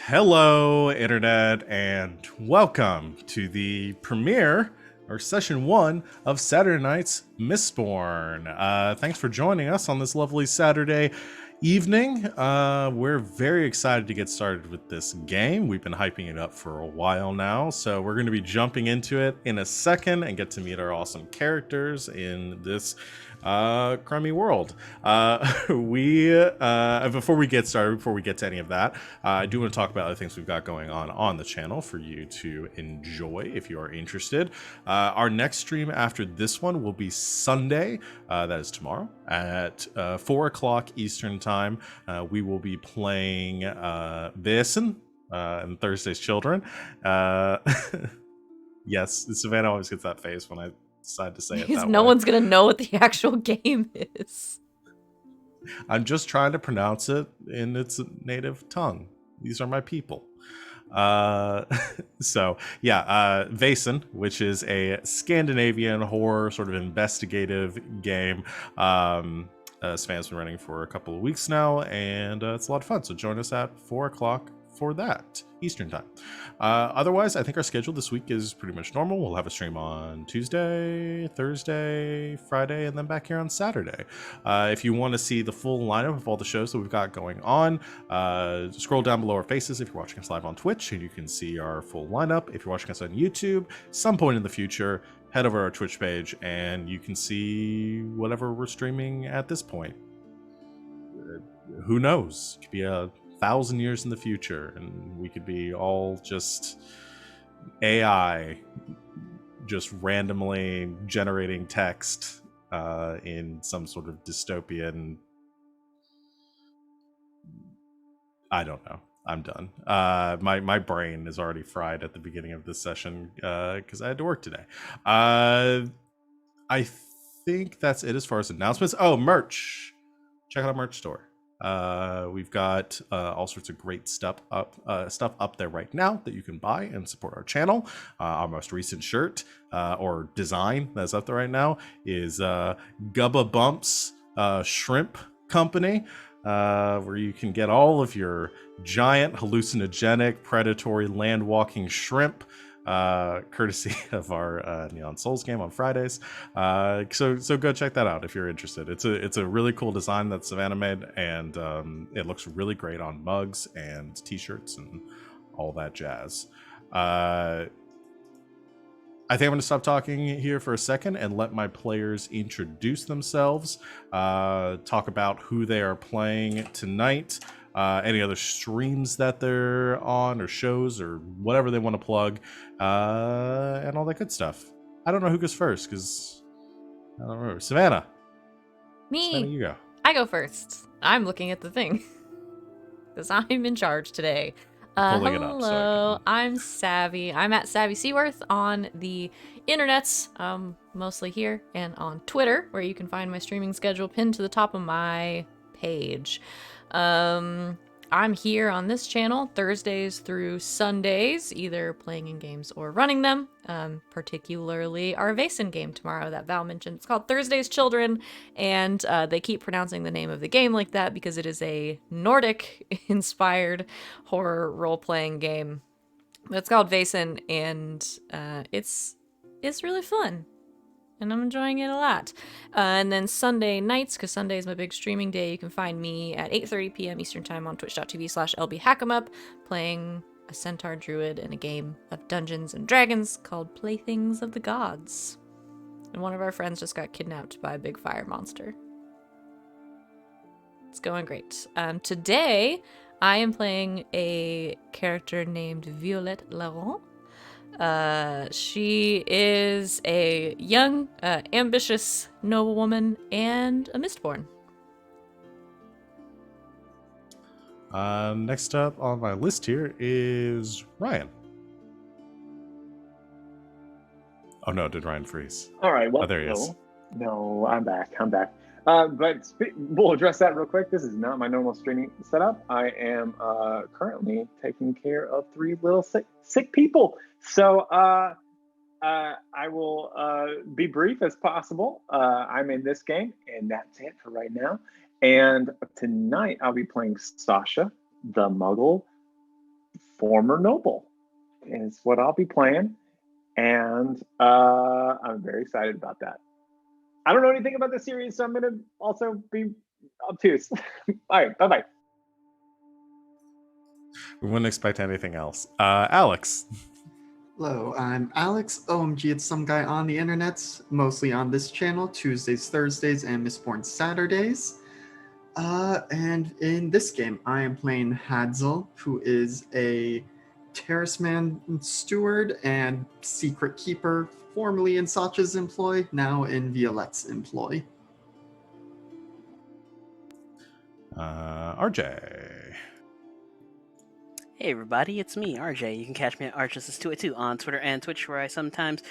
Hello, Internet, and welcome to the premiere or session 1 of Saturday night's Mistborn. Thanks for joining us on this lovely Saturday evening. We're very excited to get started with this game. We've been hyping it up for a while now, so we're going to be jumping into it in a second and get to meet our awesome characters in this crummy world. Before we get started, before we get to any of that, I do want to talk about other things we've got going on the channel for you to enjoy if you are interested. Our next stream after this one will be Sunday, that is tomorrow, at 4 o'clock Eastern Time. We will be playing Violette and Thursday's Children. Yes, Savannah always gets that face when I decide to say it that way. Because no one's going to know what the actual game is. I'm just trying to pronounce it in its native tongue. These are my people. So yeah, Vaesen, which is a Scandinavian horror sort of investigative game. Savannah's been running for a couple of weeks now, and it's a lot of fun. So join us at 4 o'clock for that Eastern Time. Otherwise, I think our schedule this week is pretty much normal. We'll have a stream on Tuesday, Thursday, Friday, and then back here on Saturday. If you want to see the full lineup of all the shows that we've got going on, scroll down below our faces if you're watching us live on Twitch, and you can see our full lineup. If you're watching us on YouTube, some point in the future, head over our Twitch page, and you can see whatever we're streaming at this point. Who knows? It could be 1,000 years in the future, and we could be all just AI just randomly generating text in some sort of dystopian, I don't know. I'm done. My brain is already fried at the beginning of this session because I had to work today. I think that's it as far as announcements. Oh, merch. Check out our merch store. We've got all sorts of great stuff up there right now that you can buy and support our channel. Our most recent shirt or design that's up there right now is Gubba Bumps Shrimp Company, where you can get all of your giant hallucinogenic predatory land-walking shrimp, courtesy of our Neon Souls game on Fridays. So go check that out if you're interested. It's a really cool design that Savannah made, and it looks really great on mugs and t-shirts and all that jazz. I think I'm going to stop talking here for a second and let my players introduce themselves, talk about who they are playing tonight, any other streams that they're on, or shows, or whatever they want to plug, and all that good stuff. I don't know who goes first, because I don't remember. Savannah. Me. Savannah, you go. I go first. I'm looking at the thing. Because I'm in charge today. Pulling it up. Hello, I'm Savvy. I'm at Savvy Seaworth on the internets, mostly here, and on Twitter, where you can find my streaming schedule pinned to the top of my page. I'm here on this channel Thursdays through Sundays, either playing in games or running them, particularly our Vaesen game tomorrow that Val mentioned. It's called Thursday's Children, and they keep pronouncing the name of the game like that because it is a Nordic-inspired horror role-playing game. But it's called Vaesen, and it's really fun. And I'm enjoying it a lot. And then Sunday nights, because Sunday is my big streaming day, you can find me at 8:30 p.m. Eastern Time on twitch.tv/lbhackemup, playing a centaur druid in a game of Dungeons and Dragons called Playthings of the Gods. And one of our friends just got kidnapped by a big fire monster. It's going great. Today, I am playing a character named Violette Laurent. She is a young, ambitious noblewoman and a Mistborn. Next up on my list here is Ryan. Oh no, did Ryan freeze? All right, well, there he is. No, I'm back. But we'll address that real quick. This is not my normal streaming setup. I am currently taking care of 3 little sick people. So I will be brief as possible. I'm in this game, and that's it for right now. And tonight I'll be playing Sacha, the Muggle former noble is what I'll be playing, and I'm very excited about that. I don't know anything about the series, so I'm going to also be obtuse. All right, bye-bye. We wouldn't expect anything else. Alex. Hello, I'm Alex. OMG, it's some guy on the internet, mostly on this channel, Tuesdays, Thursdays, and Mistborn Saturdays. And in this game, I am playing Hadzel, who is a terraceman steward and secret keeper, formerly in Sacha's employ, now in Violette's employ. RJ. Hey everybody, it's me, RJ. You can catch me at Archesses282 on Twitter and Twitch, where I sometimes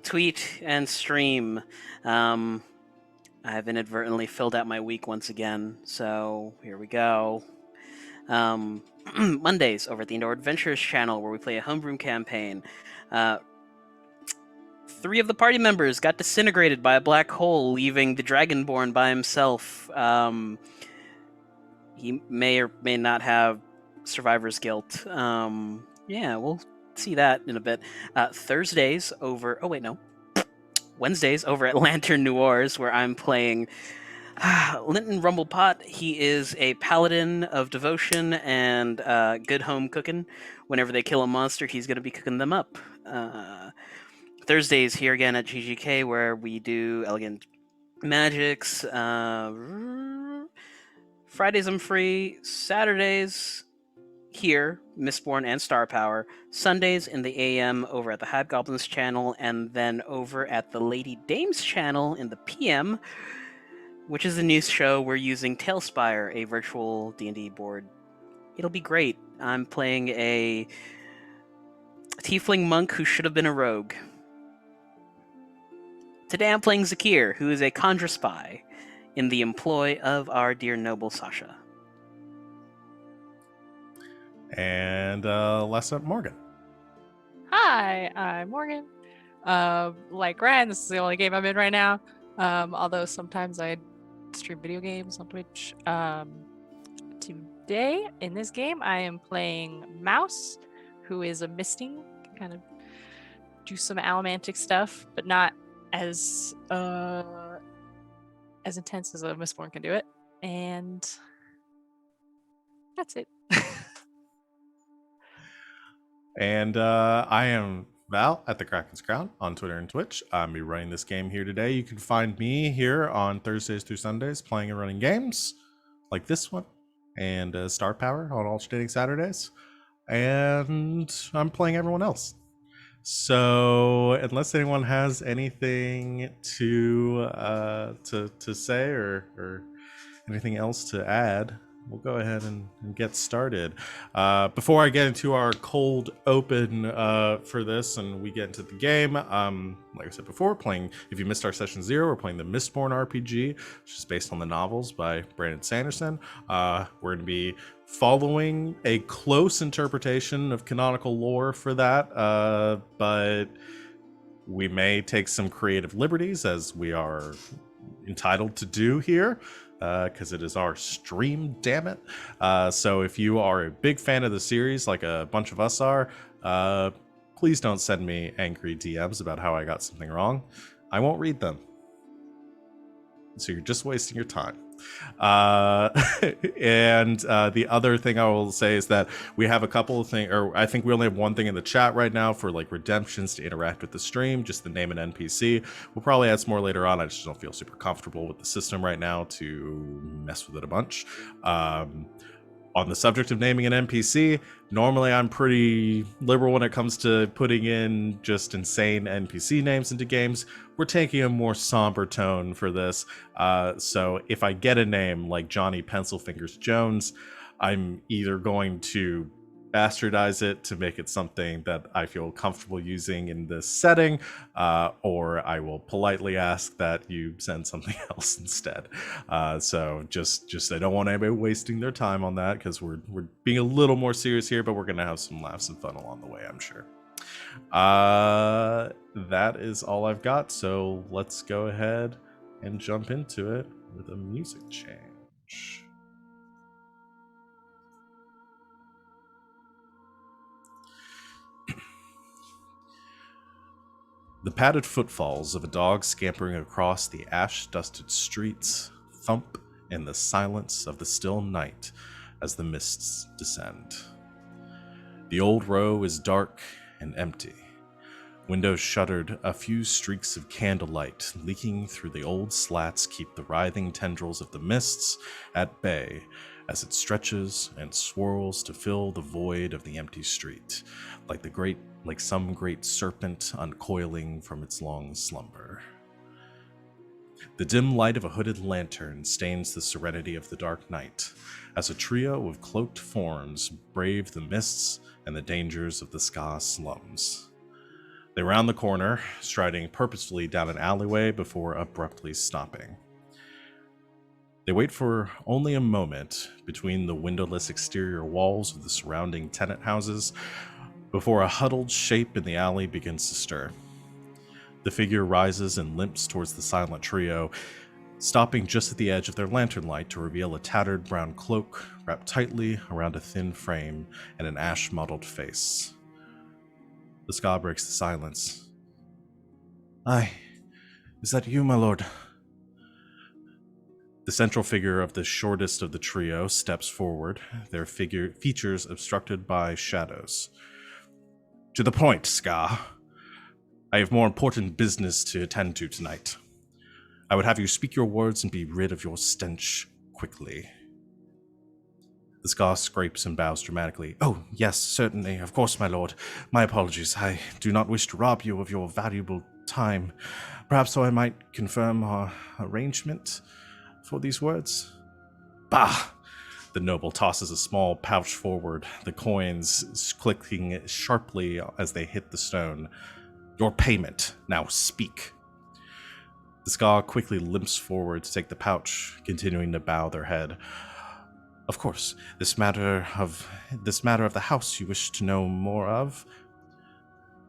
tweet and stream. I've inadvertently filled out my week once again, so here we go. Mondays over at the Indoor Adventures channel, where we play a homebrew campaign. 3 of the party members got disintegrated by a black hole, leaving the Dragonborn by himself. He may or may not have survivor's guilt. Yeah, we'll see that in a bit. Thursdays over... Oh, wait, no. Wednesdays over at Lantern Noirs, where I'm playing Linton Rumblepot. He is a paladin of devotion and good home cooking. Whenever they kill a monster, he's going to be cooking them up. Thursdays here again at GGK, where we do elegant magics. Fridays I'm free. Saturdays here, Mistborn and Star Power. Sundays in the AM over at the Hobgoblins channel, and then over at the Lady Dames channel in the PM, which is a news show. We're using Tailspire, a virtual D&D board. It'll be great. I'm playing a tiefling monk who should have been a rogue. Today I'm playing ZaKeer, who is a conjure spy in the employ of our dear noble Sacha. And last up, Morgan. Hi, I'm Morgan. Like Ryan, this is the only game I'm in right now. Although sometimes I stream video games on Twitch. Today, in this game, I am playing Mouse, who is a misting, kind of do some allomantic stuff, but not as intense as a Mistborn can do it. And that's it. And I am Val at the Kraken's Crown on Twitter and Twitch. I'm be running this game here today. You can find me here on Thursdays through Sundays playing and running games like this one and Star Power on alternating Saturdays. And I'm playing everyone else. So unless anyone has anything to say or anything else to add, we'll go ahead and get started. Before I get into our cold open for this and we get into the game, like I said before, if you missed our session 0, we're playing the Mistborn RPG, which is based on the novels by Brandon Sanderson. We're going to be following a close interpretation of canonical lore for that, but we may take some creative liberties, as we are entitled to do here, because it is our stream, damn it. So if you are a big fan of the series, like a bunch of us are, please don't send me angry DMs about how I got something wrong. I won't read them. So you're just wasting your time. And the other thing I will say is that we have a couple of things, or I think we only have one thing in the chat right now for like redemptions to interact with the stream, just to name an NPC. We'll probably add some more later on. I just don't feel super comfortable with the system right now to mess with it a bunch. On the subject of naming an NPC, normally I'm pretty liberal when it comes to putting in just insane NPC names into games. We're taking a more somber tone for this. So if I get a name like Johnny Pencilfingers Jones, I'm either going to bastardize it to make it something that I feel comfortable using in this setting, or I will politely ask that you send something else instead. So just I don't want anybody wasting their time on that, because we're being a little more serious here, but we're gonna have some laughs and fun along the way, I'm sure. That is all I've got, so let's go ahead and jump into it with a music change. The padded footfalls of a dog scampering across the ash-dusted streets thump in the silence of the still night as the mists descend. The old row is dark and empty. Windows shuttered, a few streaks of candlelight leaking through the old slats keep the writhing tendrils of the mists at bay as it stretches and swirls to fill the void of the empty street, like some great serpent uncoiling from its long slumber. The dim light of a hooded lantern stains the serenity of the dark night, as a trio of cloaked forms brave the mists and the dangers of the Ska slums. They round the corner, striding purposefully down an alleyway before abruptly stopping. They wait for only a moment between the windowless exterior walls of the surrounding tenant houses before a huddled shape in the alley begins to stir. The figure rises and limps towards the silent trio, stopping just at the edge of their lantern light to reveal a tattered brown cloak wrapped tightly around a thin frame and an ash-mottled face. The Ska breaks the silence. "Aye, is that you, my lord?" The central figure of the shortest of the trio steps forward, their features obstructed by shadows. "To the point, Ska. I have more important business to attend to tonight. I would have you speak your words and be rid of your stench quickly." The Ska scrapes and bows dramatically. "Oh, yes, certainly, of course, my lord. My apologies. I do not wish to rob you of your valuable time. Perhaps so I might confirm our arrangement for these words?" "Bah!" The noble tosses a small pouch forward, the coins clicking sharply as they hit the stone. "Your payment. Now speak." The Ska quickly limps forward to take the pouch, continuing to bow their head. "Of course, this matter of the house you wish to know more of?"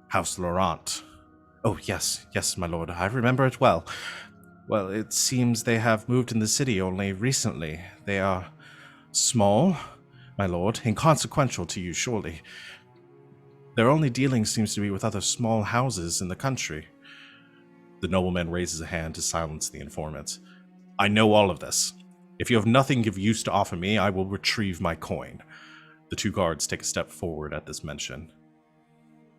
"House Laurent." "Oh, yes, my lord, I remember it well. Well, it seems they have moved in the city only recently. They are small, my lord, inconsequential to you, surely. Their only dealing seems to be with other small houses in the country." The nobleman raises a hand to silence the informant. "I know all of this. If you have nothing of use to offer me, I will retrieve my coin." The two guards take a step forward at this mention.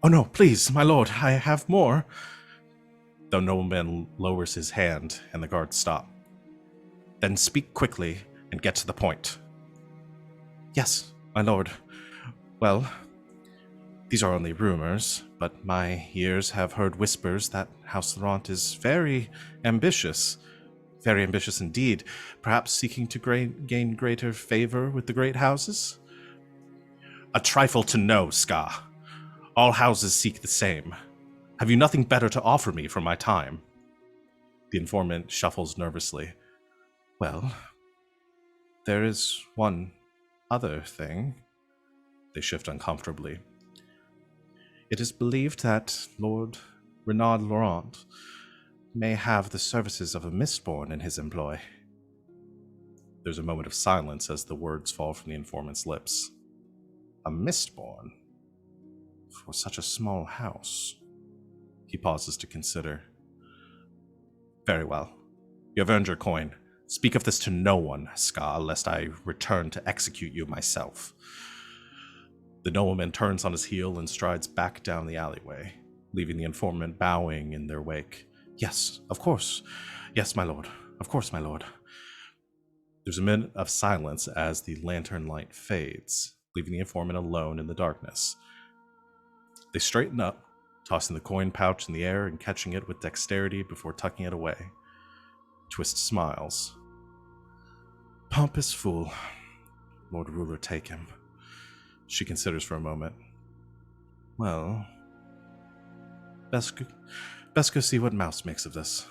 "Oh no, please, my lord, I have more." The nobleman lowers his hand, and the guards stop. "Then speak quickly and get to the point." "Yes, my lord. Well, these are only rumors, but my ears have heard whispers that House Laurent is very ambitious indeed, perhaps seeking to gain greater favor with the great houses." "A trifle to know, Ska. All houses seek the same. Have you nothing better to offer me for my time?" The informant shuffles nervously. "Well, there is one other thing." They shift uncomfortably. "It is believed that Lord Renard Laurent may have the services of a Mistborn in his employ." There's a moment of silence as the words fall from the informant's lips. "A Mistborn? For such a small house?" He pauses to consider. "Very well. You have earned your coin. Speak of this to no one, Ska, lest I return to execute you myself." The nobleman turns on his heel and strides back down the alleyway, leaving the informant bowing in their wake. "Yes, of course. Yes, my lord. Of course, my lord." There's a minute of silence as the lantern light fades, leaving the informant alone in the darkness. They straighten up, tossing the coin pouch in the air and catching it with dexterity before tucking it away. Twist smiles. "Pompous fool. Lord Ruler take him." She considers for a moment. "Well, best go see what Mouse makes of this."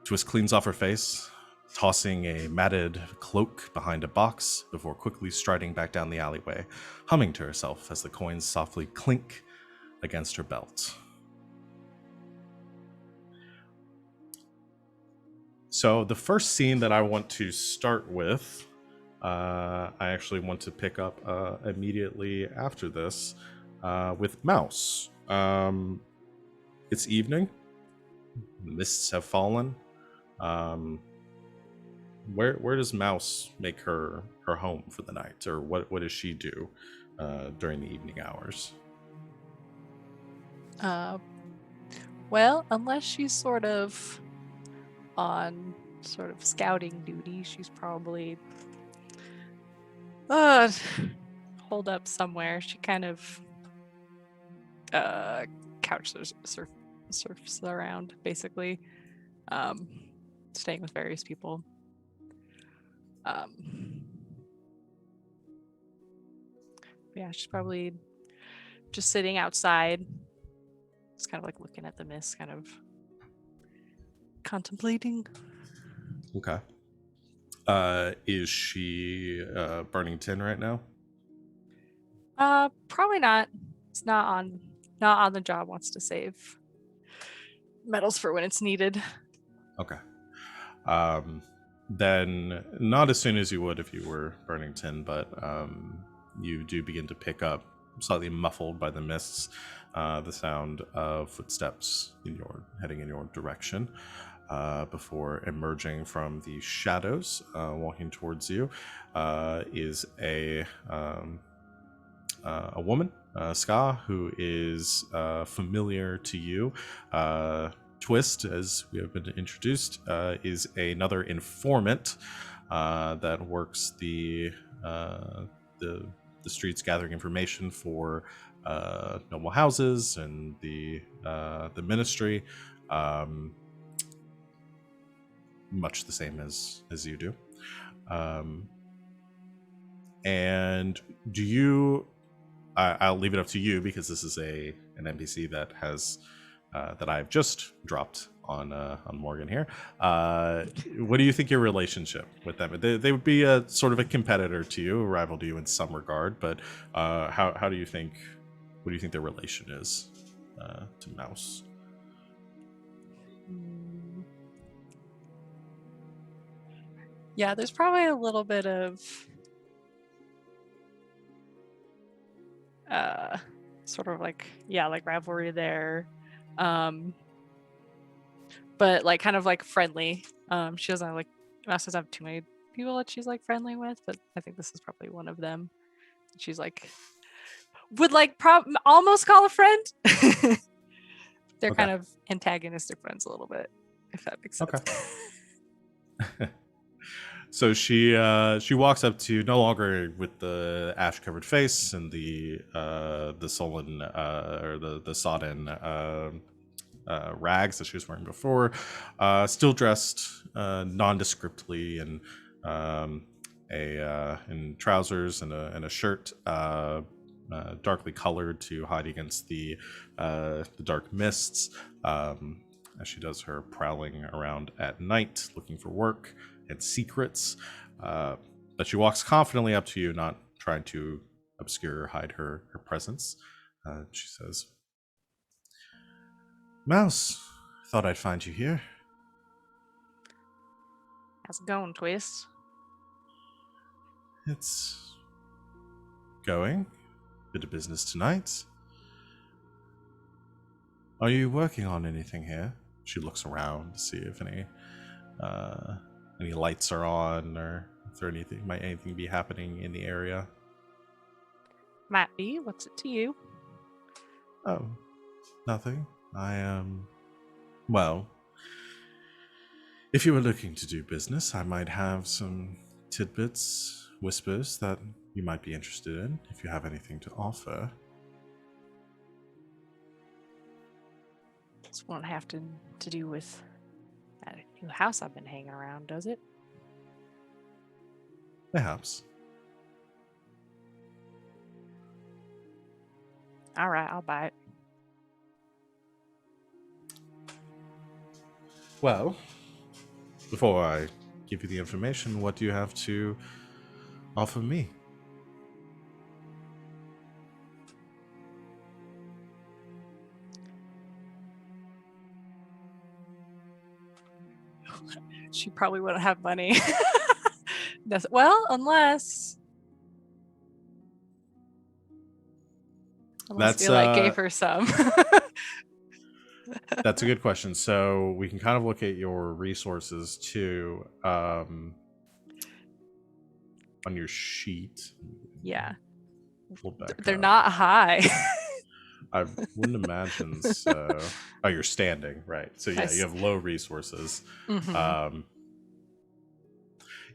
Twist cleans off her face, tossing a matted cloak behind a box before quickly striding back down the alleyway, humming to herself as the coins softly clink against her belt. So the first scene that I want to start with, I actually want to pick up immediately after this with Mouse. It's evening. The mists have fallen. Where does Mouse make her home for the night, or what does she do during the evening hours? Well, unless she's sort of on sort of scouting duty, she's probably holed up somewhere. She kind of couch surfs around, basically, staying with various people. Yeah, she's probably just sitting outside, just kind of like looking at the mist, kind of contemplating. Okay. Is she burning tin right now? Probably not. It's not on the job. Wants to save metals for when it's needed. Okay. Then not as soon as you would if you were burning tin, but you do begin to pick up, slightly muffled by the mists, the sound of footsteps heading in your direction. Before emerging from the shadows, walking towards you, is a woman, Ska, who is familiar to you. Twist, as we have been introduced, is another informant that works the streets, gathering information for noble houses and the ministry, much the same as you do. And do you? I'll leave it up to you, because this is an NPC that has that I've just dropped on Morgan here. What do you think your relationship with them? They would be a sort of a competitor to you, a rival to you in some regard, but how do you think? What do you think their relation is to Mouse? Yeah, there's probably a little bit of sort of like rivalry there, but like kind of like friendly. She doesn't Mouse doesn't have too many people that she's like friendly with, but I think this is probably one of them. She's like would like almost call a friend. They're Okay. kind of antagonistic friends a little bit, if that makes sense. Okay. So she walks up to you, no longer with the ash covered face and the sullen or the sodden rags that she was wearing before, still dressed nondescriptly in in trousers and a shirt, darkly colored to hide against the dark mists, as she does her prowling around at night looking for work and secrets. But she walks confidently up to you, not trying to obscure or hide her presence. She says, "Mouse, thought I'd find you here." How's it going, Twist? It's going. Bit of business tonight. Are you working on anything here? She looks around to see if any lights are on, or if there might anything be happening in the area. Might be. What's it to you? Oh, nothing. I am. Well, if you were looking to do business, I might have some tidbits, whispers that you might be interested in, if you have anything to offer. This won't have to do with that new house I've been hanging around, does it? Perhaps. All right, I'll buy it. Well, before I give you the information, what do you have to offer me? She probably wouldn't have money. Well, unless That's we like gave her some. That's a good question. So we can kind of look at your resources too. On your sheet. Yeah. Pull back They're up. not high. I wouldn't imagine so. Oh, you're standing, right? So yeah, Nice. you have low resources. Mhm.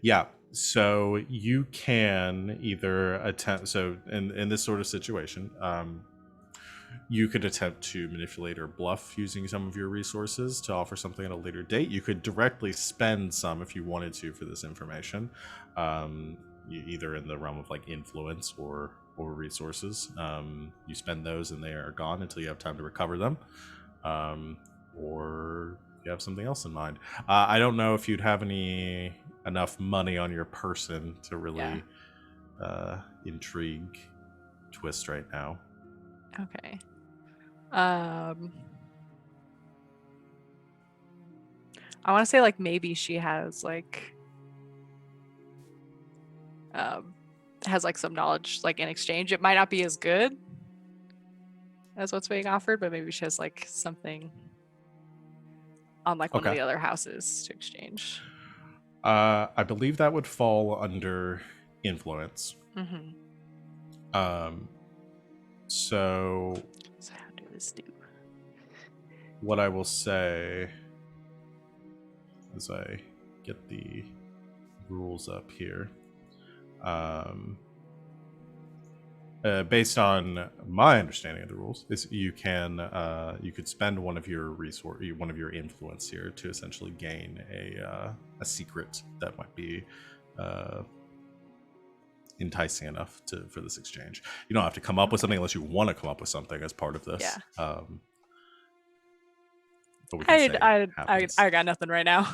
Yeah, so you can either attempt. So in this sort of situation, you could attempt to manipulate or bluff using some of your resources to offer something at a later date. You could directly spend some if you wanted to for this information, either in the realm of like influence or resources. You spend those and they are gone until you have time to recover them, or you have something else in mind. I don't know if you'd have enough money on your person to really intrigue Twist right now. Okay. I want to say like maybe she has like has like some knowledge like in exchange. It might not be as good as what's being offered, but maybe she has like something on like one of Okay. the other houses to exchange. I believe that would fall under influence. Mm-hmm. So So how do this do? what I will say as I get the rules up here, based on my understanding of the rules, is you could spend one of your influence here to essentially gain a secret that might be enticing enough for this exchange. You don't have to come up with something unless you want to come up with something as part of this. Yeah. But we can say it happens. I got nothing right now.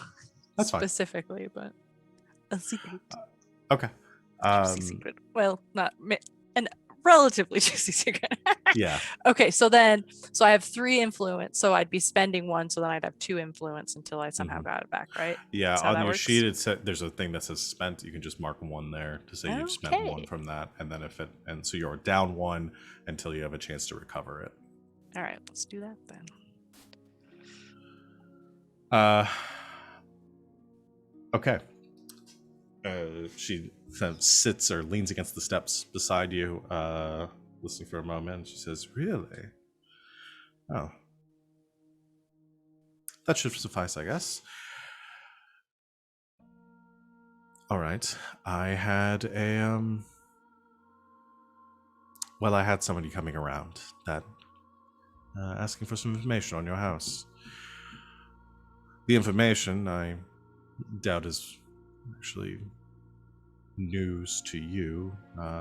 That's fine. Specifically, but a secret. Okay. Juicy secret. Well, not an relatively juicy secret. Yeah. Okay, so I have 3 influence, so I'd be spending 1, so then I'd have 2 influence until I somehow got it back, right? Yeah, That's how on that your works? sheet it said there's a thing that says spent. You can just mark 1 there to say you've spent 1 Okay. from that, and then so you're down 1 until you have a chance to recover it. All right, let's do that then. Okay. She kind of sits or leans against the steps beside you, listening for a moment. She says, "Really? Oh, that should suffice, I guess." All right. I had I had somebody coming around that asking for some information on your house. The information, I doubt, is actually news to you.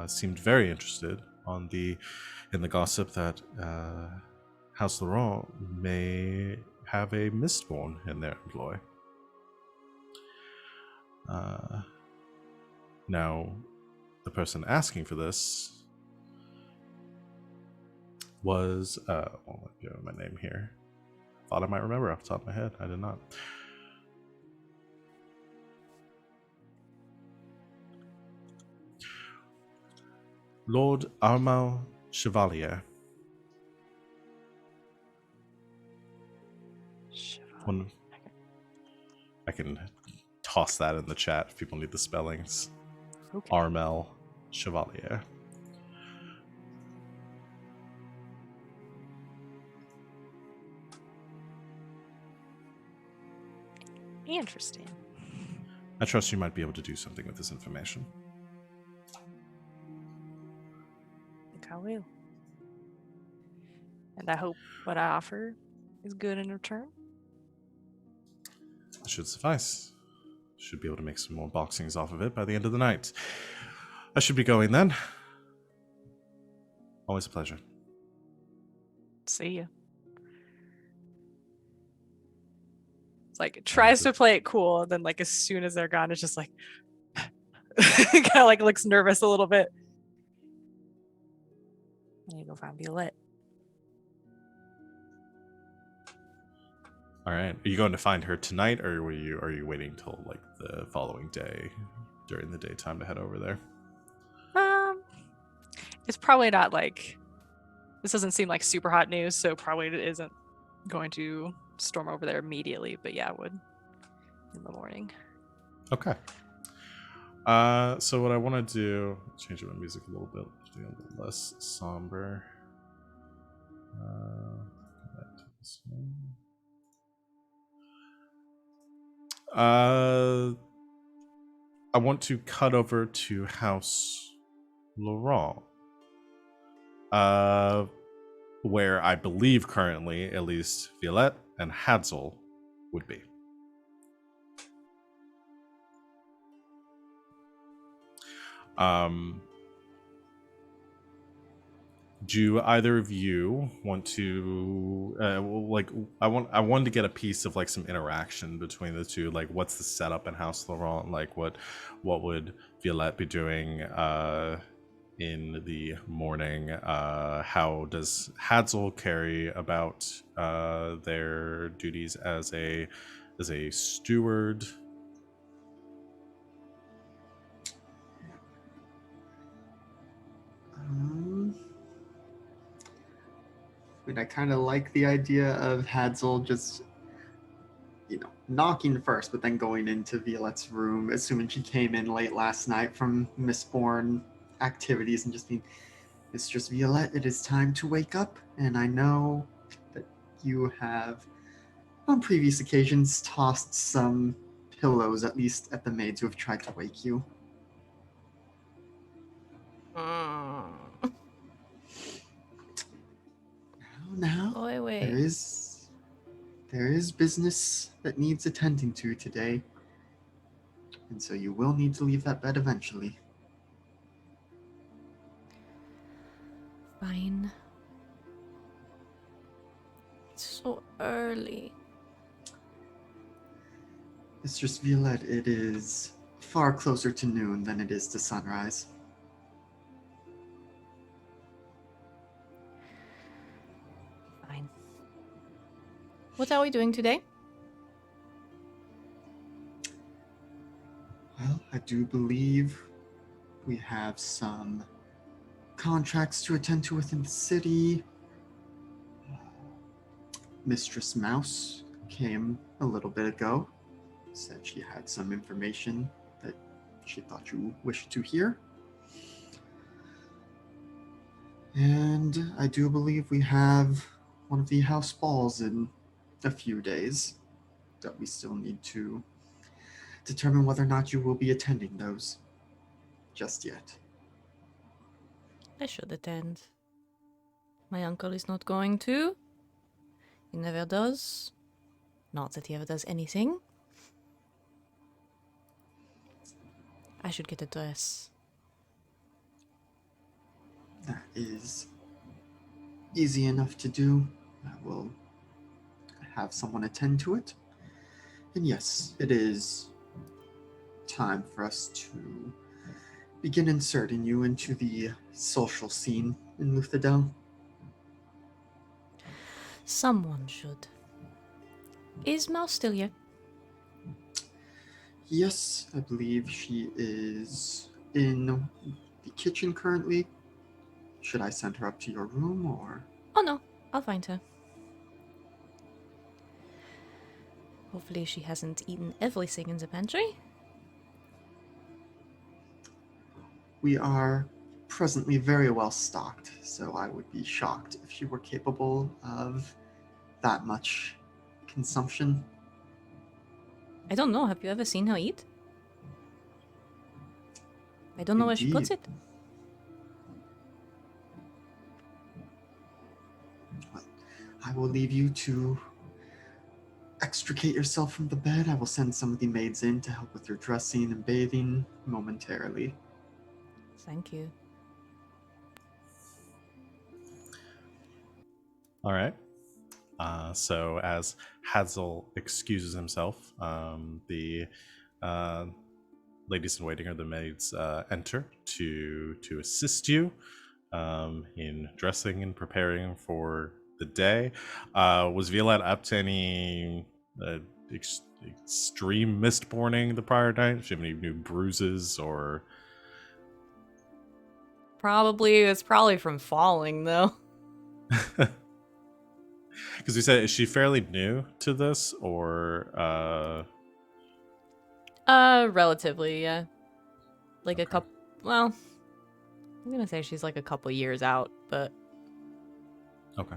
Seemed very interested in the gossip that House Laurent may have a Mistborn in their employ. Now, the person asking for this was let me give my name here. Thought I might remember off the top of my head. I did not. Lord Armand Chevalier. I can toss that in the chat if people need the spellings. Okay. Armel Chevalier. Interesting. I trust you might be able to do something with this information. I think I will. And I hope what I offer is good in return. It should suffice. Should be able to make some more boxings off of it by the end of the night. I should be going then. Always a pleasure. See ya. It's like it tries to play it cool, and then like as soon as they're gone, it's just like kind of like looks nervous a little bit. I need to go find Violette. All right. Are you going to find her tonight, or are you waiting till like the following day during the daytime to head over there? It's probably not like, this doesn't seem like super hot news, so probably it isn't going to storm over there immediately, but yeah, I would in the morning. Okay. So what I want to do, change my music a little bit, do a little less somber. Go back to this one. I want to cut over to House Laurent, where I believe currently, at least, Violette and Hadzel would be. Do either of you want to I wanted to get a piece of like some interaction between the two, like what's the setup in House Laurent, like what would Violette be doing in the morning, how does Hadzel carry about their duties as a steward? I kind of like the idea of Hadzel just, knocking first, but then going into Violette's room, assuming she came in late last night from Mistborn activities, and just being, Mistress Violette, it is time to wake up, and I know that you have, on previous occasions, tossed some pillows, at least at the maids who have tried to wake you. Now, Wait. there is business that needs attending to today, and so you will need to leave that bed eventually. Fine. It's so early. Mistress Violette, it is far closer to noon than it is to sunrise. Fine. What are we doing today? Well, I do believe we have some contracts to attend to within the city. Mistress Mouse came a little bit ago, said she had some information that she thought you wished to hear. And I do believe we have one of the house balls in a few days that we still need to determine whether or not you will be attending those just yet. I should attend. My uncle is not going to. He never does. Not that he ever does anything. I should get a dress. That is easy enough to do. I will have someone attend to it. And yes, it is time for us to begin inserting you into the social scene in Luthadel. Someone should. Is Mouse still here? Yes, I believe she is in the kitchen currently. Should I send her up to your room, or? Oh no, I'll find her. Hopefully she hasn't eaten everything in the pantry. We are presently very well stocked, so I would be shocked if she were capable of that much consumption. I don't know, have you ever seen her eat? I don't know where she puts Indeed. it. I will leave you to extricate yourself from the bed. I will send some of the maids in to help with your dressing and bathing momentarily. Thank you. All right. So as Hadzel excuses himself, the ladies in waiting, or the maids, enter to assist you in dressing and preparing for the day. Was Violette up to any extreme mistborning the prior night? Did she have any new bruises or? It's probably from falling though. Because you said, is she fairly new to this, or Relatively, yeah. Like a Okay. couple. Well, I'm gonna say she's like a couple years out, but Okay.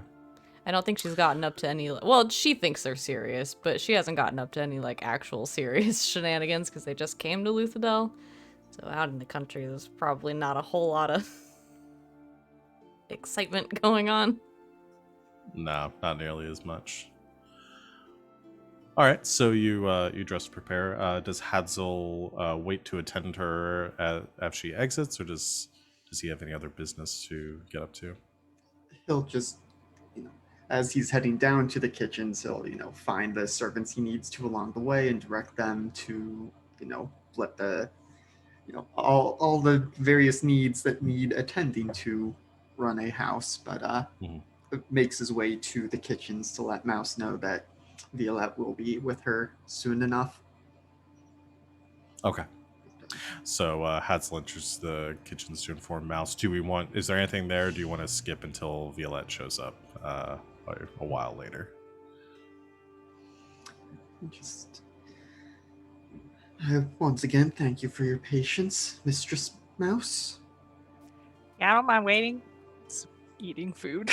I don't think she's gotten up to any. Well, she thinks they're serious, but she hasn't gotten up to any like actual serious shenanigans because they just came to Luthadel. So out in the country, there's probably not a whole lot of excitement going on. No, not nearly as much. All right, so you dress to prepare. Does Hadzel wait to attend her after she exits, or does he have any other business to get up to? He'll just, as he's heading down to the kitchens, he'll, find the servants he needs to along the way and direct them to, let the, all the various needs that need attending to run a house. But Mhm. makes his way to the kitchens to let Mouse know that Violette will be with her soon enough. Okay. So Hadzel enters the kitchens to inform Mouse. Is there anything there? Or do you want to skip until Violette shows up a while later? Just once again, thank you for your patience, Mistress Mouse. Yeah, I don't mind waiting. It's eating food.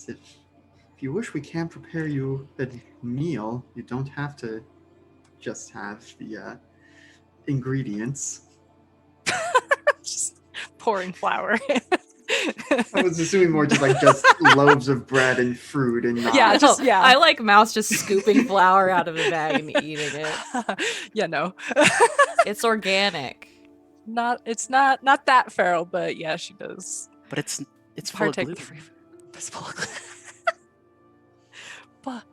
If you wish, we can prepare you a meal. You don't have to just have the ingredients. Just pouring flour. I was assuming more just loaves of bread and fruit and not. Yeah, just- yeah. I like Mouse just scooping flour out of the bag and eating it. Yeah, no. It's organic. It's not that feral, but yeah, she does But it's full of partake with gluten. free food. It's full of gluten. But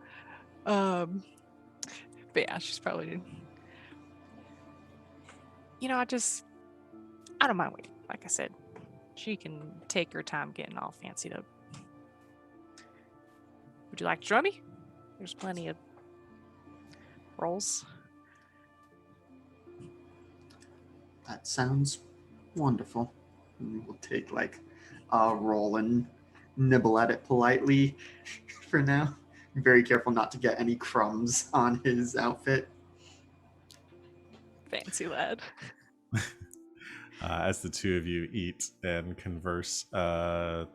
yeah, she's probably. I don't mind waiting. Like I said, she can take her time getting all fancied up. Would you like to join me? There's plenty of rolls. That sounds wonderful. We will take a roll and nibble at it politely for now. Be very careful not to get any crumbs on his outfit. Fancy lad. As the two of you eat and converse 30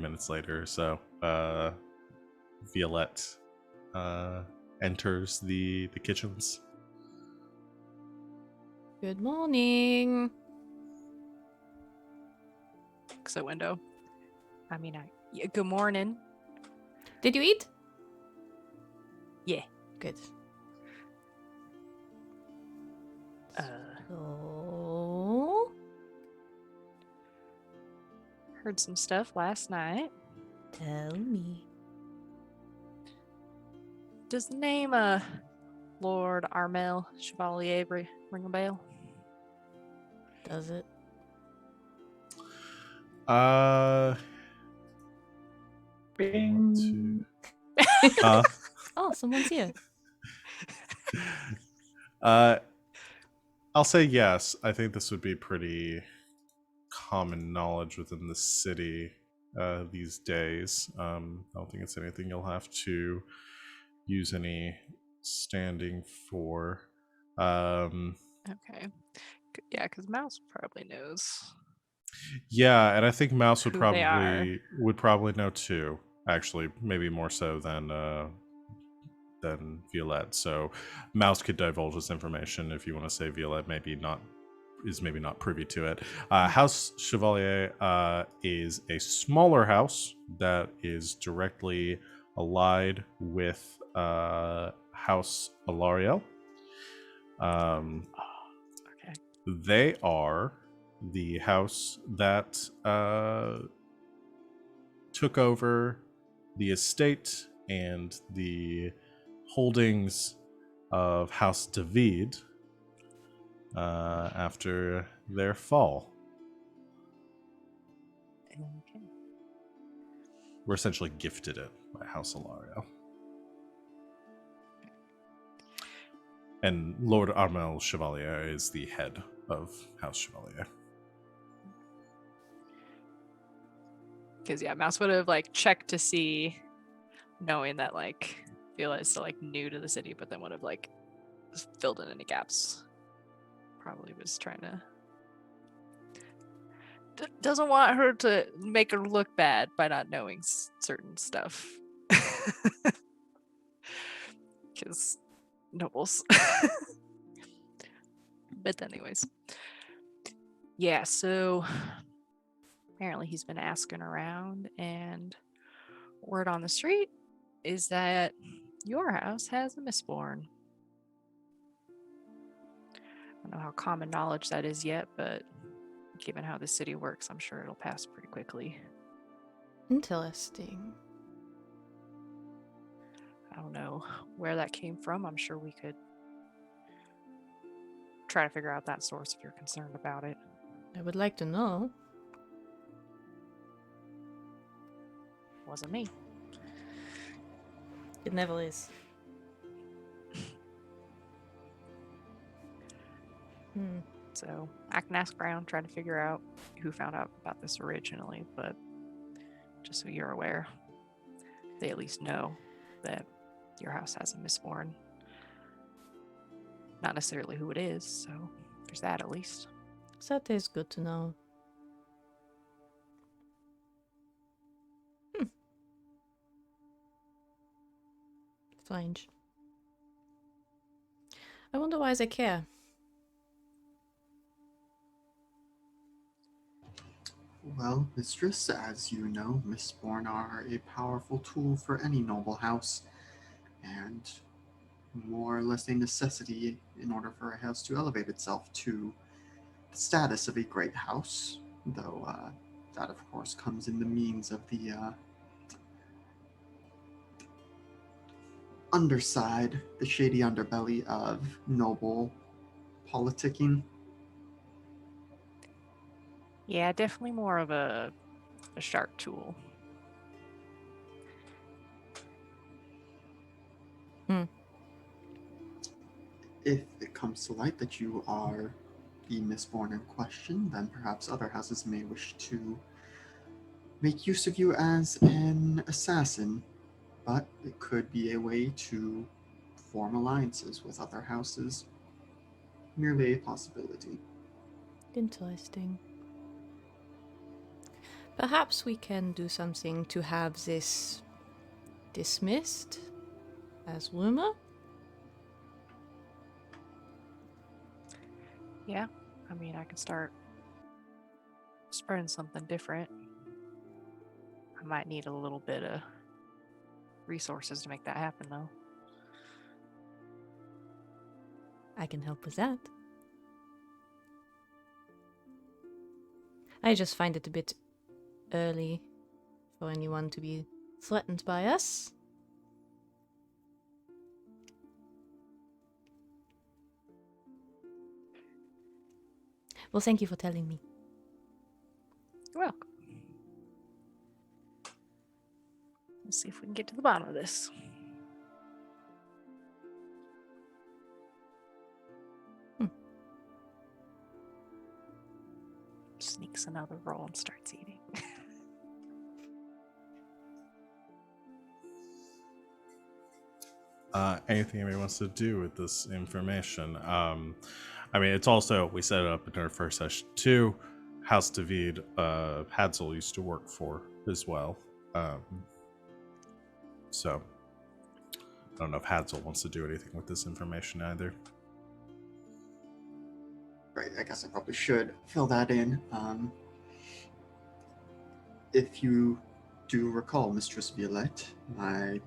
minutes later or so, Violette enters the kitchens. Good morning. So window. Good morning. Did you eat? Yeah. Good. So, Heard some stuff last night. tell me. Does the name Lord Armel Chevalier ring a bell? Does it? Bing. Oh, someone's here. I'll say yes. I think this would be pretty common knowledge within the city these days. I don't think it's anything you'll have to use any standing for. Okay. Yeah, because Mouse probably knows. Yeah, and I think Mouse would Who they are. probably know too. Actually, maybe more so than Violette. So Mouse could divulge this information if you want to say Violette is maybe not privy to it. House Chevalier is a smaller house that is directly allied with House Alariel. Okay. They are the house that took over the estate and the holdings of House David after their fall. Okay. We're essentially gifted it by House Alario. And Lord Armel Chevalier is the head of House Chevalier. Because yeah, Mouse would have like checked to see, knowing that like Violette is still like new to the city, but then would have like just filled in any gaps. Probably was trying to doesn't want her to make her look bad by not knowing certain stuff. Because nobles. But anyways, yeah. So apparently he's been asking around, and word on the street is that your house has a Mistborn. I don't know how common knowledge that is yet, but given how the city works, I'm sure it'll pass pretty quickly. Interesting. I don't know where that came from. I'm sure we could try to figure out that source if you're concerned about it. I would like to know. Wasn't me. It never is. So I can ask around, try to figure out who found out about this originally, but just so you're aware, they at least know that your house has a Mistborn. Not necessarily who it is, so there's that at least. That is good to know. Strange. I wonder why ZaKeer. Well, Mistress, as you know, Mistborn are a powerful tool for any noble house, and more or less a necessity in order for a house to elevate itself to the status of a great house, though that, of course, comes in the means of the underside, the shady underbelly of noble politicking. Yeah, definitely more of a sharp tool. If it comes to light that you are the Mistborn in question, then perhaps other houses may wish to make use of you as an assassin, but it could be a way to form alliances with other houses. Merely a possibility. Interesting. Perhaps we can do something to have this dismissed as rumor? Yeah, I mean, I can start spreading something different. I might need a little bit of resources to make that happen, though. I can help with that. I just find it a bit early for anyone to be threatened by us. Well, thank you for telling me. You're welcome. Let's see if we can get to the bottom of this. Sneaks another roll and starts eating. Anything anybody wants to do with this information? I mean, it's also, we set it up in our first session too. House David, Hadzel used to work for as well. So I don't know if Hadzel wants to do anything with this information either. Right, I guess I probably should fill that in. If you do recall, Mistress Violette, my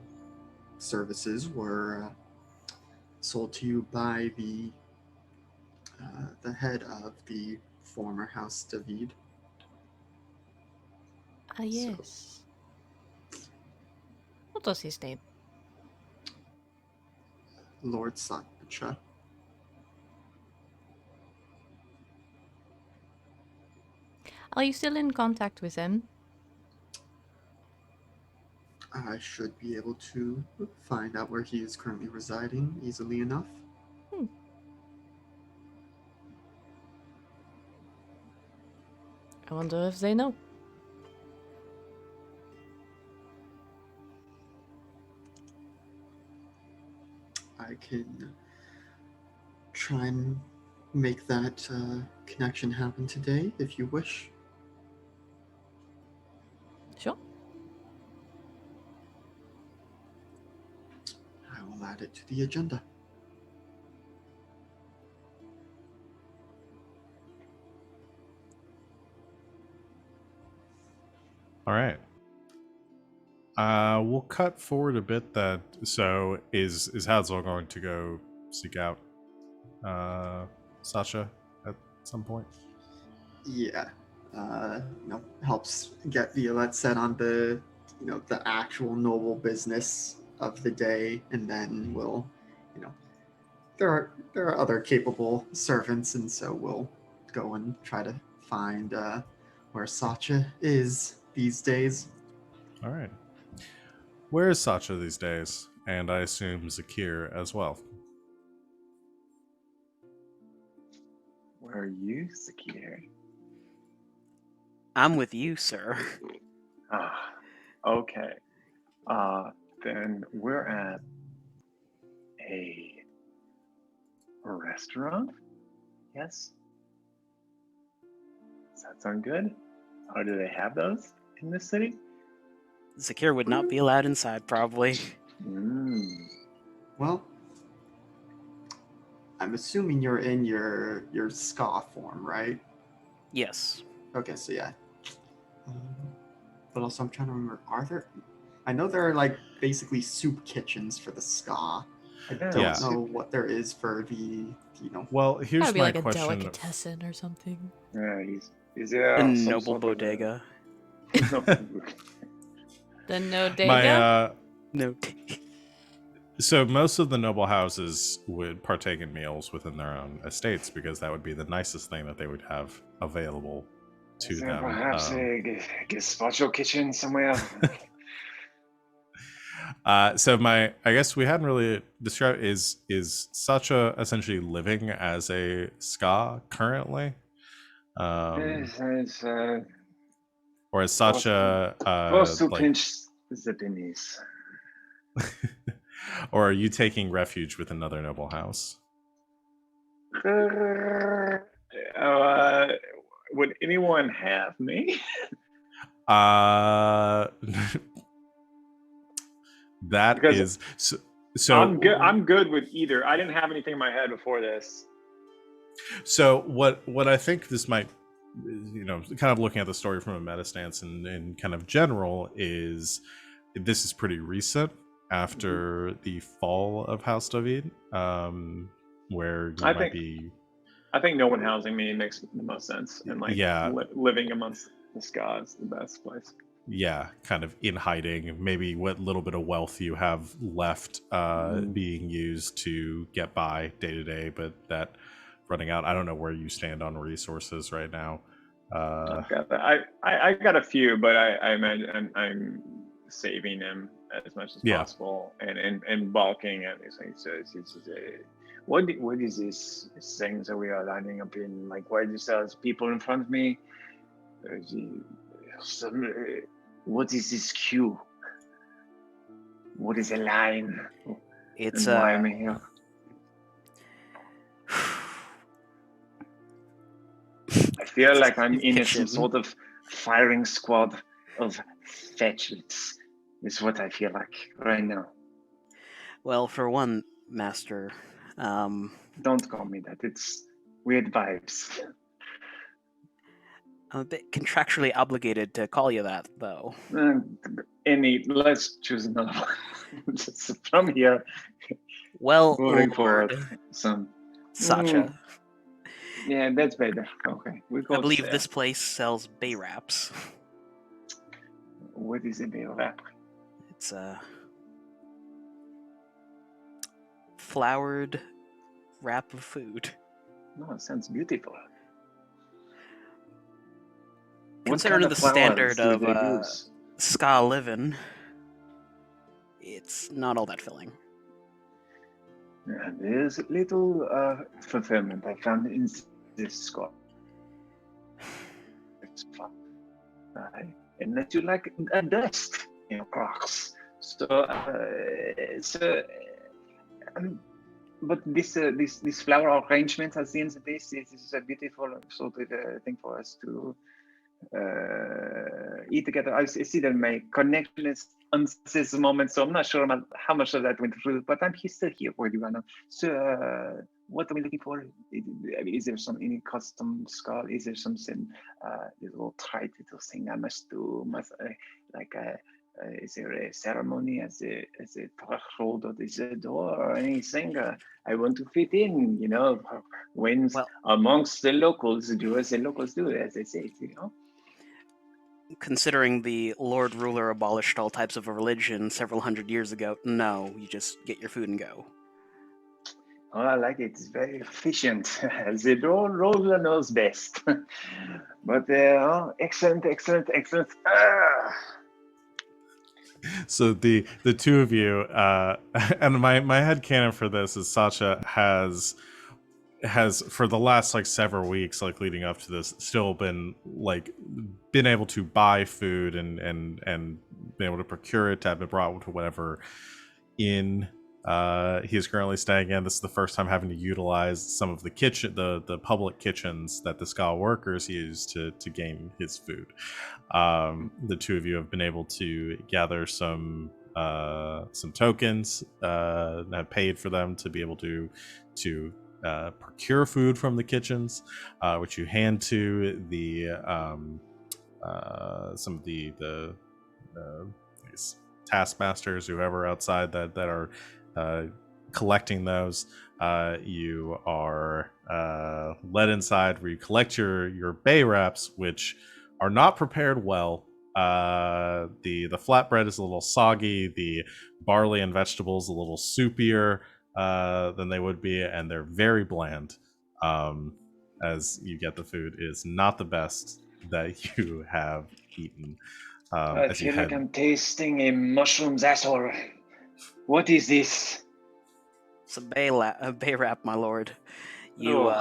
services were sold to you by the head of the former House David. Ah, yes. What was his name? Lord Sacha. Are you still in contact with him? I should be able to find out where he is currently residing easily enough. I wonder if they know. I can try and make that connection happen today if you wish. Sure. I will add it to the agenda. All right. We'll cut forward a bit. So is Hadzel going to go seek out Sacha at some point? Yeah. Helps get Violette set on the the actual noble business of the day, and then we'll there are other capable servants, and so we'll go and try to find where Sacha is these days. All right. Where is Sacha these days? And I assume ZaKeer as well. Where are you, ZaKeer? I'm with you, sir. Ah, okay. Then we're at a restaurant? Yes? Does that sound good? How do they have those in this city? ZaKeer would not be allowed inside, probably. Well, I'm assuming you're in your ska form, right? Yes. Okay, so yeah. But also, I'm trying to remember. I know there are like basically soup kitchens for the ska. I don't Yeah. know what there is for the Well, here's Gotta be my like a question. delicatessen or something. Yeah, he's The noble bodega. The Nodega? My No. so most of the noble houses would partake in meals within their own estates because that would be the nicest thing that they would have available to Is there them. perhaps a gazpacho kitchen somewhere? So I guess we hadn't really described is Sacha essentially living as a ska currently, It's, or is Sacha close to like, pinch the pennies. or are you taking refuge with another noble house? Would anyone have me? That Because is so. I'm good with either. I didn't have anything in my head before this. So what I think this might, kind of looking at the story from a meta stance and kind of general, is this is pretty recent after the fall of House David, where I think no one housing me makes the most sense, and living amongst the ska is the best place. Yeah, kind of in hiding, maybe what little bit of wealth you have left being used to get by day to day, but that running out. I don't know where you stand on resources right now. I got a few, but I imagine I'm saving them as much as possible and bulking at these things. So what is this things that we are lining up in? Like, why do you sell people in front of me? What is this queue? What is a line? It's and why am I here? I feel like I'm in some sort of firing squad of fetchers. Is what I feel like right now. Well, for one, Master. Don't call me that. It's weird vibes. I'm a bit contractually obligated to call you that, though. Let's choose another one. Just from here. Well, moving Lord, forward, some Sacha. Yeah, that's better. Okay, I believe this place sells bay wraps. What is a bay wrap? It's a flowered wrap of food. No, it sounds beautiful. Considering the standard of ska living, it's not all that filling. Yeah, there's little fulfillment I found in this score. It's fun. And that you like a dust in your Crocs. So but this flower arrangement at the end of this is a beautiful sort of thing for us to eat together. I see that my connection is on this moment, so I'm not sure how much of that went through, but I'm still here for you right now. So, what are we looking for? I mean, is there any custom skull? Is there something, little trite little thing I must do? Is there a ceremony as a threshold of this door or anything? I want to fit in, when Well, amongst the locals, do as the locals do, as they say, considering the Lord Ruler abolished all types of religion several hundred years ago, no, you just get your food and go. Oh, I like it. It's very efficient. The roller knows best. But excellent. So the two of you, and my headcanon for this is Sacha has for the last like several weeks, like leading up to this, still been able to buy food and been able to procure it to have it brought to whatever inn he is currently staying in. This is the first time having to utilize some of the the public kitchens that the Ska workers use to gain his food. The two of you have been able to gather some tokens and have paid for them to be able to procure food from the kitchens, which you hand to the some of the I guess taskmasters, whoever outside that are collecting those. You are led inside where you collect your bay wraps, which are not prepared well. The flatbread is a little soggy. The barley and vegetables a little soupier than they would be, and they're very bland. As you get the food, is not the best that you have eaten. I feel like I'm tasting a mushroom's asshole. What is this? It's a bay wrap, my lord. You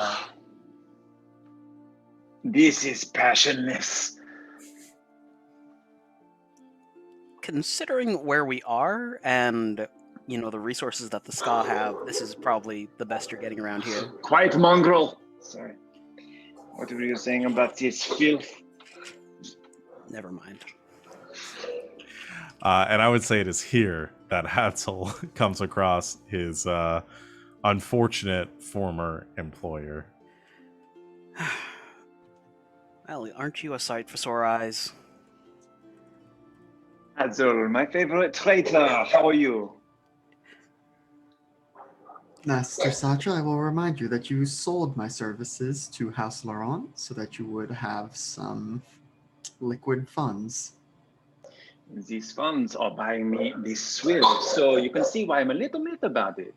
This is passionless. Considering where we are and the resources that the Ska have, this is probably the best you're getting around here. Quiet, mongrel. Sorry. What were you saying about this filth? Never mind. And I would say it is here that Hadzel comes across his unfortunate former employer. Well, aren't you a sight for sore eyes? Hadzel, my favorite traitor. How are you? Master Sacha, I will remind you that you sold my services to House Laurent so that you would have some liquid funds. These funds are buying me this swill, so you can see why I'm a little bit about it.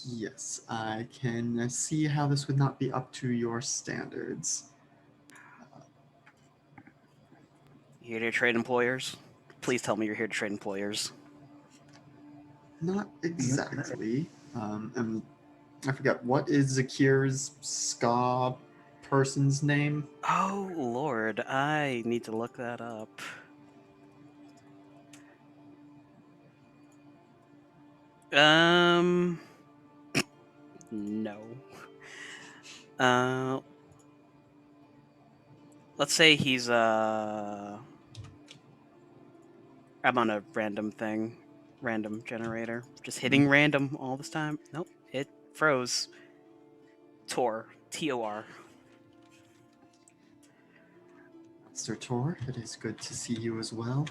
Yes, I can see how this would not be up to your standards. You here to trade employers? Please tell me you're here to trade employers. Not exactly. And I forget, what is ZaKeer's Ska person's name? Oh, Lord, I need to look that up. No. Let's say he's I'm on a random generator. Just hitting random all this time. Nope, it froze. Tor, Tor. Sir Tor, it is good to see you as well.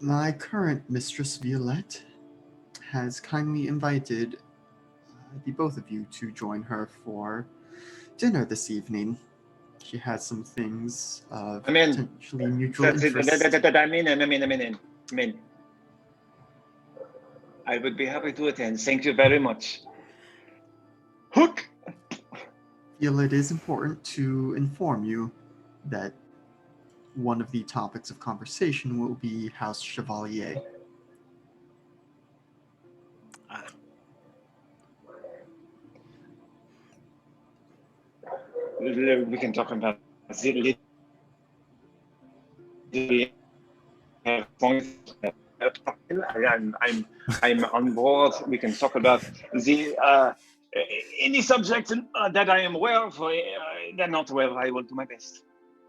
My current mistress, Violette, has kindly invited the both of you to join her for dinner this evening. She has some things of potentially mutual interest. I'm in. I would be happy to attend. Thank you very much. Hook! Feel it is important to inform you that one of the topics of conversation will be House Chevalier. We can talk about it. do. I'm on board. We can talk about the any subject that I am aware of. That not aware of, I will do my best.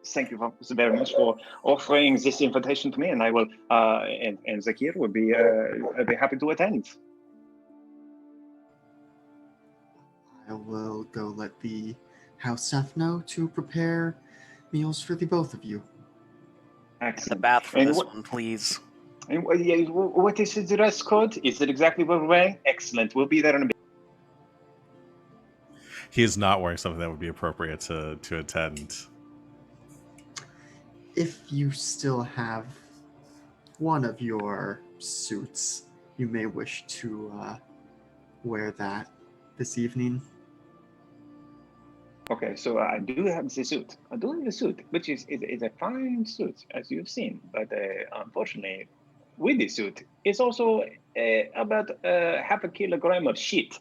Thank you very much for offering this invitation to me, and I will and ZaKeer would be happy to attend. I will go let the house staff know to prepare meals for the both of you. The Excellent. bath for And this what- one, please. And what is the dress code? Is it exactly what we're wearing? Excellent. We'll be there in a bit. He is not wearing something that would be appropriate to attend. If you still have one of your suits, you may wish to wear that this evening. Okay, so I do have the suit. I do have the suit, which is a fine suit, as you've seen. But unfortunately, with the suit, it's also about half a kilogram of shit.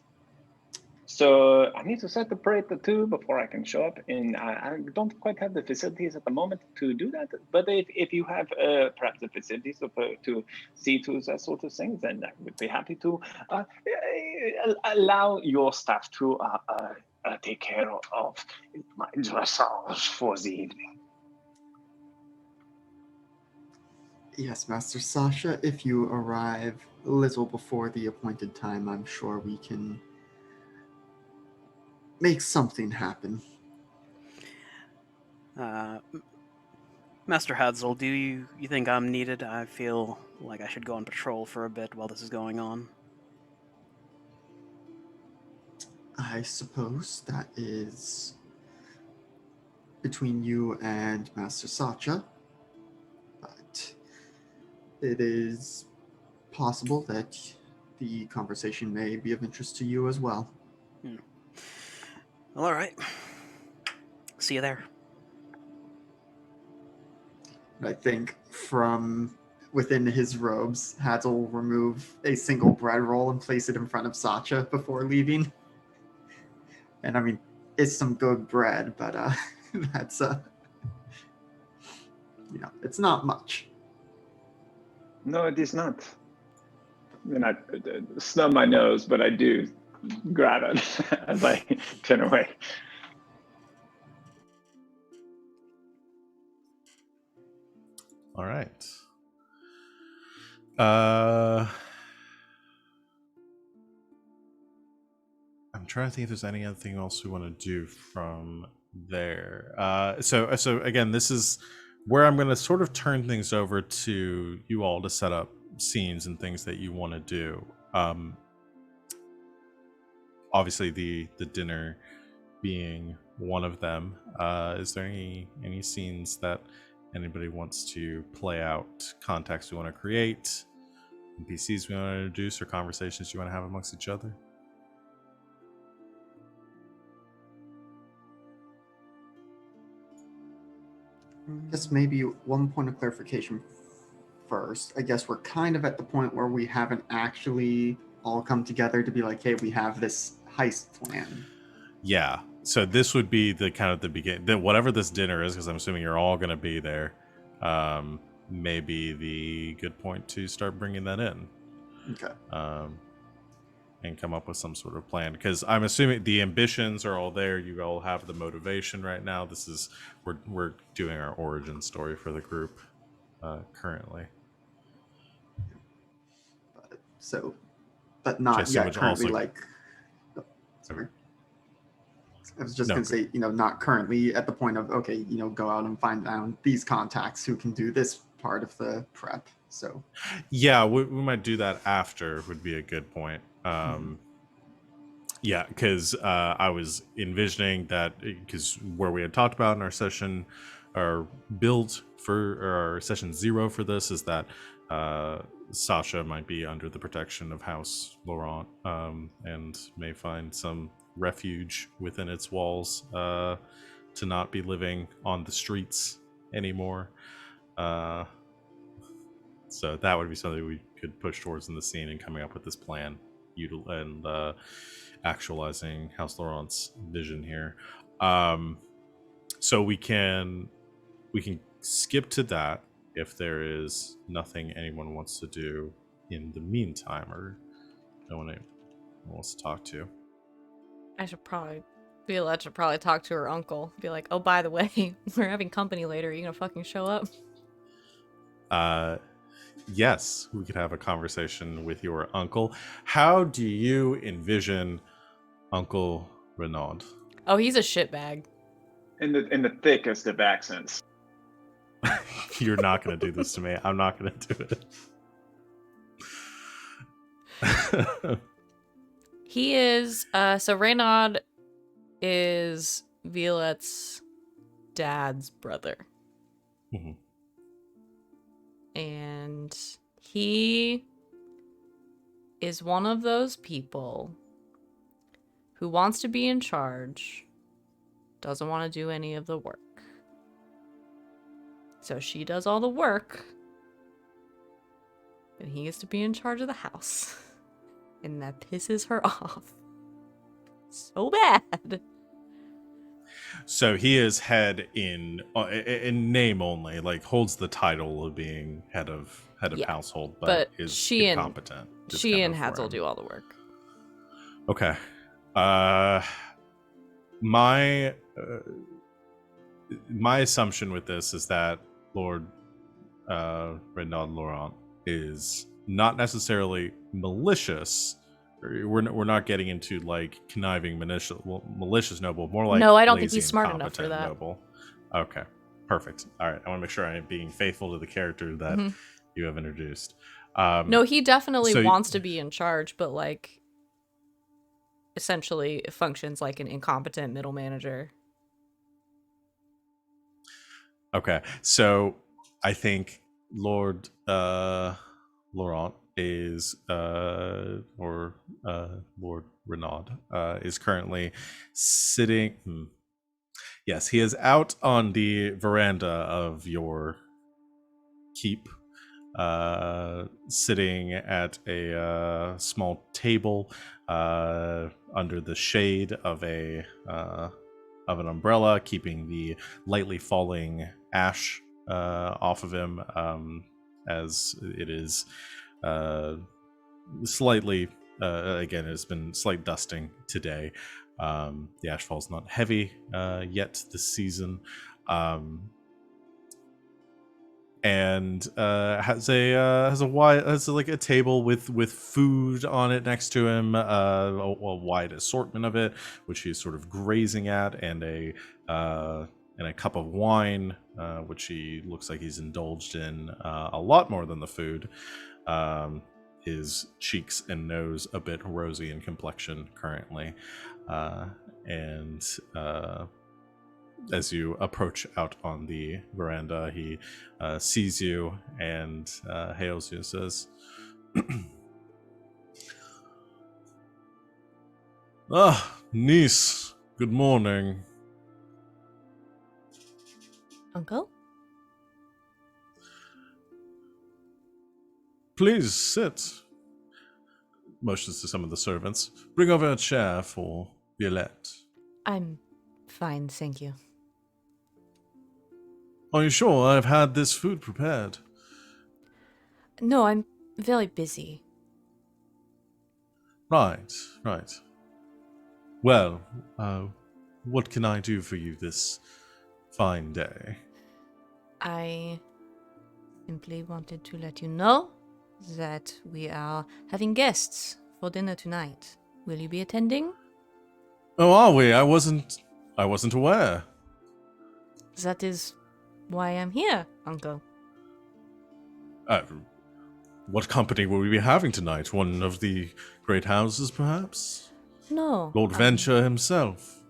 So I need to separate the two before I can show up. And I don't quite have the facilities at the moment to do that. But if you have perhaps the facilities to see to that sort of thing, then I would be happy to allow your staff to take care of my dressage for the evening. Yes, Master Sacha, if you arrive a little before the appointed time, I'm sure we can make something happen. Master Hadzel, do you think I'm needed? I feel like I should go on patrol for a bit while this is going on. I suppose that is between you and Master Sacha, but it is possible that the conversation may be of interest to you as well. Well, all right. See you there. I think from within his robes, Hadzel will remove a single bread roll and place it in front of Sacha before leaving. And I mean, it's some good bread, but that's it's not much. No, it is not. And I snub my nose, but I do grab it as I turn away. All right. I'm trying to think if there's anything else we want to do from there. So again, this is where I'm going to sort of turn things over to you all to set up scenes and things that you want to do. Obviously, the dinner being one of them. Is there any scenes that anybody wants to play out? Contacts we want to create? NPCs we want to introduce, or conversations you want to have amongst each other? Just maybe one point of clarification first. I guess we're kind of at the point where we haven't actually all come together to be like, hey, we have this heist plan. Yeah. So this would be the kind of the beginning, whatever this dinner is, because I'm assuming you're all going to be there. Maybe the good point to start bringing that in. Okay. And come up with some sort of plan, because I'm assuming the ambitions are all there. You all have the motivation right now. This is we're doing our origin story for the group currently. But not Just yet currently. also, like, sorry. I was just going to say, not currently at the point of, okay, go out and find out these contacts who can do this part of the prep. So, yeah, we might do that after, would be a good point. Yeah, because I was envisioning that, because where we had talked about in our session, our build for our session 0 for this is that Sacha might be under the protection of House Laurent and may find some refuge within its walls to not be living on the streets anymore. So that would be something we could push towards in the scene and coming up with this plan and actualizing House Laurent's vision here. So we can skip to that if there is nothing anyone wants to do in the meantime, or no one wants to talk to? Violette should probably talk to her uncle. Be like, oh, by the way, we're having company later. Are you gonna fucking show up? Yes, we could have a conversation with your uncle. How do you envision Uncle Renaud? Oh, he's a shitbag. In the thickest of accents. You're not going to do this to me. I'm not going to do it. He is, so Renaud is Violette's dad's brother. Mhm. And he is one of those people who wants to be in charge, doesn't want to do any of the work. So she does all the work, and he gets to be in charge of the house. And that pisses her off so bad. So he is head in name only, like holds the title of being head of Yeah, household, but is she and- incompetent. is She kind and of Hadzel where do all the work. Okay. My assumption with this is that Lord Renaud Laurent is not necessarily malicious. We're not getting into like conniving malicious noble, more like No, I don't think lazy he's and smart enough for competent that. noble. Okay, perfect. All right, I want to make sure I'm being faithful to the character that Mhm. you have introduced. No, he definitely so- wants to be in charge, but like essentially functions like an incompetent middle manager. Okay, so I think Lord Laurent is Lord Renaud is currently sitting. Yes, he is out on the veranda of your keep, sitting at a small table under the shade of an umbrella, keeping the lightly falling ash off of him, as it is slightly. Again, it has been slight dusting today. The ashfall's not heavy yet this season. And has like a table with food on it next to him, a wide assortment of it, which he's sort of grazing at, and a cup of wine, which he looks like he's indulged in a lot more than the food. His cheeks and nose a bit rosy in complexion currently, and as you approach out on the veranda, he sees you and hails you and says, "Ah, niece, good morning. Uncle? Please sit." Motions to some of the servants. "Bring over a chair for Violette." I'm fine, thank you. "Are you sure I've had this food prepared?" No, I'm very busy. Right. Well, what can I do for you this fine day? I simply wanted to let you know that we are having guests for dinner tonight. Will you be attending? Oh, are we? I wasn't aware. That is why I'm here, Uncle. What company will we be having tonight? One of the great houses, perhaps? No. Lord Venture himself?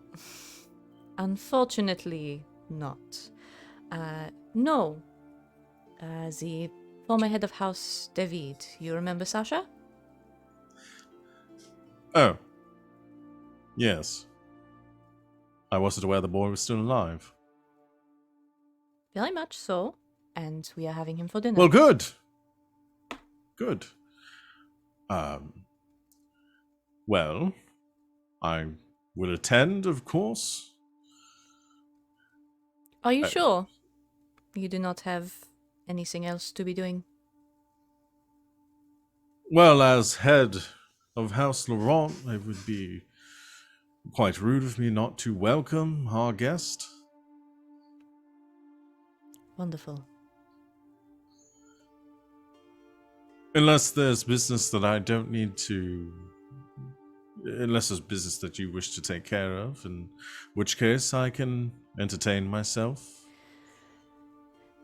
Unfortunately, not. No. The former head of House David. You remember Sacha? Oh. Yes. I wasn't aware the boy was still alive. Very much so. And we are having him for dinner. Well, good. Good. Well, I will attend, of course. Are you sure? You do not have anything else to be doing? Well, as head of House Laurent, it would be quite rude of me not to welcome our guest. Wonderful. Unless there's business that I don't need to. Unless there's business that you wish to take care of, in which case I can entertain myself.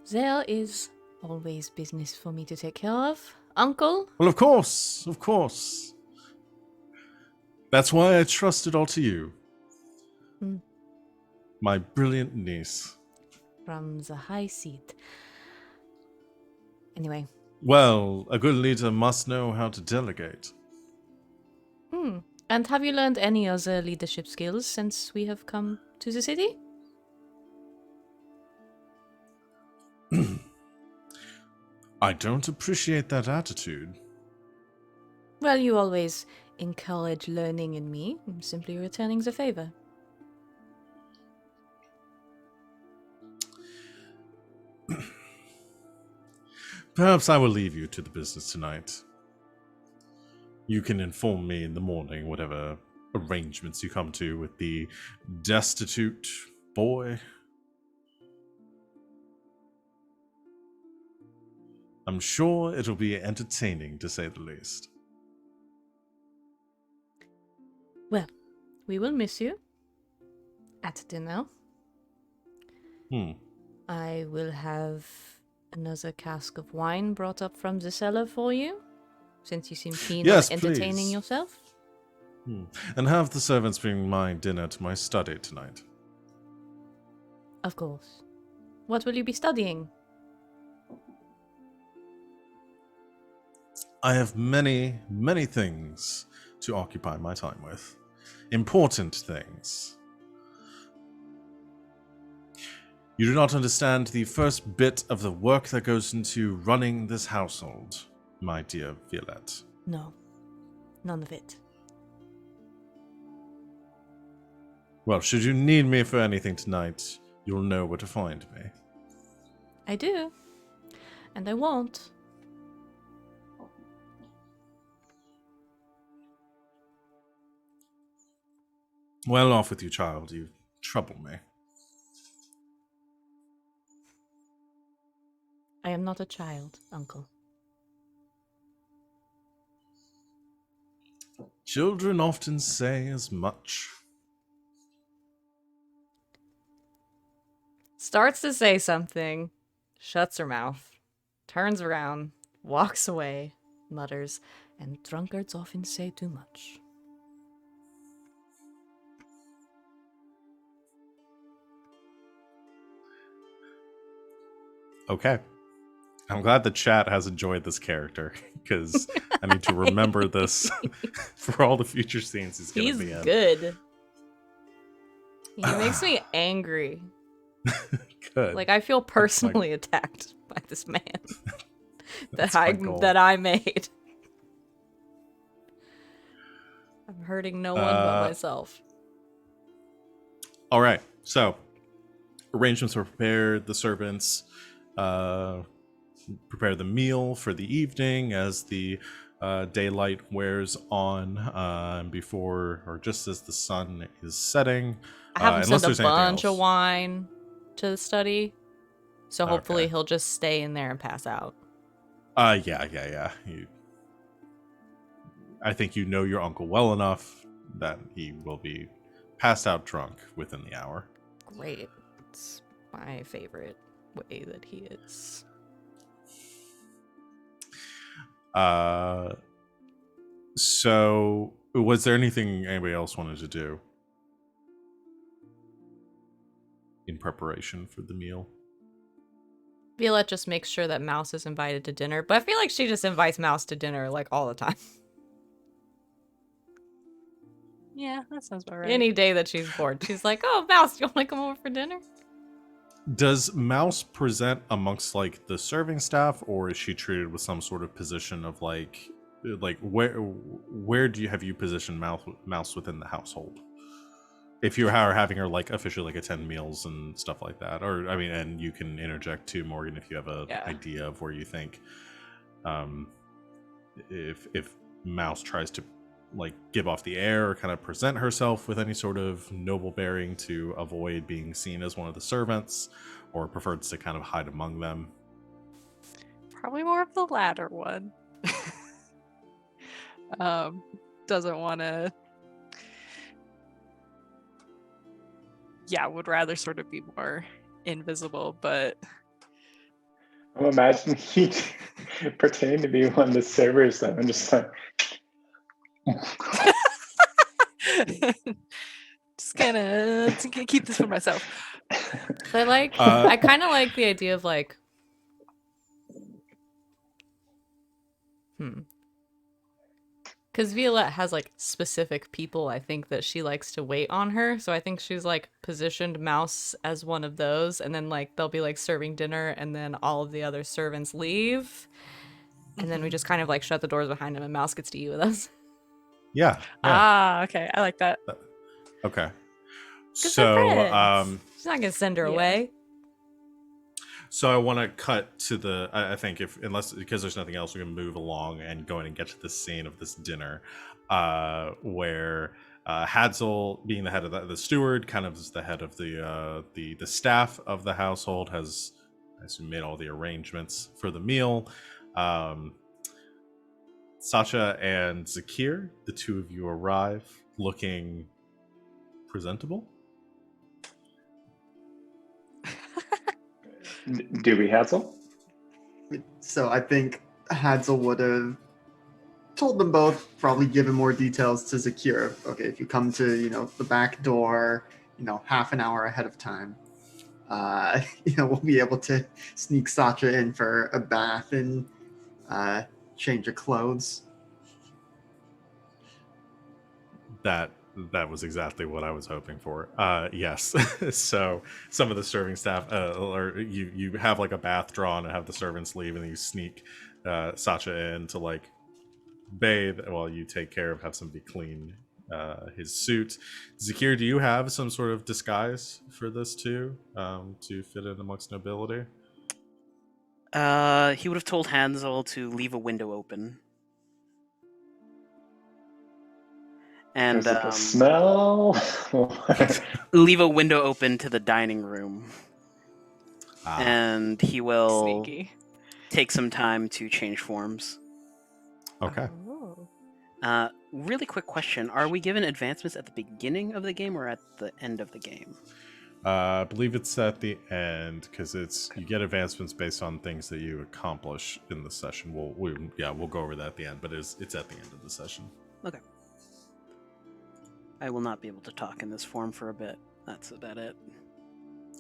There is always business for me to take care of. Uncle? Well, of course, of course. That's why I trust it all to you. Hmm. My brilliant niece. From the high seat. Anyway. Well, a good leader must know how to delegate. And have you learned any other leadership skills since we have come to the city? I don't appreciate that attitude. Well, you always encourage learning in me. I'm simply returning the favor. Perhaps I will leave you to the business tonight. You can inform me in the morning whatever arrangements you come to with the destitute boy. I'm sure it'll be entertaining, to say the least. Well, we will miss you at dinner. I will have another cask of wine brought up from the cellar for you, since you seem keen Yes, on entertaining please. yourself. And have the servants bring my dinner to my study tonight. Of course. What will you be studying? I have many, many things to occupy my time with. Important things. You do not understand the first bit of the work that goes into running this household, my dear Violette. No. None of it. Well, should you need me for anything tonight, you'll know where to find me. I do. And I won't. Well, off with you, child. You trouble me. I am not a child, Uncle. Children often say as much. Starts to say something, shuts her mouth, turns around, walks away, mutters, and drunkards often say too much. Okay. I'm glad the chat has enjoyed this character, because I need to remember this for all the future scenes he's going to be in. Good. He makes me angry. Good. Like I feel personally attacked by this man That's my goal. that I made. I'm hurting no one but myself. All right. So, arrangements were prepared. The servants prepare the meal for the evening as the daylight wears on, before or just as the sun is setting. I have him unless send a there's anything bunch of else. wine to the study. So hopefully Okay. he'll just stay in there and pass out. Yeah. I think you know your uncle well enough that he will be passed out drunk within the hour. Great. It's my favorite way that he is. So was there anything anybody else wanted to do in preparation for the meal? Violette just makes sure that Mouse is invited to dinner, but I feel like she just invites Mouse to dinner like all the time. Yeah, that sounds about right. Any day that she's bored, she's like, "Oh, Mouse, you want to come over for dinner?" Does Mouse present amongst like the serving staff, or is she treated with some sort of position of like where have you positioned Mouse within the household? If you are having her like officially like attend meals and stuff like that, or I mean, and you can interject too, Morgan, if you have a idea of where you think if Mouse tries to like give off the air or kind of present herself with any sort of noble bearing to avoid being seen as one of the servants, or prefers to kind of hide among them. Probably more of the latter one. Doesn't want to. Yeah, would rather sort of be more invisible, but I'm imagining he pretending to be one of the servers though, and just like just gonna keep this for myself. So I kind of like the idea of like, because Violette has like specific people I think that she likes to wait on her. So I think she's like positioned Mouse as one of those, and then like they'll be like serving dinner, and then all of the other servants leave, and then we just kind of like shut the doors behind him, and Mouse gets to eat with us. Yeah. Ah, okay, I like that. Okay. 'Cause they're So, friends. She's not gonna send her Yeah. away. so I want to cut to the. I think because there's nothing else, we can move along and go in and get to this scene of this dinner, where Hadzel, being the head of the steward, kind of is the head of the staff of the household, has I assume made all the arrangements for the meal. Sacha and ZaKeer, the two of you arrive looking presentable. do we Hadzel? So I think Hadzel would have told them both, probably given more details to ZaKeer. Okay, if you come to, the back door, half an hour ahead of time, we'll be able to sneak Sacha in for a bath and change of clothes. That was exactly what I was hoping for. Yes. So some of the serving staff, or you have like a bath drawn and have the servants leave, and then you sneak Sacha in to like bathe while you take care of have somebody clean his suit. ZaKeer, do you have some sort of disguise for this too, to fit in amongst nobility? He would have told Hadzel to leave a window open. And There's like a smell. leave a window open to the dining room. Ah. And he will Sneaky. take some time to change forms. Okay. Oh. Really quick question. Are we given advancements at the beginning of the game or at the end of the game? I believe it's at the end, because you get advancements based on things that you accomplish in the session. We'll go over that at the end, but it's at the end of the session. Okay. I will not be able to talk in this form for a bit. That's about it.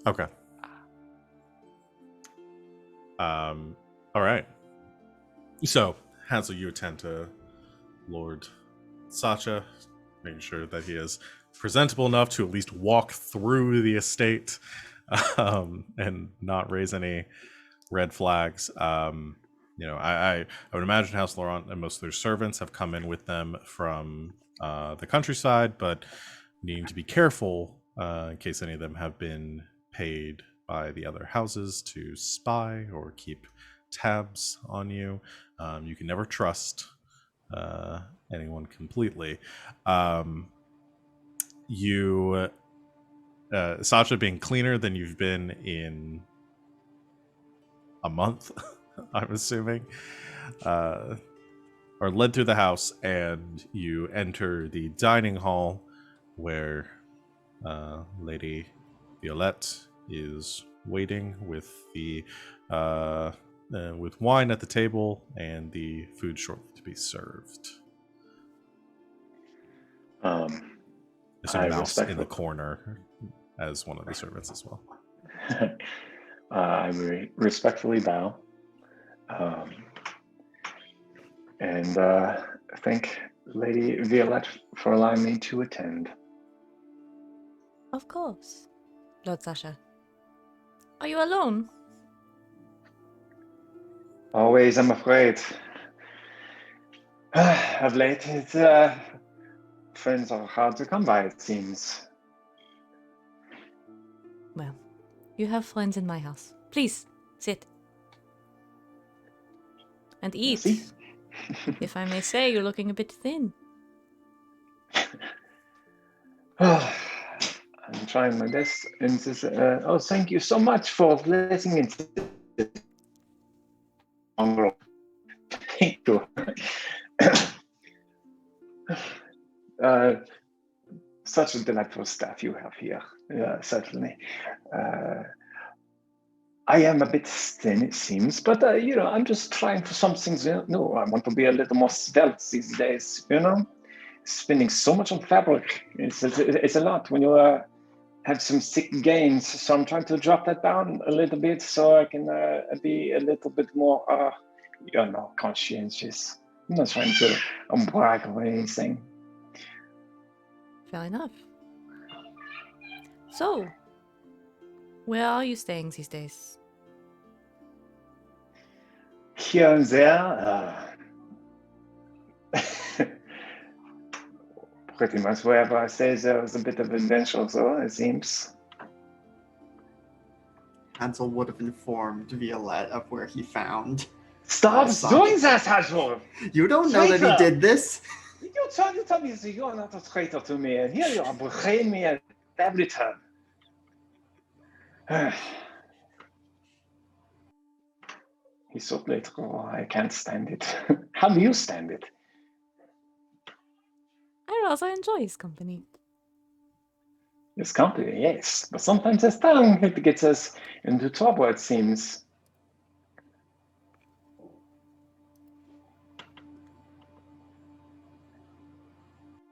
Okay. All right. So, Hadzel, you attend to Lord Sacha, making sure that he is presentable enough to at least walk through the estate, and not raise any red flags. I would imagine House Laurent and most of their servants have come in with them from the countryside, but needing to be careful in case any of them have been paid by the other houses to spy or keep tabs on you. You can never trust anyone completely. Sacha, being cleaner than you've been in a month, I'm assuming, are led through the house, and you enter the dining hall where Lady Violette is waiting with with wine at the table and the food shortly to be served. There's a mouse in the corner as one of the servants as well. I respectfully bow, and thank Lady Violette for allowing me to attend. Of course, Lord Sacha. Are you alone? Always, I'm afraid. Of late, friends are hard to come by, it seems. Well, you have friends in my house. Please, sit. And eat. Merci. If I may say, you're looking a bit thin. I'm trying my best. And this, oh, thank you so much for letting me. Thank you. Such a delightful staff you have here, certainly. I am a bit thin, it seems, but I'm just trying for something new. I want to be a little more svelte these days, Spending so much on fabric, it's a lot when you have some sick gains. So I'm trying to drop that down a little bit so I can be a little bit more, conscientious. I'm not trying to brag or anything. Fair enough. So, where are you staying these days? Here and there, pretty much wherever I stay, there is a bit of adventure, so it seems. Hadzel would have informed Violette of where he found. Stop Sacha. doing that, Hadzel! You don't know that he Traitor! did this? You tell me that you are not a traitor to me, and here you are betraying me at every turn. He's so late. Oh, I can't stand it. How do you stand it? I also enjoy his company. His company, yes, but sometimes his tongue it gets us into trouble, it seems.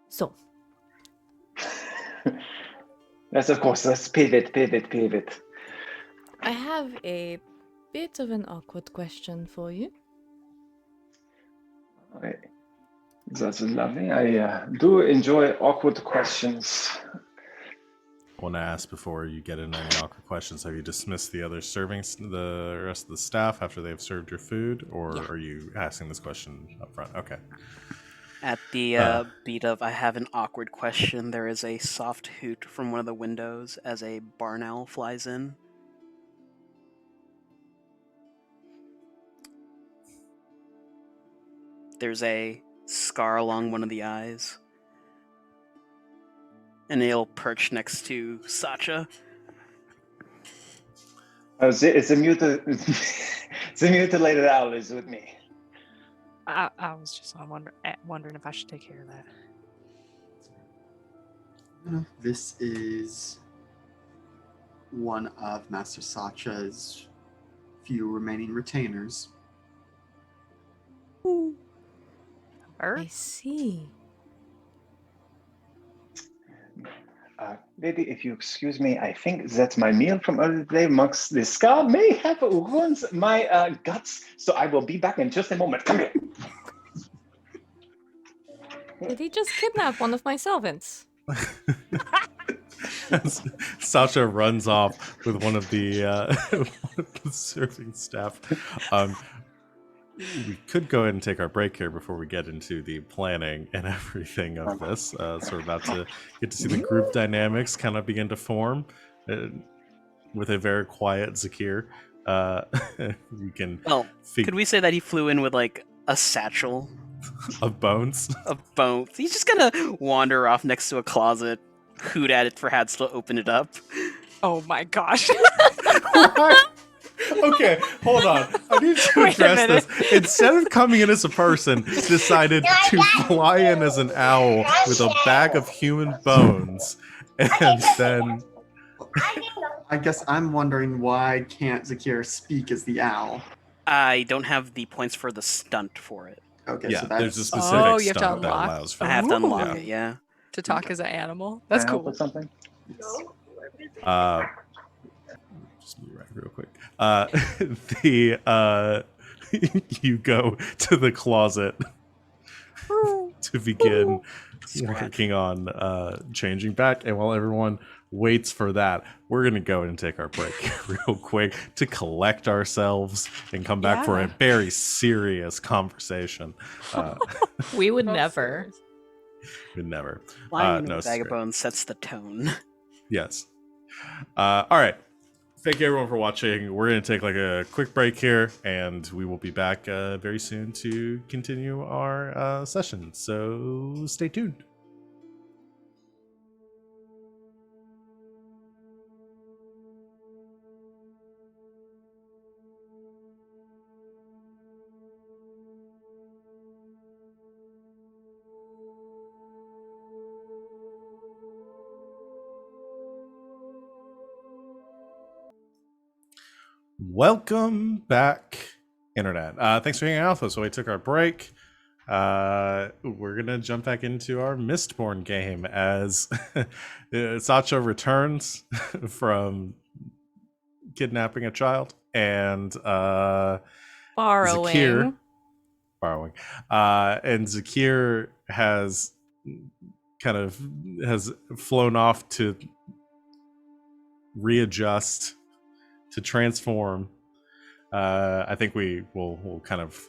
So, Yes, of course, let's pivot. I have a bit of an awkward question for you. That's lovely. I do enjoy awkward questions. I want to ask before you get into any awkward questions, have you dismissed the other the rest of the staff after they've served your food, or Yeah. are you asking this question up front? Okay. At the beat of I have an awkward question, there is a soft hoot from one of the windows as a barn owl flies in. There's a scar along one of the eyes. And it'll perch next to Sacha. It's a it's a mutilated owl is with me. I was just wondering if I should take care of that. This is one of Master Sacha's few remaining retainers. I see. Lady, if you excuse me, I think that my meal from earlier today amongst the scar may have ruined my guts, so I will be back in just a moment. Come here. Did he just kidnap one of my servants? Sacha runs off with one of the serving staff. We could go ahead and take our break here before we get into the planning and everything of this. So we're about to get to see the group dynamics kind of begin to form with a very quiet ZaKeer. We can could we say that he flew in with like a satchel of bones? Of bones. He's just gonna wander off next to a closet, hoot at it for Hadzel to open it up. Oh my gosh. Okay, hold on. I need to address this. Instead of coming in as a person, decided to fly in as an owl with a bag of human bones, and then... I guess I'm wondering why can't ZaKeer speak as the owl? I don't have the points for the stunt for it. Okay, Yeah, so that's... there's a specific you have to stunt that unlock? allows for I have to unlock Yeah. it, yeah. To talk as an animal? That's Can I help cool. with something? Just be right real quick. You go to the closet to begin working on changing back, and while everyone waits for that, we're gonna go and take our break real quick to collect ourselves and come back for a very serious conversation. We would never. We'd never. Flying in No, a bag of bones sets the tone. Yes. All right. thank you everyone for watching. We're going to take like a quick break here, and we will be back very soon to continue our session. So stay tuned. Welcome back, Internet. Thanks for hanging out with us while we took our break. We're gonna jump back into our Mistborn game as Sacha returns from kidnapping a child, and Borrowing. borrowing, and ZaKeer has flown off to readjust, to transform. I think we'll kind of.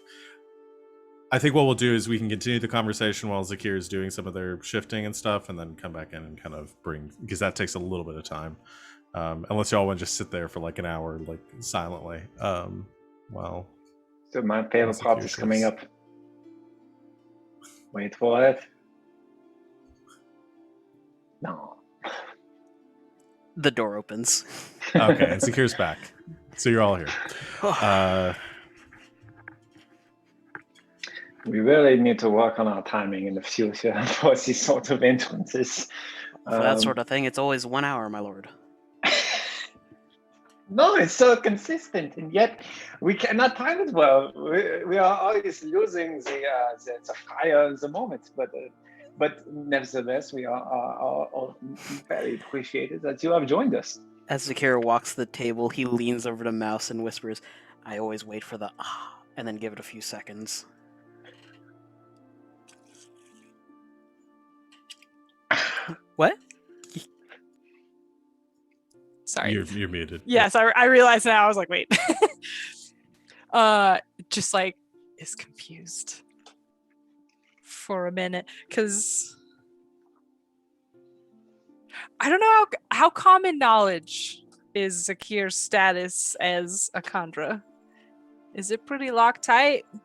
I think what we'll do is we can continue the conversation while ZaKeer is doing some of their shifting and stuff, and then come back in and kind of bring, because that takes a little bit of time. Unless y'all want to just sit there for like an hour, like silently. Well. So my favorite part is coming up. Wait for it. No. The door opens. Okay, and ZaKeer's back. So you're all here. We really need to work on our timing in the future for these sort of entrances. For that sort of thing, it's always 1 hour, my lord. No, it's so consistent, and yet we cannot time it well. We are always losing the fire, the moment. But nevertheless, we are very appreciated that you have joined us. As ZaKeer walks to the table, he leans over to Mouse and whispers, "I always wait for the ah," and then give it a few seconds. What? Sorry. You're muted. Yes, I realized now. I was like, wait. Just like is confused for a minute because I don't know how common knowledge is ZaKeer's status as a Khandra. Is it pretty Loctite? I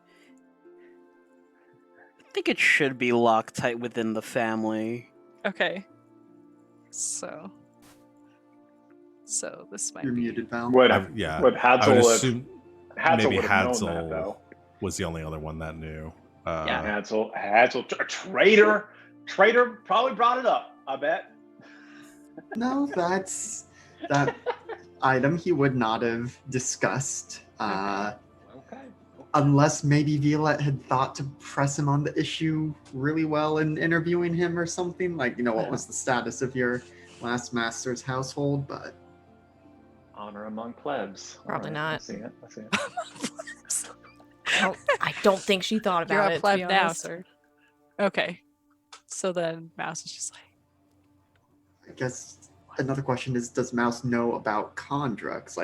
think it should be Loctite within the family. Okay. So this might You're be muted, Val. What I would assume maybe would have known that, Hadzel though. was the only other one that knew. Yeah. Hadzel, traitor, probably brought it up. I bet. No, that's that item he would not have discussed. Okay. Unless maybe Violette had thought to press him on the issue really well in interviewing him or something. Like, what was the status of your last master's household? But honor among plebs. Probably not. I see it. I don't think she thought about You're it. a pleb to be now, honest. sir. Okay. So then Mouse is just like, I guess another question is, does Mouse know about Khandra? 'Cause,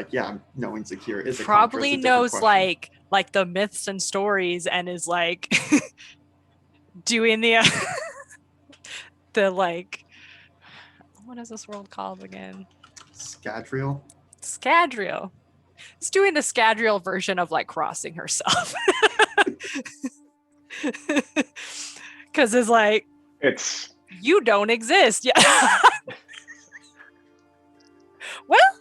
knowing ZaKeer is a Khandra is probably a different knows question. like the myths and stories and is like doing the the like, what is this world called again? Scadrial? Scadrial. It's doing the Scadrial version of like crossing herself. Because it's like, you don't exist. Yeah. Well,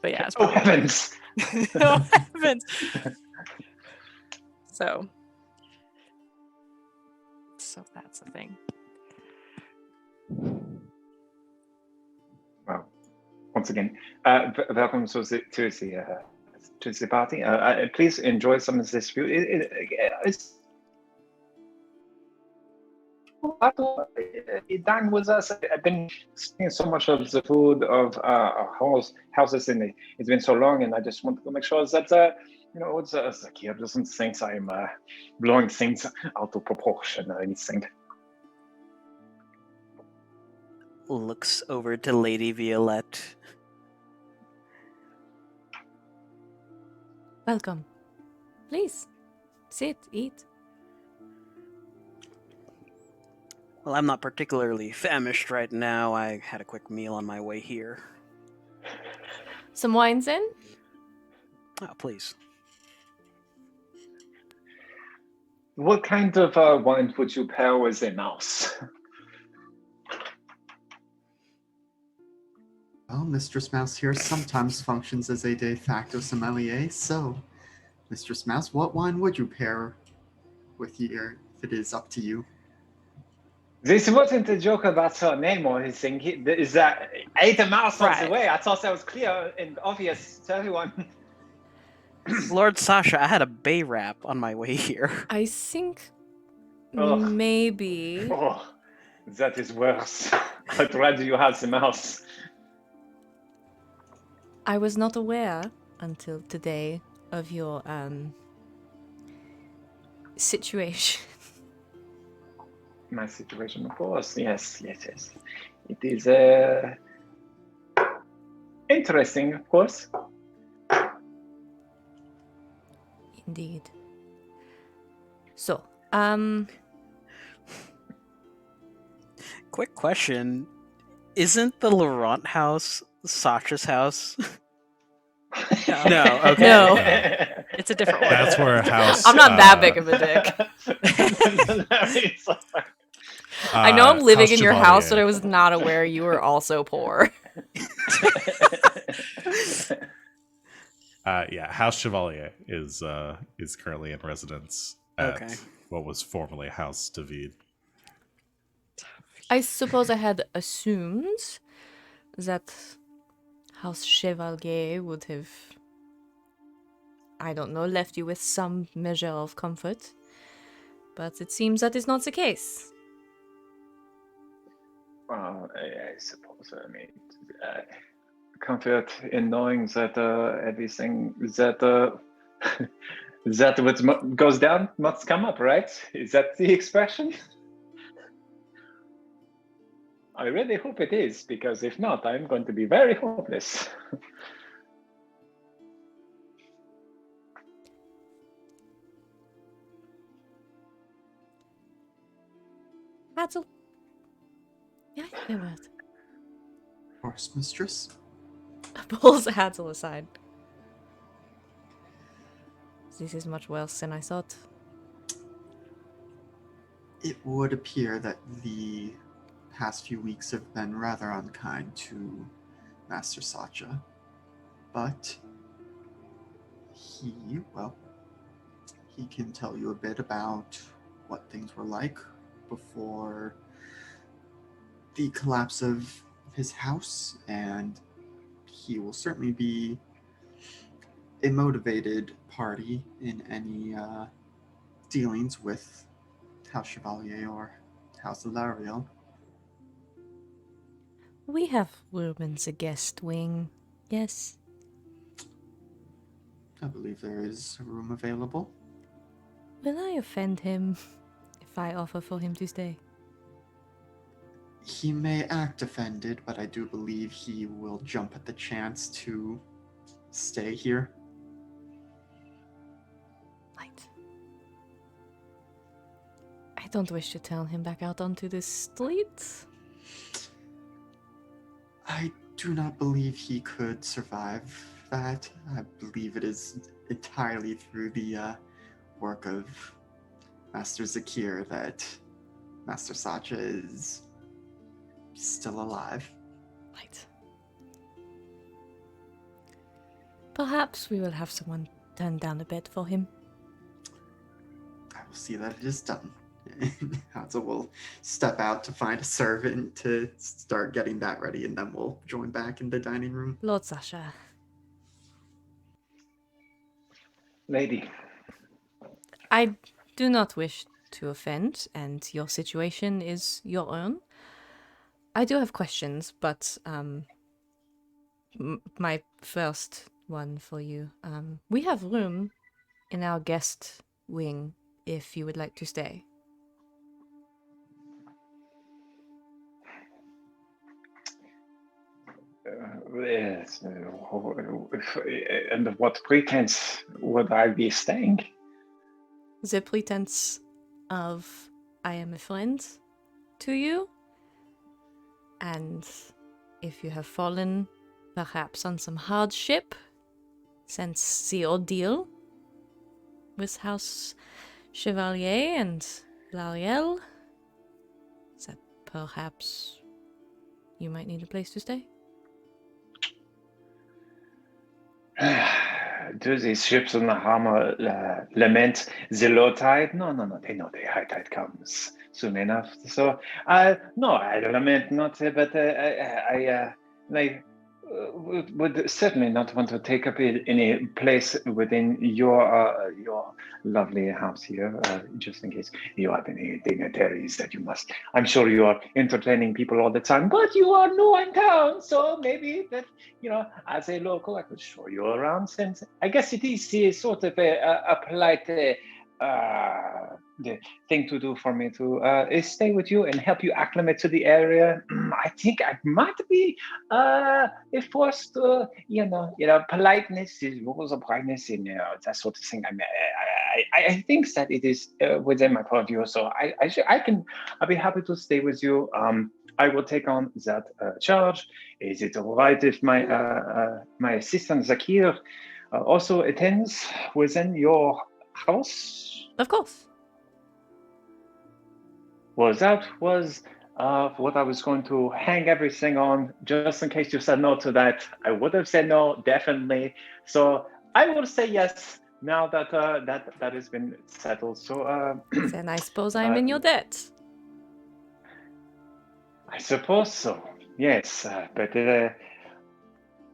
but yeah. Oh heavens! Oh heavens! So that's the thing. Well, once again, welcome to the party. Please enjoy some of this food. It's dine with us. I've been seeing so much of the food of our houses, and it's been so long, and I just want to make sure that ZaKeer doesn't think I'm blowing things out of proportion or anything. Looks over to Lady Violette. Welcome. Please, sit, eat. Well, I'm not particularly famished right now. I had a quick meal on my way here. Some wines in? Oh, please. What kind of wine would you pair with a mouse? Well, Mistress Mouse here sometimes functions as a de facto sommelier, so, Mistress Mouse, what wine would you pair with your, if it is up to you? This wasn't a joke about her name or anything. Is that ate a mouse on the Right. way? I thought that was clear and obvious to everyone. Lord Sacha, I had a bay wrap on my way here. I think Ugh. maybe. Oh, that is worse. I'd rather you have the mouse. I was not aware until today of your situation. My situation, of course. Yes. It is interesting, of course. Indeed. So, Quick question. Isn't the Laurent house Sacha's house? No, okay. No. It's a different one. That's where house. I'm not that big of a dick. I know I'm living in your house, but I was not aware you were also poor. Yeah, House Chevalier is currently in residence at Okay. what was formerly House David. I suppose I had assumed that House Chevalier would have, I don't know, left you with some measure of comfort. But it seems that is not the case. Well, I suppose. I mean, comfort in knowing that everything that that what goes down must come up, right? Is that the expression? I really hope it is, because if not, I'm going to be very hopeless. Hadzel? Yeah, I word. Of course, Mistress. Pulls Hadzel aside. This is much worse than I thought. It would appear that the past few weeks have been rather unkind to Master Sacha, but he can tell you a bit about what things were like before the collapse of his house, and he will certainly be a motivated party in any dealings with House Chevalier or House Ilariel. We have room in the guest wing, yes? I believe there is a room available. Will I offend him if I offer for him to stay? He may act offended, but I do believe he will jump at the chance to stay here. Right. I don't wish to turn him back out onto the street. I do not believe he could survive that. I believe it is entirely through the work of Master ZaKeer that Master Sacha is still alive. Right. Perhaps we will have someone turn down a bed for him. I will see that it is done. Hadzel will step out to find a servant to start getting that ready, and then we'll join back in the dining room. Lord Sacha, Lady. I do not wish to offend, and your situation is your own. I do have questions, but my first one for you. We have room in our guest wing if you would like to stay. Yes. Under what pretense would I be staying? The pretense of I am a friend to you, and if you have fallen perhaps on some hardship since the ordeal with House Chevalier and L'Ariel, that perhaps you might need a place to stay? Do these ships on the harbor lament the low tide? No, they know the high tide comes soon enough. So, no, I lament not, but I would certainly not want to take up any place within your lovely house here, just in case you have any dignitaries that you must. I'm sure you are entertaining people all the time, but you are new in town, so maybe that, as a local, I could show you around. Since I guess it is sort of a polite the thing to do for me to stay with you and help you acclimate to the area. I think I might be forced to, politeness is rules of politeness and that sort of thing. I think that it is within my purview, so I'll be happy to stay with you. I will take on that charge. Is it all right if my assistant ZaKeer also attends within your house? Of course. Well, that was what I was going to hang everything on, just in case you said no to that. I would have said no, definitely. So I will say yes now that that has been settled. So Then I suppose I'm in your debt. I suppose so. Yes, but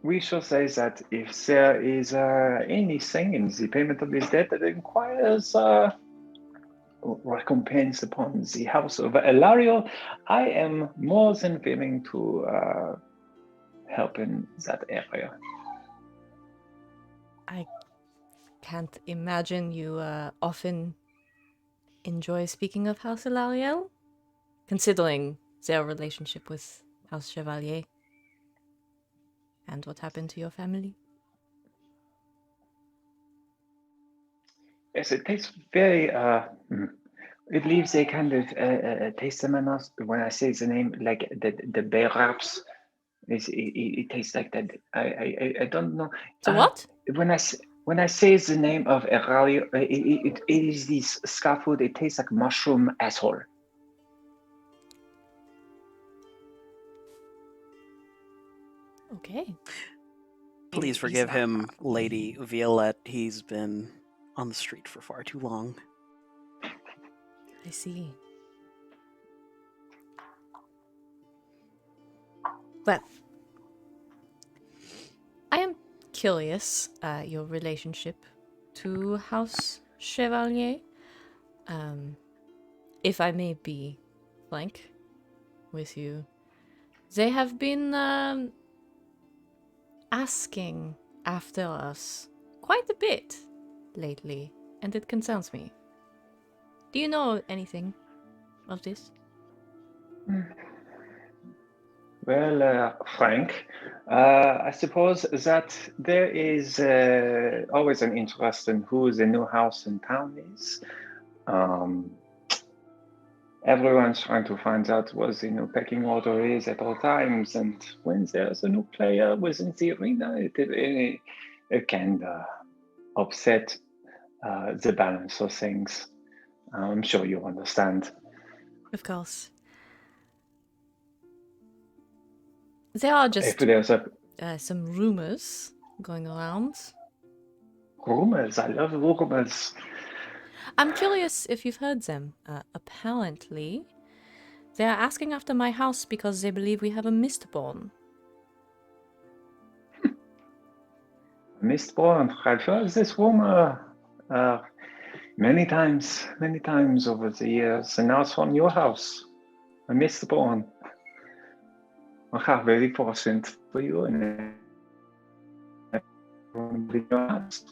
we shall say that if there is anything in the payment of this debt that requires recompense upon the house of Ilario, I am more than willing to help in that area. I can't imagine you often enjoy speaking of House L'Ariel, considering their relationship with House Chevalier and what happened to your family. Yes, it tastes very. It leaves a kind of taste in my mouth when I say the name, like the bear wraps. It tastes like that. I don't know. So what? When I say the name of Erario, it is this scar food. It tastes like mushroom asshole. Okay. Please forgive him, Lady Violette. He's been on the street for far too long. I see. Well, I am curious your relationship to House Chevalier. If I may be frank with you, they have been asking after us quite a bit lately, and it concerns me. Do you know anything of this? Well, Frank, I suppose that there is always an interest in who the new house in town is. Everyone's trying to find out what the new pecking order is at all times, and when there's a new player within the arena, it can upset the balance of things. I'm sure you understand. Of course. There are just If there's some rumors going around. rumors, I love rumors. I'm curious if you've heard them. Apparently, they are asking after my house because they believe we have a Mistborn. Mistborn, I've heard this rumor many times over the years, and now it's from your house. A Mistborn. Very fortunate for you and your house.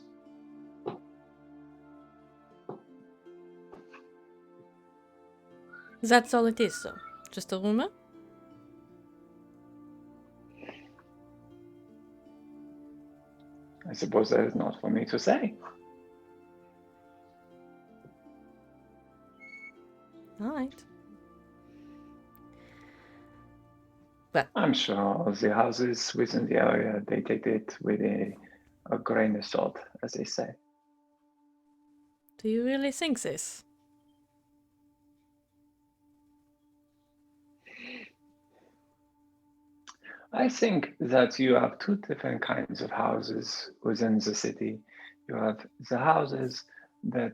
That's all it is, so. Just a rumor? I suppose that is not for me to say. Alright. I'm sure the houses within the area, they take it with a grain of salt, as they say. Do you really think this? I think that you have two different kinds of houses within the city. You have the houses that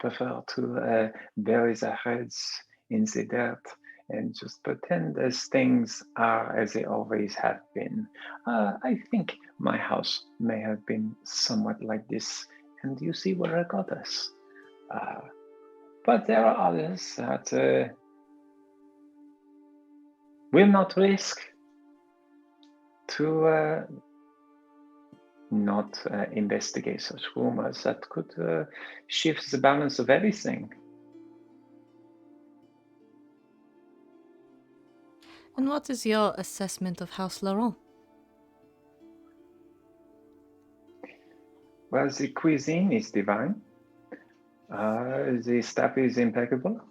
prefer to bury their heads in the dirt and just pretend as things are as they always have been. I think my house may have been somewhat like this, and you see where it got us. But there are others that will not risk to not investigate such rumors that could shift the balance of everything. And what is your assessment of House Laurent? Well, the cuisine is divine. The staff is impeccable.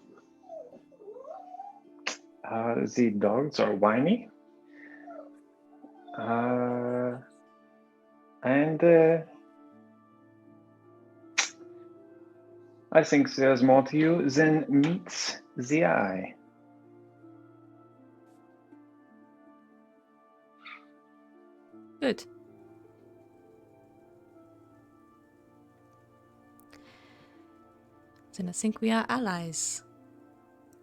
The dogs are whiny. And I think there's more to you than meets the eye. Good. Then I think we are allies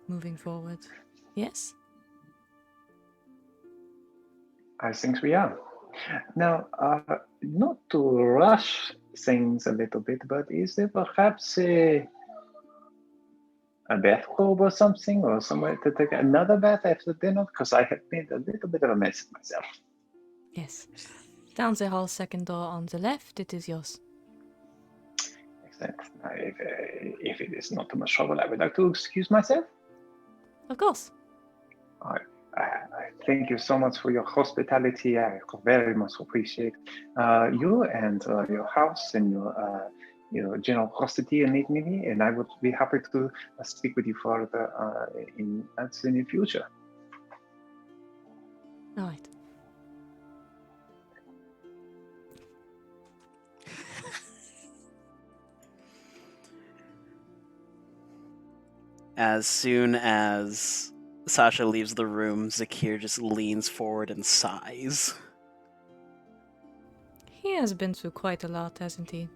moving forward. Yes? I think we are. Now, not to rush things a little bit, but is there perhaps a bathtub or something, or somewhere to take another bath after dinner? Because I have made a little bit of a mess of myself. Yes. Down the hall, second door on the left, it is yours. Excellent. Now, if it is not too much trouble, I would like to excuse myself. Of course. I thank you so much for your hospitality. I very much appreciate you and your house and your generosity and dignity. And I would be happy to speak with you further in the near future. All right. As soon as Sacha leaves the room, ZaKeer just leans forward and sighs. He has been through quite a lot, hasn't he?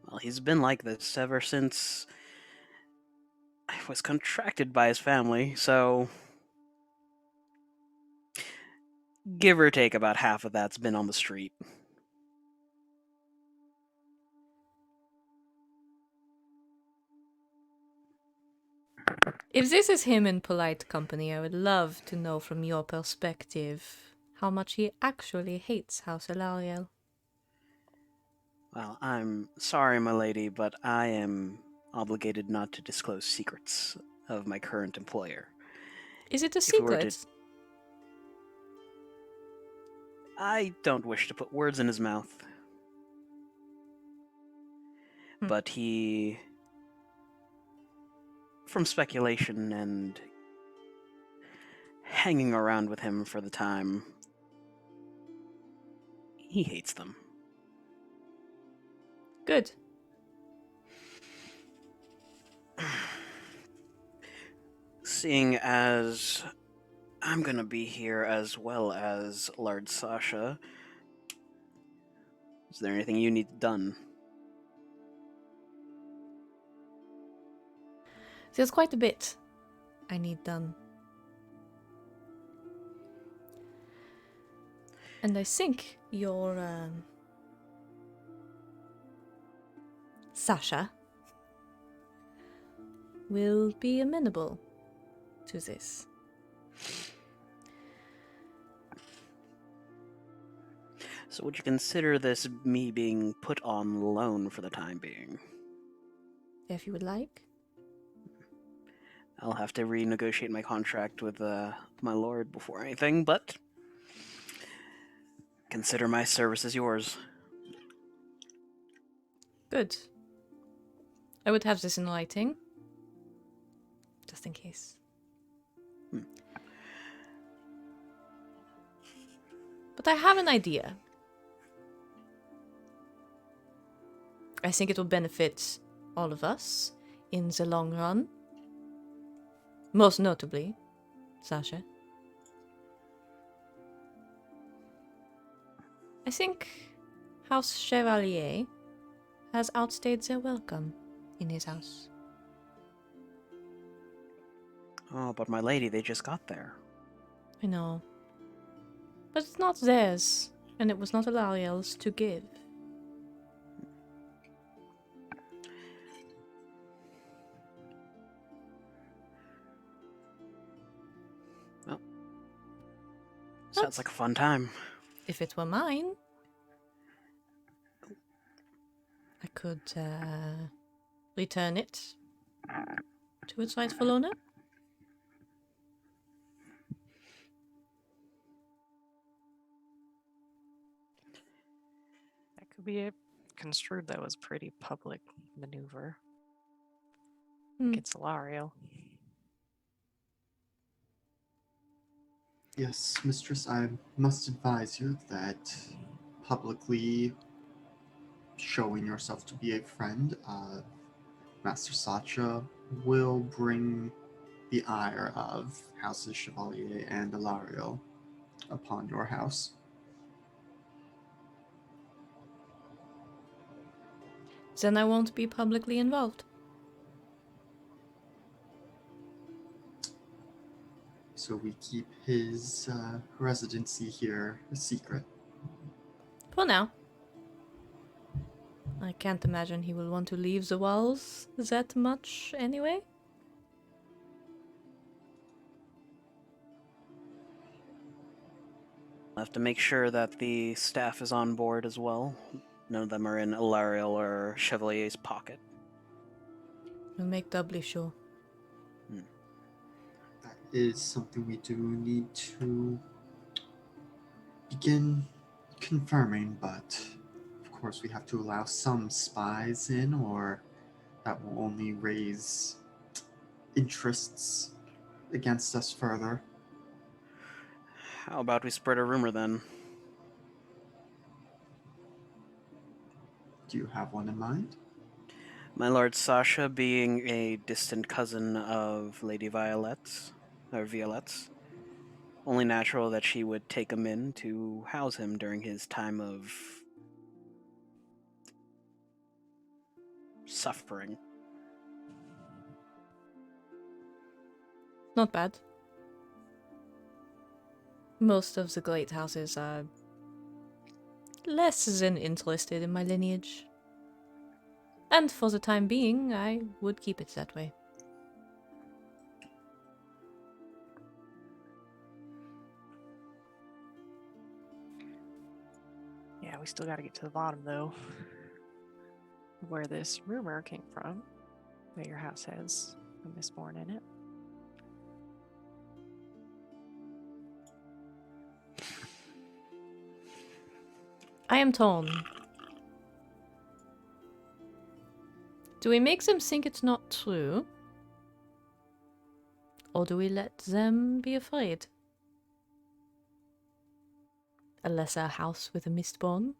Well, he's been like this ever since I was contracted by his family, so give or take about half of that's been on the street. If this is him in polite company, I would love to know from your perspective how much he actually hates House Elariel. Well, I'm sorry, my lady, but I am obligated not to disclose secrets of my current employer. Is it a If we were secret? I don't wish to put words in his mouth. But he, from speculation and hanging around with him for the time, he hates them. Good. Seeing as I'm gonna be here as well as Lord Sacha, is there anything you need done? There's quite a bit I need done. And I think your Sacha will be amenable to this. So would you consider this me being put on loan for the time being? If you would like. I'll have to renegotiate my contract with my lord before anything, but consider my services yours. Good. I would have this in writing. Just in case. But I have an idea. I think it will benefit all of us in the long run. Most notably, Sacha. I think House Chevalier has outstayed their welcome in his house. Oh, but my lady, they just got there. I know. But it's not theirs, and it was not Alariel's to give. Well, sounds like a fun time. If it were mine, I could return it to its rightful owner. That could be construed though as pretty public maneuver against Alario. Yes, mistress, I must advise you that publicly showing yourself to be a friend of Master Sacha will bring the ire of Houses Chevalier and Alario upon your house. Then I won't be publicly involved. So we keep his residency here a secret. For now. I can't imagine he will want to leave the walls that much anyway. I'll have to make sure that the staff is on board as well. None of them are in Alariel or Chevalier's pocket. We'll make doubly sure. That is something we do need to begin confirming, but of course we have to allow some spies in, or that will only raise interests against us further. How about we spread a rumor then? Do you have one in mind? My lord Sacha being a distant cousin of Lady Violette, or Violette's, only natural that she would take him in to house him during his time of suffering. Not bad. Most of the great houses are less than interested in my lineage. And for the time being, I would keep it that way. Yeah, we still got to get to the bottom though, where this rumor came from. That your house has a Mistborn in it. I am torn. Do we make them think it's not true? Or do we let them be afraid? A lesser house with a Mistborn?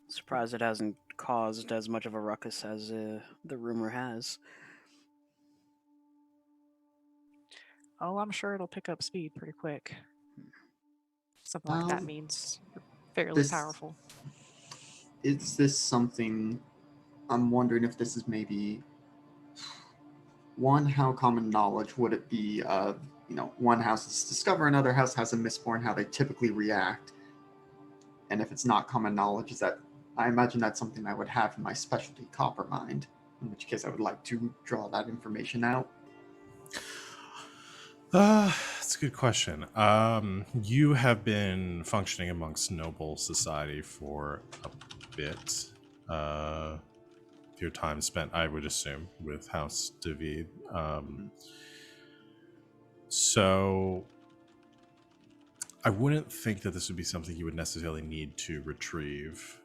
Surprised it hasn't caused as much of a ruckus as the rumor has. Oh, I'm sure it'll pick up speed pretty quick. Something like that means you're fairly powerful. Is this something, I'm wondering if this is maybe, one, how common knowledge would it be of, one house is discover another house has a Mistborn, how they typically react? And if it's not common knowledge, is that, I imagine that's something I would have in my specialty Coppermind, in which case I would like to draw that information out. That's a good question. You have been functioning amongst noble society for a bit. Your time spent, I would assume, with House David. So I wouldn't think that this would be something you would necessarily need to retrieve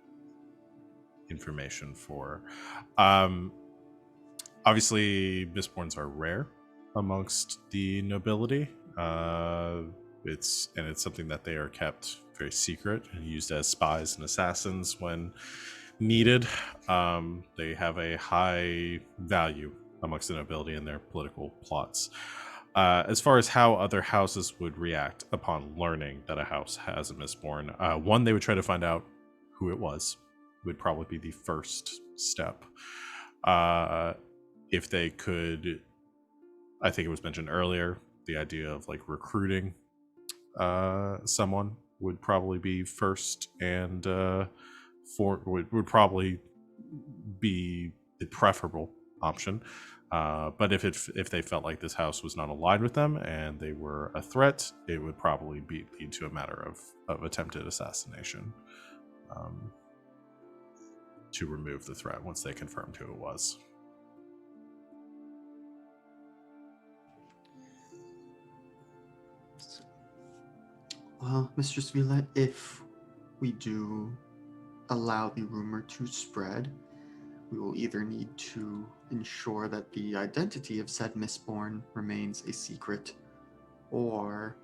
information for. Obviously, Mistborns are rare amongst the nobility. It's something that they are kept very secret and used as spies and assassins when needed. They have a high value amongst the nobility in their political plots. As far as how other houses would react upon learning that a house has a Mistborn, one, they would try to find out who it was. Would probably be the first step. If they could, I think it was mentioned earlier, the idea of like recruiting someone would probably be first, and would probably be the preferable option. But if they felt like this house was not aligned with them and they were a threat, it would probably lead to a matter of attempted assassination, to remove the threat once they confirmed who it was. Well, Mistress Violette, if we do allow the rumor to spread, we will either need to ensure that the identity of said Mistborn remains a secret, or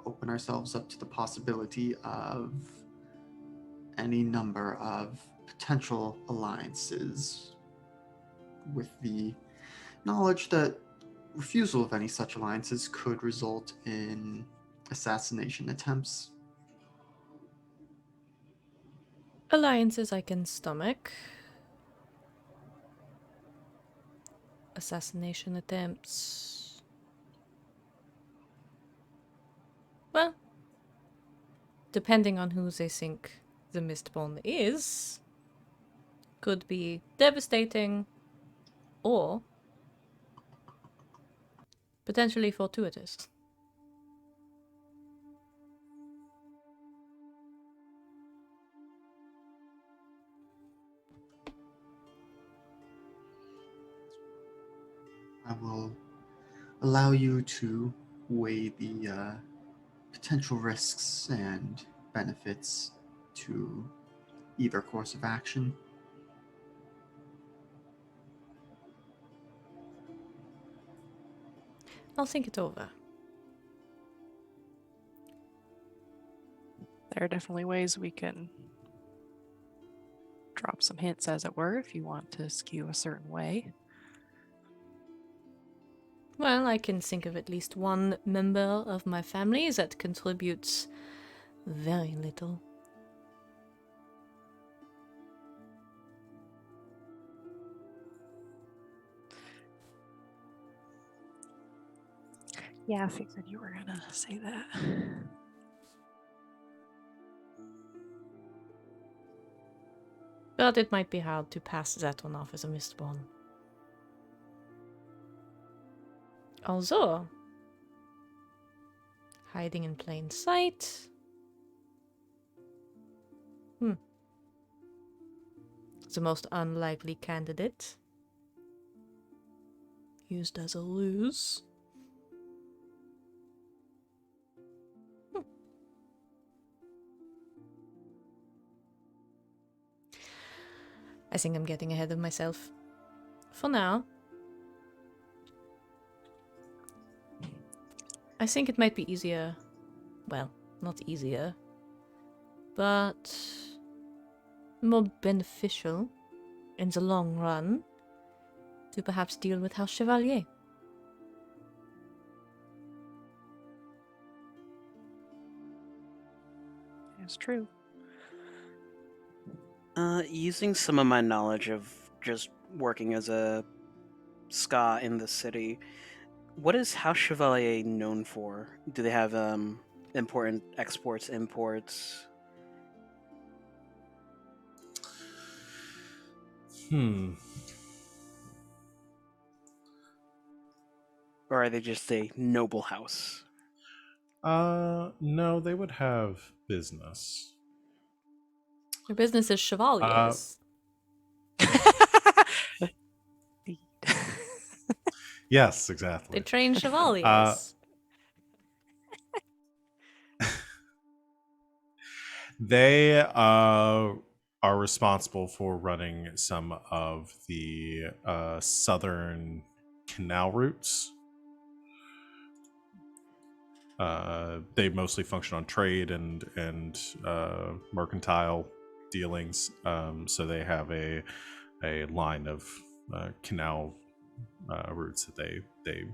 open ourselves up to the possibility of any number of potential alliances, with the knowledge that refusal of any such alliances could result in assassination attempts. Alliances I can stomach. Assassination attempts. Well, depending on who they think the Mistborn is, could be devastating or potentially fortuitous. I will allow you to weigh the potential risks and benefits to either course of action. I'll think it over. There are definitely ways we can drop some hints, as it were, if you want to skew a certain way. Well, I can think of at least one member of my family that contributes very little. Yeah, I figured you were gonna say that. But it might be hard to pass that one off as a Mistborn. Although, hiding in plain sight. The most unlikely candidate. Used as a ruse. I think I'm getting ahead of myself. For now. I think it might be easier. Well, not easier. But more beneficial in the long run to perhaps deal with House Chevalier. It's true. Using some of my knowledge of just working as a ska in the city, what is House Chevalier known for? Do they have important exports, imports? Or are they just a noble house? No, they would have business. Your business is Chevaliers. Yes, They exactly. train Chevaliers. They are responsible for running some of the southern canal routes. They mostly function on trade and mercantile dealings. So they have a line of canal routes that they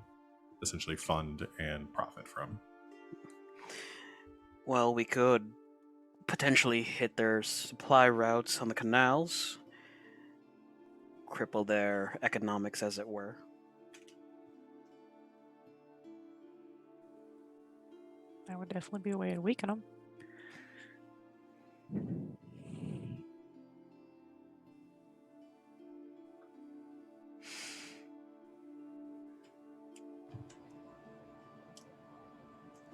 essentially fund and profit from. Well, we could potentially hit their supply routes on the canals, cripple their economics, as it were. That would definitely be a way to weaken them.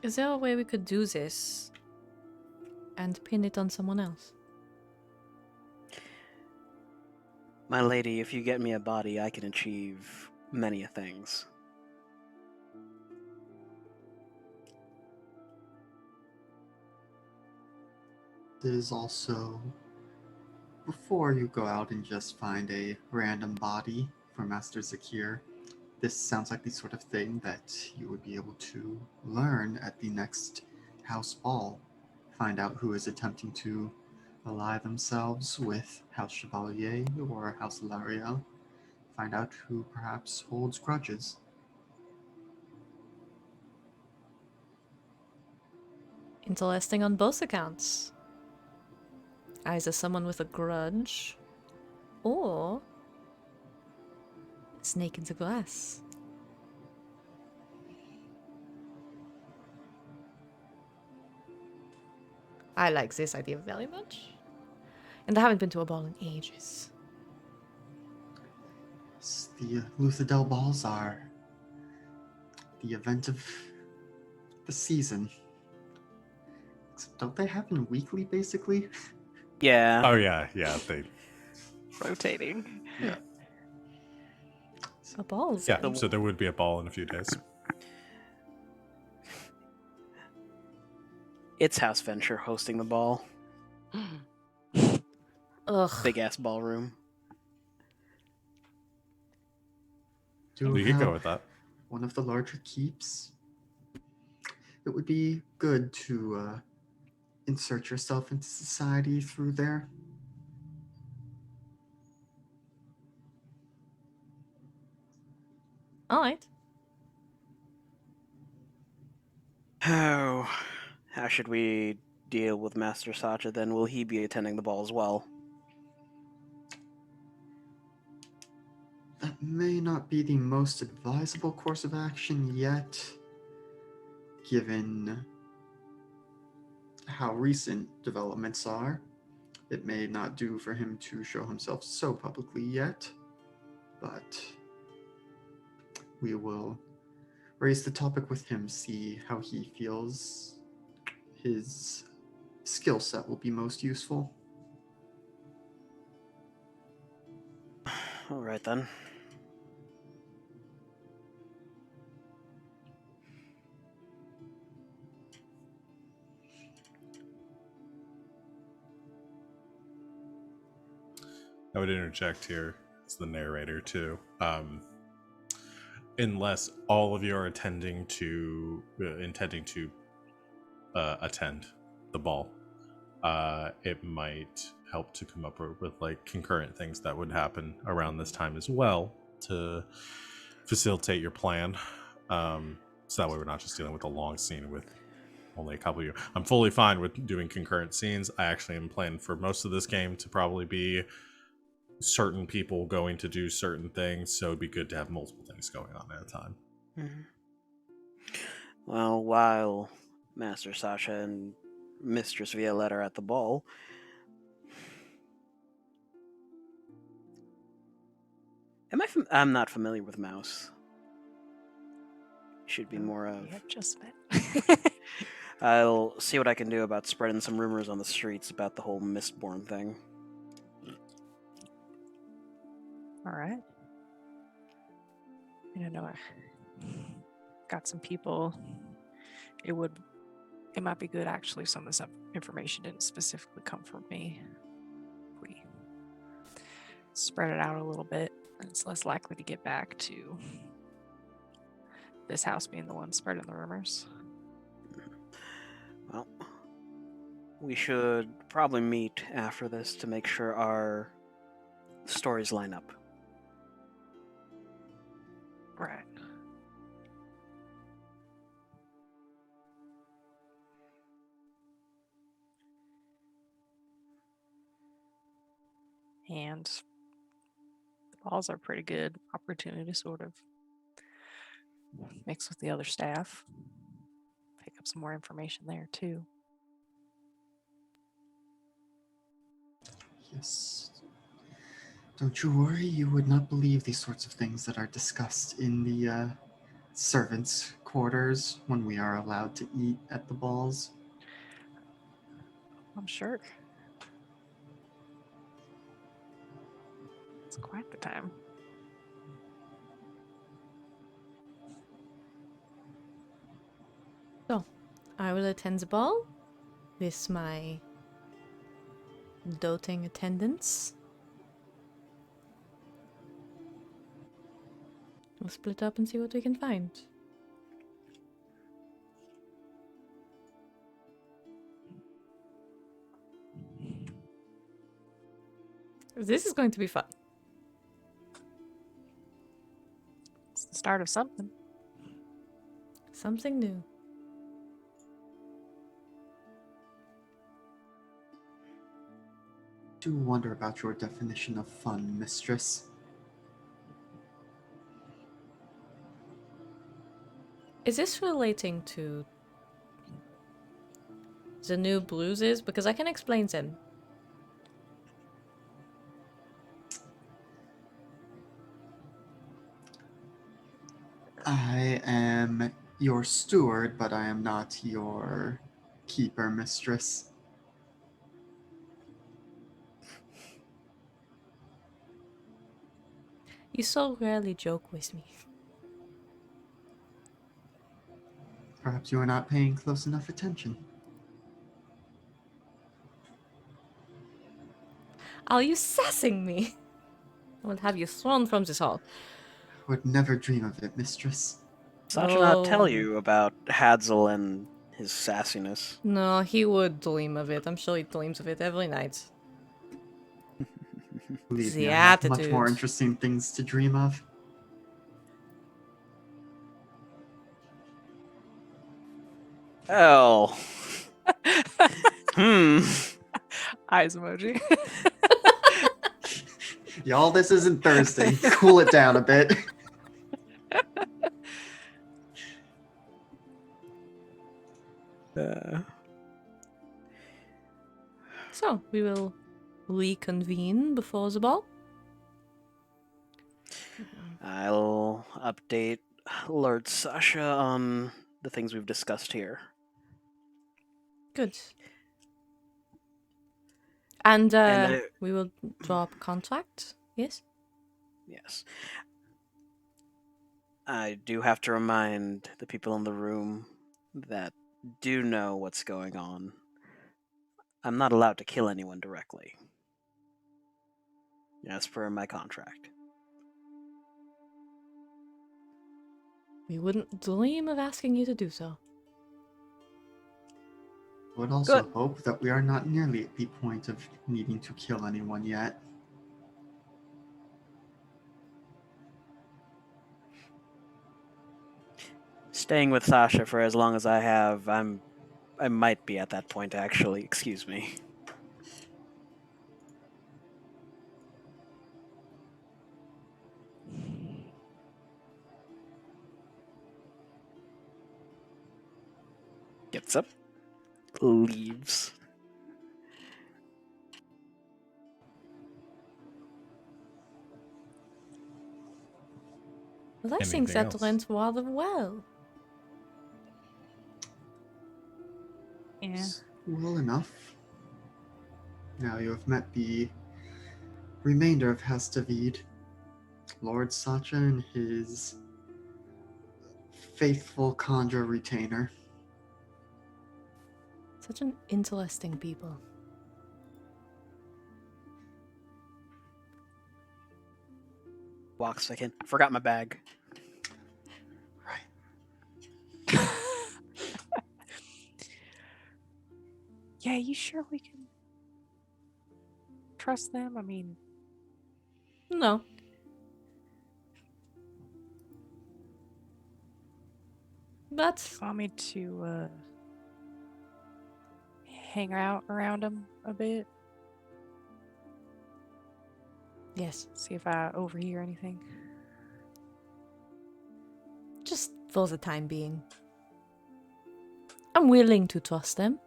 Is there a way we could do this and pin it on someone else? My lady, if you get me a body, I can achieve many a things. There's also, before you go out and just find a random body for Master ZaKeer, this sounds like the sort of thing that you would be able to learn at the next house ball. Find out who is attempting to ally themselves with House Chevalier or House Lariel. Find out who perhaps holds grudges. Interesting on both accounts. Either someone with a grudge, or a snake in the grass. I like this idea very much. And I haven't been to a ball in ages. The Luthadel balls are the event of the season. Except don't they happen weekly, basically? Yeah. Oh yeah, they Rotating. Yeah. A ball, yeah. then. So there would be a ball in a few days. It's House Venture hosting the ball. Ugh. Big ass ballroom. Do You could go have with that. one of the larger keeps. It would be good to insert yourself into society through there. Alright. How should we deal with Master Sacha then? Will he be attending the ball as well? That may not be the most advisable course of action yet, given how recent developments are. It may not do for him to show himself so publicly yet, but we will raise the topic with him, see how he feels his skill set will be most useful. All right then. I would interject here as the narrator too. Unless all of you are intending to attend the ball, it might help to come up with like concurrent things that would happen around this time as well to facilitate your plan. So that way we're not just dealing with a long scene with only a couple of you. I'm fully fine with doing concurrent scenes. I actually am planning for most of this game to probably be certain people going to do certain things, so it'd be good to have multiple things going on at a time. Mm-hmm. Well, while Master Sacha and Mistress Violette are at the ball, I'm not familiar with Mouse. Should be more of. We have just met. I'll see what I can do about spreading some rumors on the streets about the whole Mistborn thing. All right. I know I got some people. It might be good actually. Some of this information didn't specifically come from me. If we spread it out a little bit. And it's less likely to get back to this house being the one spreading the rumors. Well, we should probably meet after this to make sure our stories line up. Right. And the balls are a pretty good opportunity to sort of mix with the other staff, pick up some more information there too. Yes. Don't you worry, you would not believe these sorts of things that are discussed in the servants' quarters when we are allowed to eat at the balls. I'm sure. It's quite the time. So, I will attend the ball with my doting attendants. We'll split up and see what we can find. This is going to be fun. It's the start of something. Something new. Do wonder about your definition of fun, mistress. Is this relating to the new blueses? Because I can explain them. I am your steward, but I am not your keeper, mistress. You so rarely joke with me. Perhaps you are not paying close enough attention. Are you sassing me? I will have you thrown from this hall. Would never dream of it, mistress. Sacha not tell Oh. you about Hadzel and his sassiness. No, he would dream of it. I'm sure he dreams of it every night. Believe The me, I have much more attitude. interesting things to dream of. Oh. Eyes emoji. Y'all, this isn't Thursday. Cool it down a bit. So, we will reconvene before the ball. I'll update Lord Sacha on the things we've discussed here. Good. And, And we will draw up a contract. Yes? yes. I do have to remind the people in the room that do know what's going on. I'm not allowed to kill anyone directly, as per my contract. We wouldn't dream of asking you to do so. Would also Good. hope that we are not nearly at the point of needing to kill anyone yet. Staying with Sacha for as long as I have, I might be at that point actually, excuse me. Gets up, leaves. Well, I think Anything that else? went rather well. Yeah. Well enough. Now you have met the remainder of Hastavid, Lord Sacha and his faithful conjure retainer. Such an interesting people. Walk second. Forgot my bag. Right. Yeah, you sure we can trust them? I mean, No. But you want me to hang out around them a bit? yes, See if I overhear anything. just for the time being. I'm willing to trust them.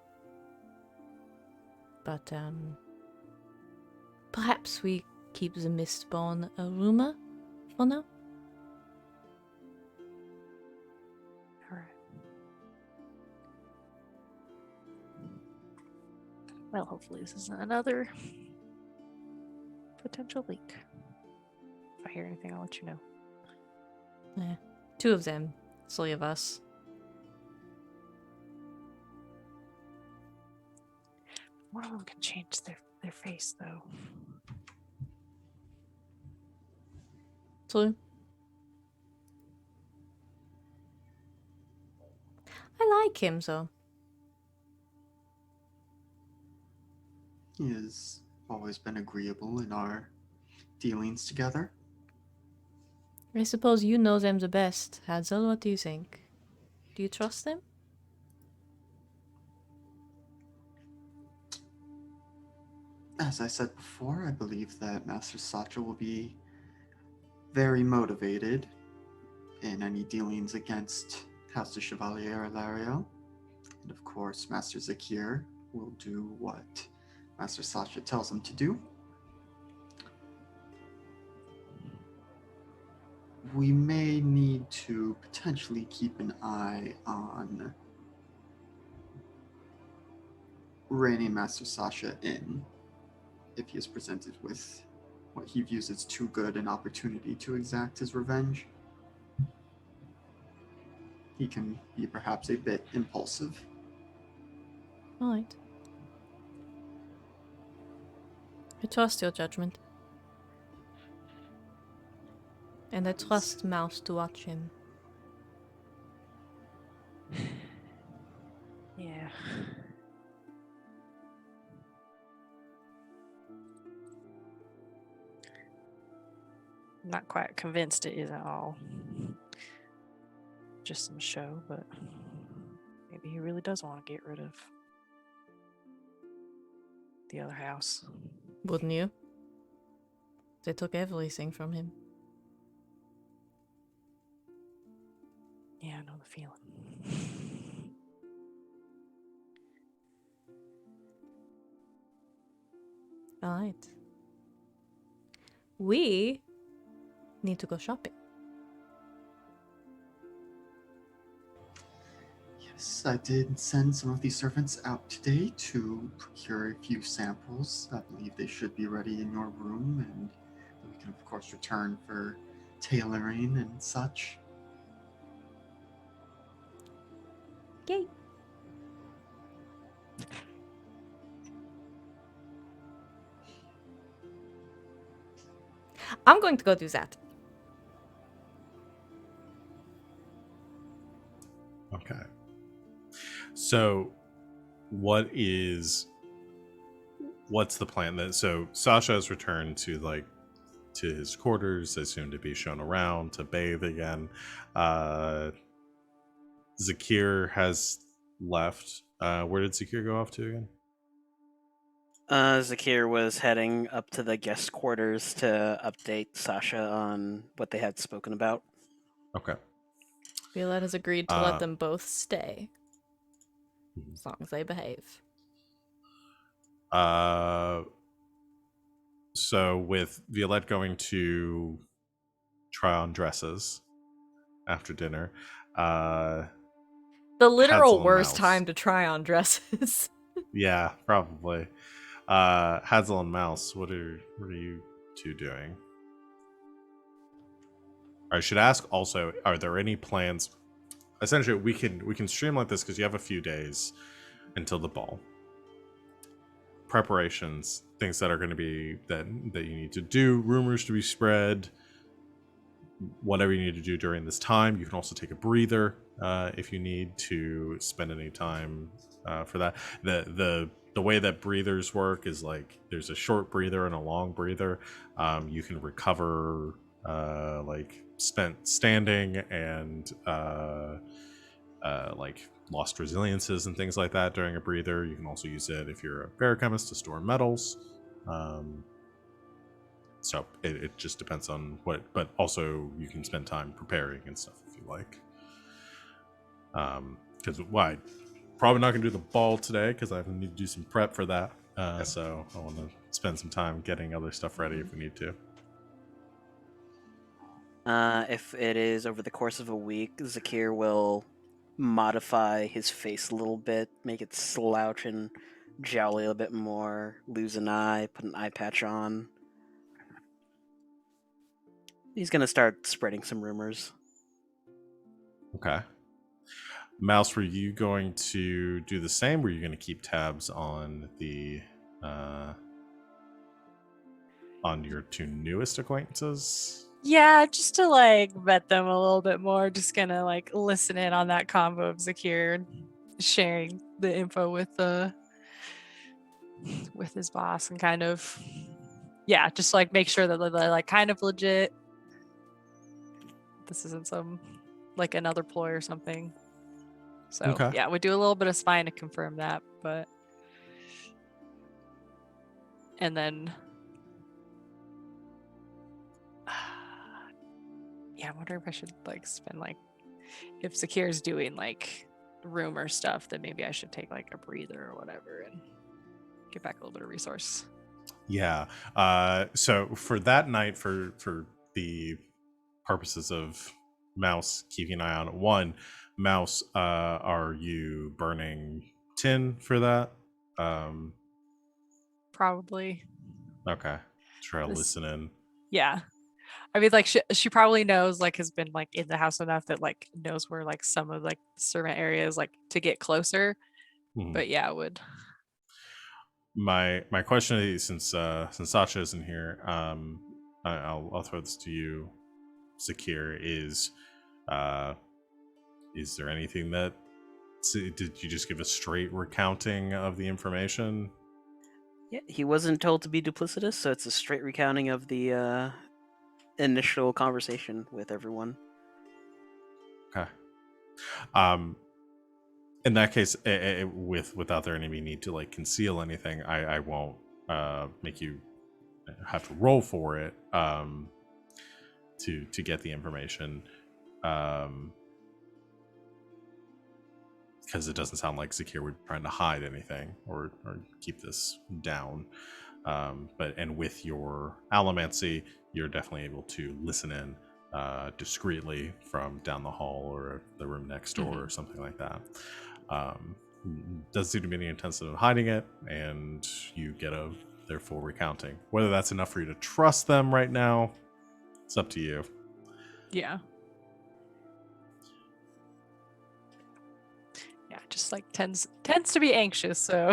But, perhaps we keep the Mistborn a rumor for now? Alright. Well, hopefully this isn't another potential leak. If I hear anything, I'll let you know. Yeah. 2 of them. 3 of us. One of them can change their face, though. True. I like him, though. He has always been agreeable in our dealings together. I suppose you know them the best. Hadzel, what do you think? Do you trust them? As I said before, I believe that Master Sacha will be very motivated in any dealings against House de Chevalier Ilario. And of course, Master ZaKeer will do what Master Sacha tells him to do. We may need to potentially keep an eye on reining Master Sacha in if he is presented with what he views as too good an opportunity to exact his revenge. He can be perhaps a bit impulsive. Alright. I trust your judgment. And I trust Mouse to watch him. Yeah. I'm not quite convinced it isn't all just some show, but maybe he really does want to get rid of the other house. Wouldn't you? They took everything from him. Yeah, I know the feeling. Alright. We need to go shopping. Yes, I did send some of these servants out today to procure a few samples. I believe they should be ready in your room, and we can, of course, return for tailoring and such. Yay! I'm going to go do that. Okay. So, what's the plan then? So Sasha has returned to his quarters. They soon to be shown around to bathe again. ZaKeer has left. Where did ZaKeer go off to again? ZaKeer was heading up to the guest quarters to update Sasha on what they had spoken about. Okay. Violette has agreed to let them both stay. Mhm. As long as they behave. So with Violette going to try on dresses after dinner, The Hadzel literal and worst Mouse. time to try on dresses. Yeah, probably. Hadzel and Mouse, what are you two doing? I should ask also, are there any plans? Essentially, we can streamline this because you have a few days until the ball. Preparations, things that are going to be that you need to do, rumors to be spread, whatever you need to do during this time. You can also take a breather if you need to spend any time for that. The way that breathers work is like there's a short breather and a long breather. You can recover like spent standing and like lost resiliences and things like that during a breather. You can also use it if you're a biochemist to store metals. So it just depends on what, but also you can spend time preparing and stuff if you like. Because why? Probably not gonna do the ball today because I need to do some prep for that. So I want to spend some time getting other stuff ready if we need to. If it is over the course of a week, ZaKeer will modify his face a little bit, make it slouch and jowly a bit more, lose an eye, put an eye patch on. He's gonna start spreading some rumors. Okay. Mouse, were you going to do the same? Were you going to keep tabs on the on your two newest acquaintances? Yeah, just to like vet them a little bit more. Just gonna like listen in on that convo of ZaKeer sharing the info with his boss and kind of just like make sure that they're like kind of legit. This isn't some like another ploy or something. So Okay. yeah, we do a little bit of spying to confirm that, but and then yeah, I wonder if I should like spend like if ZaKeer is doing like rumor stuff, then maybe I should take like a breather or whatever and get back a little bit of resource. Yeah. So for that night, for the purposes of Mouse keeping an eye on it, one, Mouse, are you burning tin for that? Probably. Okay. Try to This- listen in. Yeah. I mean, like she probably knows, like has been like in the house enough that like knows where like some of like the servant areas like to get closer. Mhm. But yeah, I would. My question is, since Sacha isn't here, I'll throw this to you, ZaKeer. Is there anything that did you just give a straight recounting of the information? Yeah, he wasn't told to be duplicitous, so it's a straight recounting of the initial conversation with everyone. Okay. In that case, without there any need to like conceal anything, I won't make you have to roll for it to get the information, because it doesn't sound like ZaKeer would be trying to hide anything or keep this down. But with your allomancy, you're definitely able to listen in discreetly from down the hall or the room next door or something like that. Doesn't seem to be any intention of hiding it, and you get their full recounting. Whether that's enough for you to trust them right now, it's up to you. Yeah. Yeah, just like tends to be anxious, so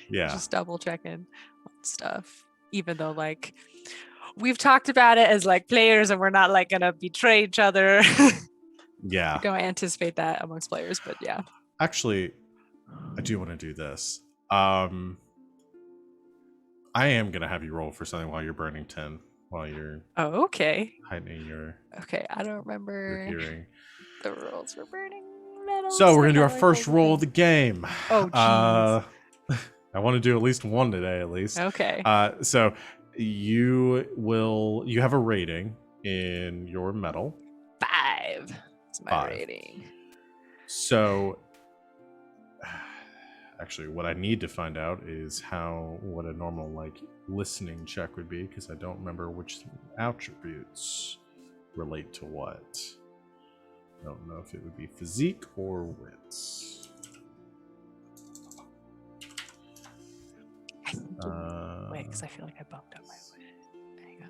Yeah. just double checking on stuff. Even though like we've talked about it as like players and we're not like gonna betray each other. Yeah. I don't anticipate that amongst players, but yeah. Actually, I do want to do this. I am gonna have you roll for something while you're burning 10, while you're Oh, okay. heightening your Okay, I don't remember hearing. the rules for burning metals. So we're gonna do I our like first those roll of the things. game. Oh, jeez. I want to do at least one today, at least. Okay. So you have a rating in your metal. 5 is my 5. rating. So actually, what I need to find out is what a normal like listening check would be, because I don't remember which attributes relate to what. I don't know if it would be physique or wits. Wait, because I feel like I bumped up my wit. Hang on.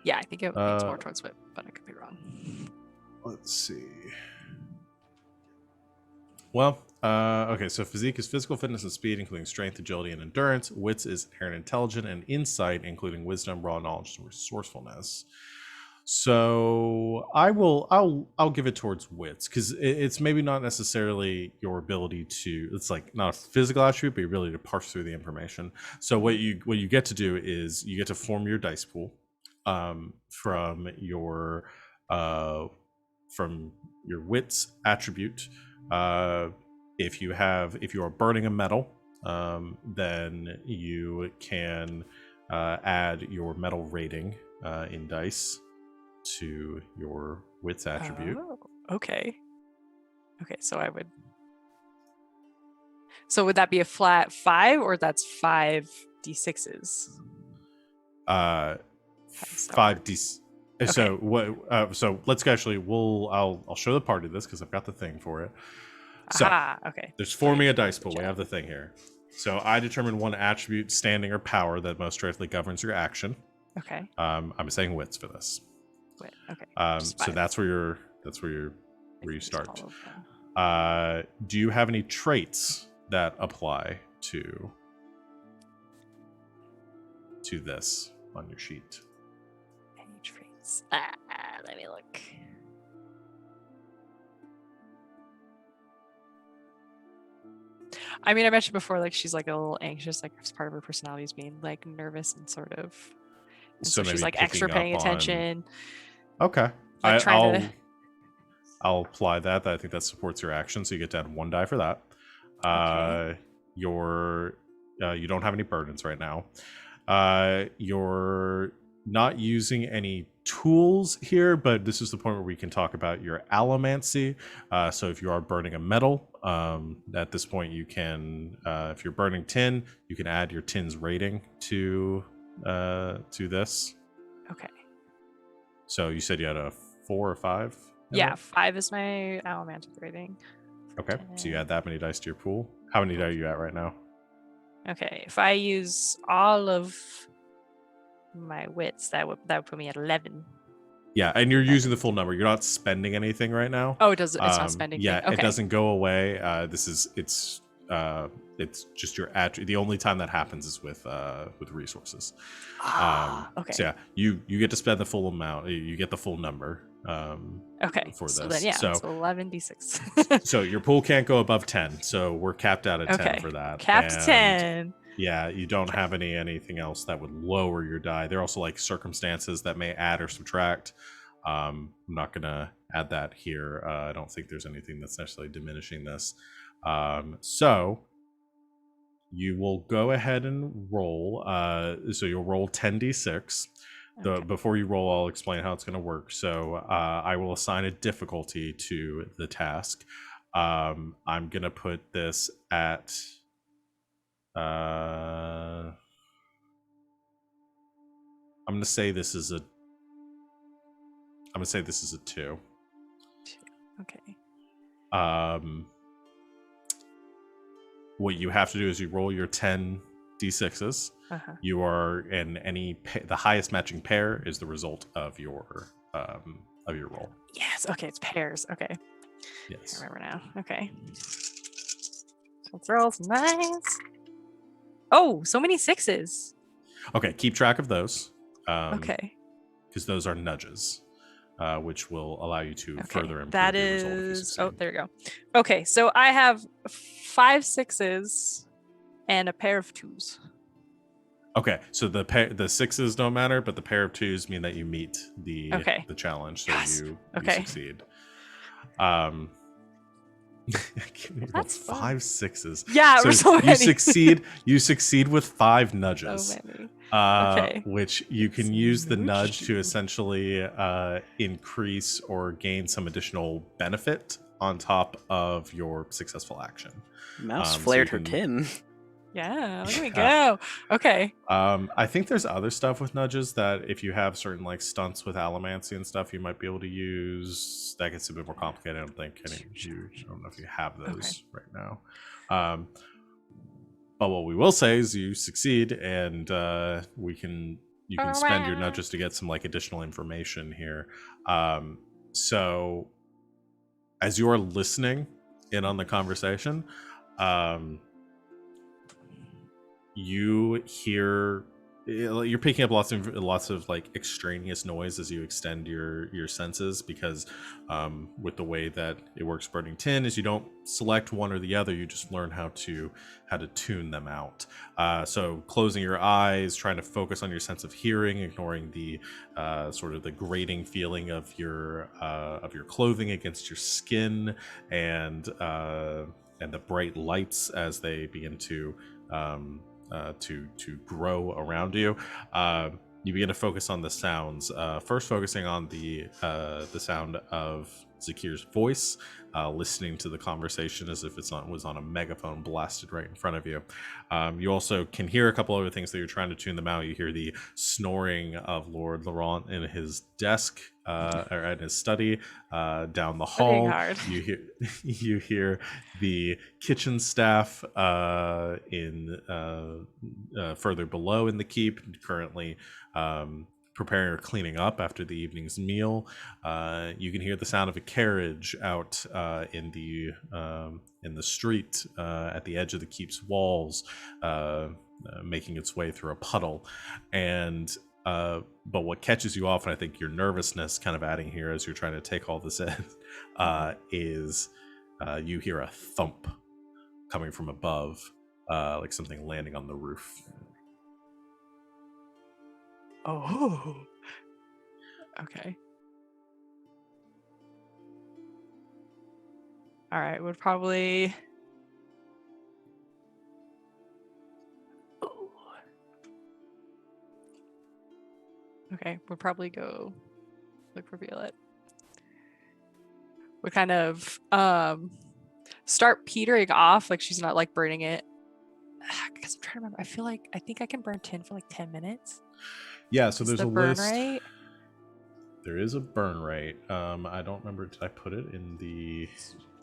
Yeah, I think it leans more towards wit, but I could be wrong. Let's see. Well, okay, so physique is physical fitness and speed, including strength, agility, and endurance. Wits is inherent intelligence and insight, including wisdom, raw knowledge, and resourcefulness. So I'll give it towards wits because it's maybe not necessarily your ability to. It's like not a physical attribute, but your ability to parse through the information. So what you get to do is you get to form your dice pool from your wits attribute. If you are burning a metal, then you can add your metal rating in dice to your wits attribute. Oh, okay. Okay, so I would. So would that be a flat 5, or that's 5d6s? How does that work? 5d. So what? So let's actually. I'll show the party this because I've got the thing for it. So okay. there's forming a dice pool. We have the thing here. So I determine one attribute, standing or power that most directly governs your action. Okay. I'm saying wits for this. Wait, okay. So that's where you start. All of them. Do you have any traits that apply to this on your sheet? Any traits? Let me look. I mean, I mentioned before, like she's like a little anxious, like as part of her personality is being like nervous and sort of. And so she's maybe like extra picking paying up on- attention. Okay. Like trying to. I'll apply that. I think that supports your action, so you get to add 1 die for that. Okay. You don't have any burdens right now. You're not using any tools here, but this is the point where we can talk about your allomancy. So if you are burning a metal, at this point you can, if you're burning tin, you can add your tin's rating to this. Okay. So you said you had a 4 or 5? Yeah, 5 is my allomantic rating. Okay, so you add that many dice to your pool. How many die are you at right now? Okay, if I use all of my wits, that would put me at 11. Yeah, and you're using the full number. You're not spending anything right now. Oh, it's not spending. Yeah, Okay. it doesn't go away. It's just your attribute. The only time that happens is with resources. Okay. So yeah, you get to spend the full amount. You get the full number. Okay. For So this. then, So 11d6. so your pool can't go above 10. So we're capped out at 10 Okay. for that. Capped And 10. yeah, you don't have anything else that would lower your die. There are also like circumstances that may add or subtract. I'm not gonna add that here. I don't think there's anything that's necessarily diminishing this. So you will go ahead and roll. So you'll roll 10d6. Okay. Before you roll, I'll explain how it's going to work. So I will assign a difficulty to the task. I'm going to put this at... I'm going to say this is a 2. Okay. What you have to do is you roll your 10 d6s. Uh-huh. You are in the highest matching pair is the result of your roll. Yes. Okay. It's pairs. Okay. Yes. I remember now. Okay. So let's roll some dice. Oh, so many 6s. Okay, keep track of those. Okay. Because those are nudges, which will allow you to Okay. further improve That your result if you is. succeed. Oh, there you go. Okay. So I have 5 6s and a pair of 2s. Okay, so the 6s don't matter, but the pair of 2s mean that you meet the challenge, so Yes. you Okay. succeed. That's 5 6s. Yeah, So so you many. you succeed with 5 nudges. So many. Okay. Which you can So use the nudge nudge to you. essentially increase or gain some additional benefit on top of your successful action. Mouse so flared you her can- tin. Yeah. There we go. Okay. I think there's other stuff with nudges that if you have certain like stunts with allomancy and stuff, you might be able to use. That gets a bit more complicated. I don't think I don't know if you have those right now. But what we will say is you succeed, and you can spend your nudges to get some like additional information here. So as you are listening in on the conversation. You hear, you're picking up lots of like extraneous noise as you extend your senses, because with the way that it works burning tin is you don't select one or the other, you just learn how to tune them out. So closing your eyes, trying to focus on your sense of hearing, ignoring the sort of the grating feeling of your clothing against your skin, and the bright lights as they begin to grow around you. You begin to focus on the sounds. First, focusing on the sound of ZaKeer's voice, listening to the conversation as if was on a megaphone blasted right in front of you. You also can hear a couple other things that you're trying to tune them out. You hear the snoring of Lord Laurent in his desk, or in his study, down the Studying hall. hard. You hear the kitchen staff in further below in the keep, currently preparing or cleaning up after the evening's meal. You can hear the sound of a carriage out in the street at the edge of the keep's walls, making its way through a puddle. And but what catches you off, and I think your nervousness kind of adding here as you're trying to take all this in, is you hear a thump coming from above, like something landing on the roof. Oh. Okay. All right, would probably. Oh. Okay, we'll probably go look for Violette. We kind of start petering off, like she's not like burning it. Because I'm trying to remember. I think I can burn tin for like 10 minutes. Yeah, so Is there's the a burn list. rate? There is a burn rate. I don't remember. Did I put it in the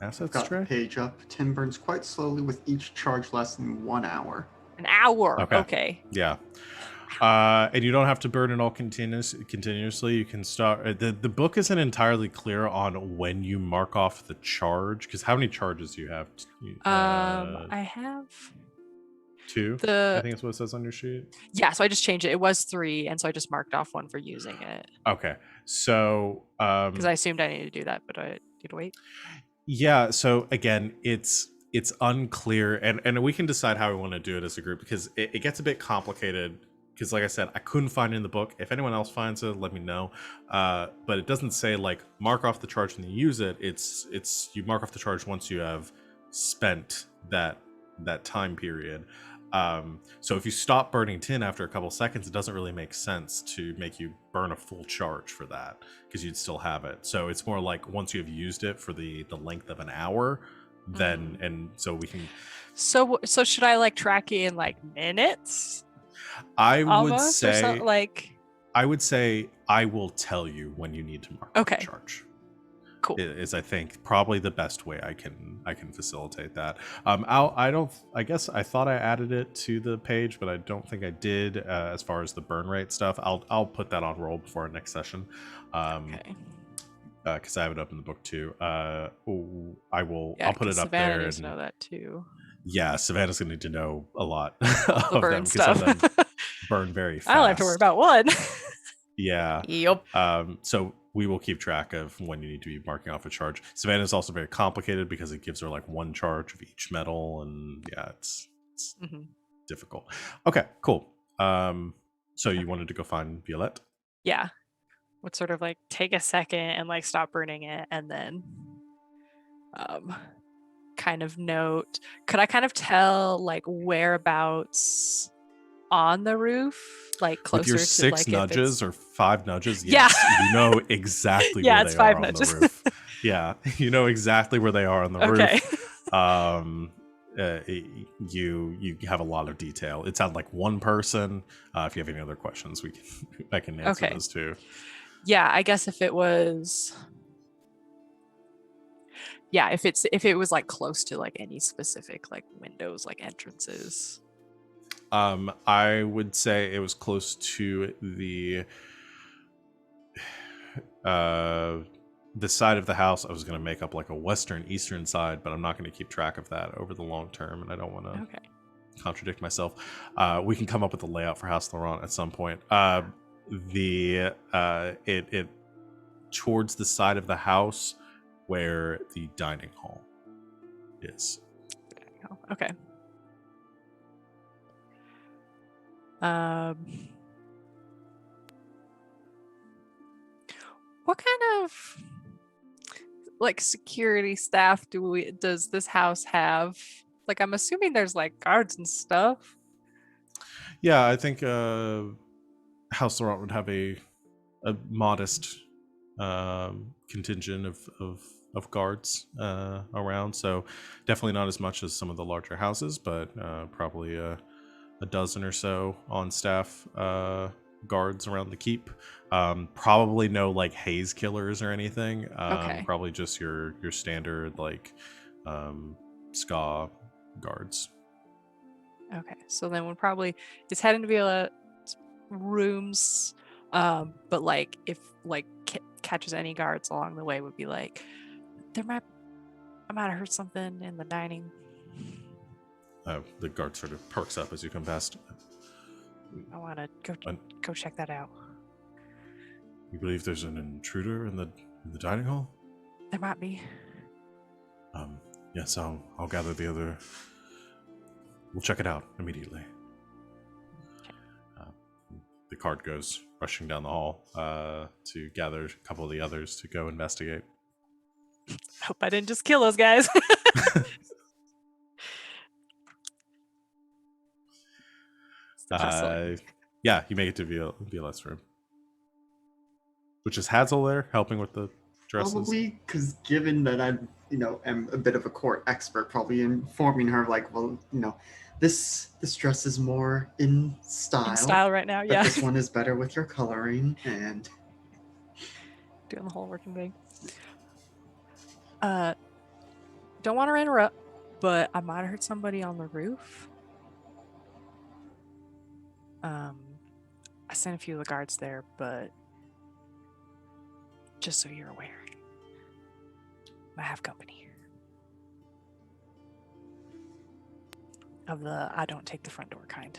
assets Got the tray? page up. Tin burns quite slowly with each charge lasting 1 hour. An hour. Okay. Okay. Yeah. And you don't have to burn it all continuously. You can start. The book isn't entirely clear on when you mark off the charge, because how many charges do you have? I have 2. the I think it's what it says on your sheet. Yeah, so I just changed it. It was 3, and so I just marked off 1 for using it. Okay. So Because I assumed I needed to do that, but I need to wait. yeah, so again, it's unclear, and we can decide how we want to do it as a group, because it gets a bit complicated, because like I said, I couldn't find it in the book. If anyone else finds it, let me know. But it doesn't say like mark off the charge when you use it. It's you mark off the charge once you have spent that time period. So if you stop burning tin after a couple seconds, it doesn't really make sense to make you burn a full charge for that, because you'd still have it. So it's more like once you have used it for the length of an hour, then and so we can. So should I like track it in like minutes? I would Almost, or say something like. I would say I will tell you when you need to mark off Okay. the charge. Cool. Is I think probably the best way I can facilitate that. I guess I thought I added it to the page, but I don't think I did, as far as the burn rate stuff. I'll put that on roll before our next session. Okay. Because I have it up in the book too. I will. Yeah, I'll put it 'cause up Savannah there. needs to know that too. Yeah, Savannah's gonna need to know a lot The of burn them, because some stuff. of them burn very fast. I only have to worry about 1. Yeah. Yep. So we will keep track of when you need to be marking off a charge. Savannah is also very complicated because it gives her like 1 charge of each metal, and yeah, it's difficult. Okay, cool. So you wanted to go find Violette? Yeah. Would sort of like take a second and like stop burning it, and then kind of note. Could I kind of tell like whereabouts on the roof, like closer with your to 6 like nudges or 5 nudges? Yeah. Yes, you know exactly Yeah, where it's they 5 are nudges. on the roof. Yeah, you know exactly where they are on the Okay. roof. You have a lot of detail. It sounded like 1 person. If you have any other questions, I can answer those too. Yeah, I guess if it was. Yeah, if it was like close to like any specific like windows, like entrances. I would say it was close to the this side of the house, I was going to make up like a western eastern side, but I'm not going to keep track of that over the long term, and I don't want to Okay. contradict myself. We can come up with a layout for House Laurent at some point. It towards the side of the house where the dining hall is. Okay. What kind of like security staff does this house have? Like, I'm assuming there's like guards and stuff. Yeah, I think House Laurent would have a modest contingent of guards around. So definitely not as much as some of the larger houses, but probably a dozen or so on staff guards around the keep. Probably no like haze killers or anything. Okay. Probably just your standard like ska guards. Okay, so then we'll probably it's heading to Violette's rooms, but like if like catches any guards along the way, would be like, I might have heard something in the dining. The guard sort of perks up as you come past. I want to go check that out. You believe there's an intruder in the dining hall? There might be. Yes, I'll gather the other. We'll check it out immediately. The cart goes rushing down the hall to gather a couple of the others to go investigate. Hope I didn't just kill those guys. Yeah, you make it to Violette's room. Which is Hadzel there, helping with the dresses? Probably, because given that I, am a bit of a court expert, probably informing her like, well, this dress is more in style. In style right now, but yeah. This one is better with your coloring and doing the whole working thing. Don't want to interrupt, but I might have heard somebody on the roof. I sent a few of the guards there, but just so you're aware, I have company. Of the I don't take the front door kind.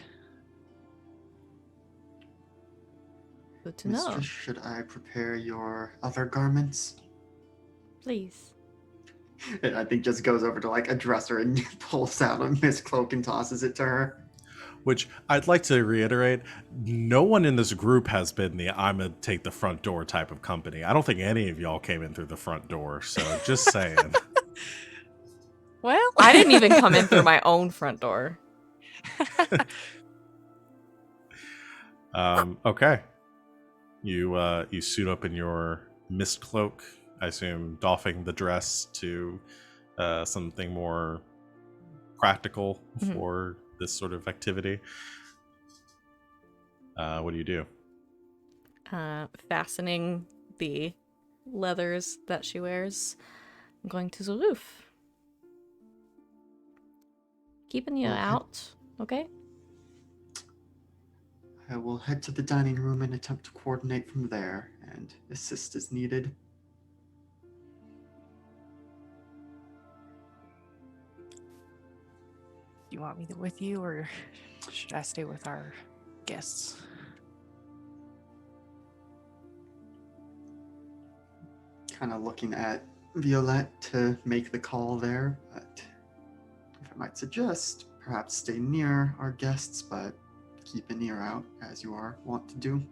Good to know. Mistress, should I prepare your other garments? Please. And I think just goes over to like a dresser and pulls out a mist cloak and tosses it to her. Which I'd like to reiterate, no one in this group has been the I'm gonna take the front door type of company. I don't think any of y'all came in through the front door, so just saying. Well, I didn't even come in through my own front door. Okay. You suit up in your mist cloak, I assume doffing the dress to something more practical for this sort of activity. What do? Fastening the leathers that she wears. I'm going to the roof. Keeping you out, okay? I will head to the dining room and attempt to coordinate from there and assist as needed. Do you want me with you, or should I stay with our guests? Kind of looking at Violette to make the call there, but if I might suggest, perhaps stay near our guests, but keep an ear out as you are wont to do.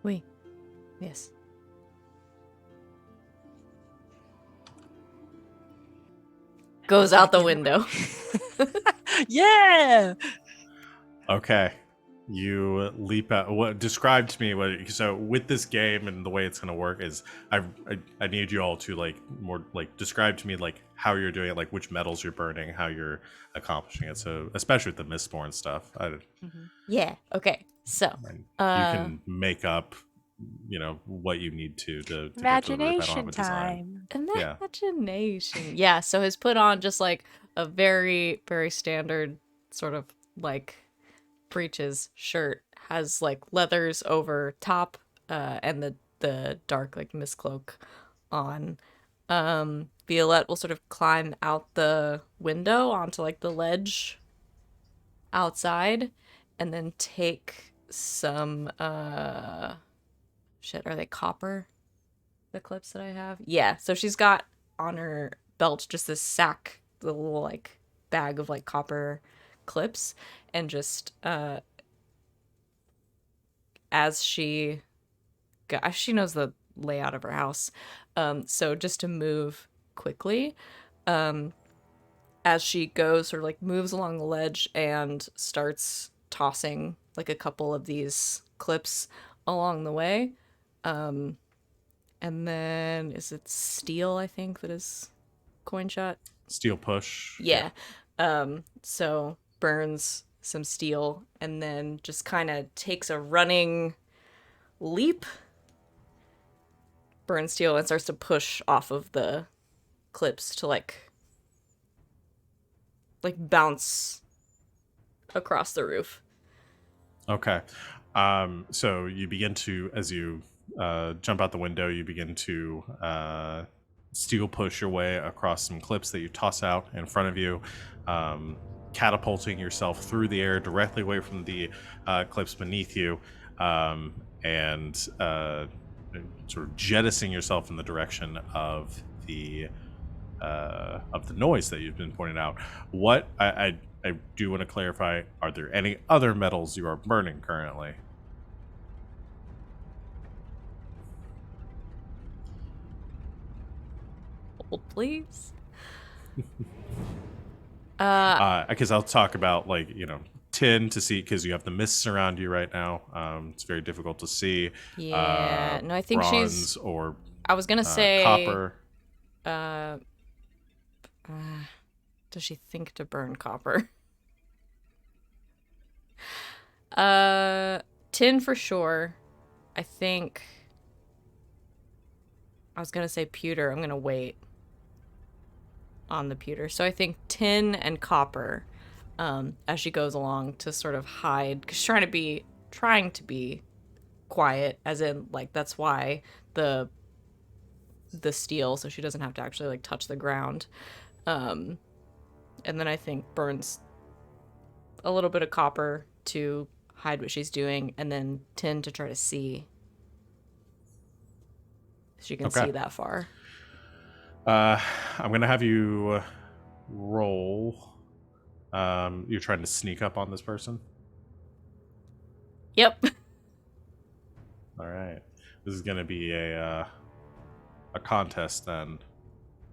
Oui. Yes. Goes out the window. Yeah. Okay. You leap out. What describe to me so with this game and the way it's going to work is I need you all to describe to me like how you're doing it, like which metals you're burning, how you're accomplishing it. So especially with the Mistborn stuff. Yeah. Okay. So you can make up what you need to imagination time. Imagination. Yeah, so he's put on just like a very, very standard sort of like breeches shirt, has like leathers over top, and the the dark like mist cloak on. Violette will sort of climb out the window onto like the ledge outside, and then take some shit, are they copper? The clips that I have? Yeah, so she's got on her belt just this sack, the little like bag of like copper clips, and just as she knows the layout of her house, so just to move quickly, as she goes, sort of like moves along the ledge and starts tossing like a couple of these clips along the way. And then is it steel, I think, that is coin shot? Steel push. Yeah. So burns some steel and then just kind of takes a running leap, burns steel, and starts to push off of the clips to like bounce across the roof. Okay. So you begin to, as you jump out the window, you begin to steel push your way across some clips that you toss out in front of you, catapulting yourself through the air directly away from the clips beneath you, and sort of jettisoning yourself in the direction of the noise that you've been pointing out. What I do want to clarify, are there any other metals you are burning currently? Hold, please. Because I'll talk about, like, tin to see, because you have the mists around you right now. It's very difficult to see. Yeah, no, I think bronze she's. or I was gonna say copper. Does she think to burn copper? Tin for sure. I think. I was gonna say pewter. I'm gonna wait on the pewter. So I think tin and copper, as she goes along to sort of hide, because she's trying to be quiet, as in like that's why the steel, so she doesn't have to actually like touch the ground. And then I think burns a little bit of copper to hide what she's doing, and then tin to try to see. She can see that far. I'm gonna have you roll. You're trying to sneak up on this person? Yep. All right. This is gonna be a contest then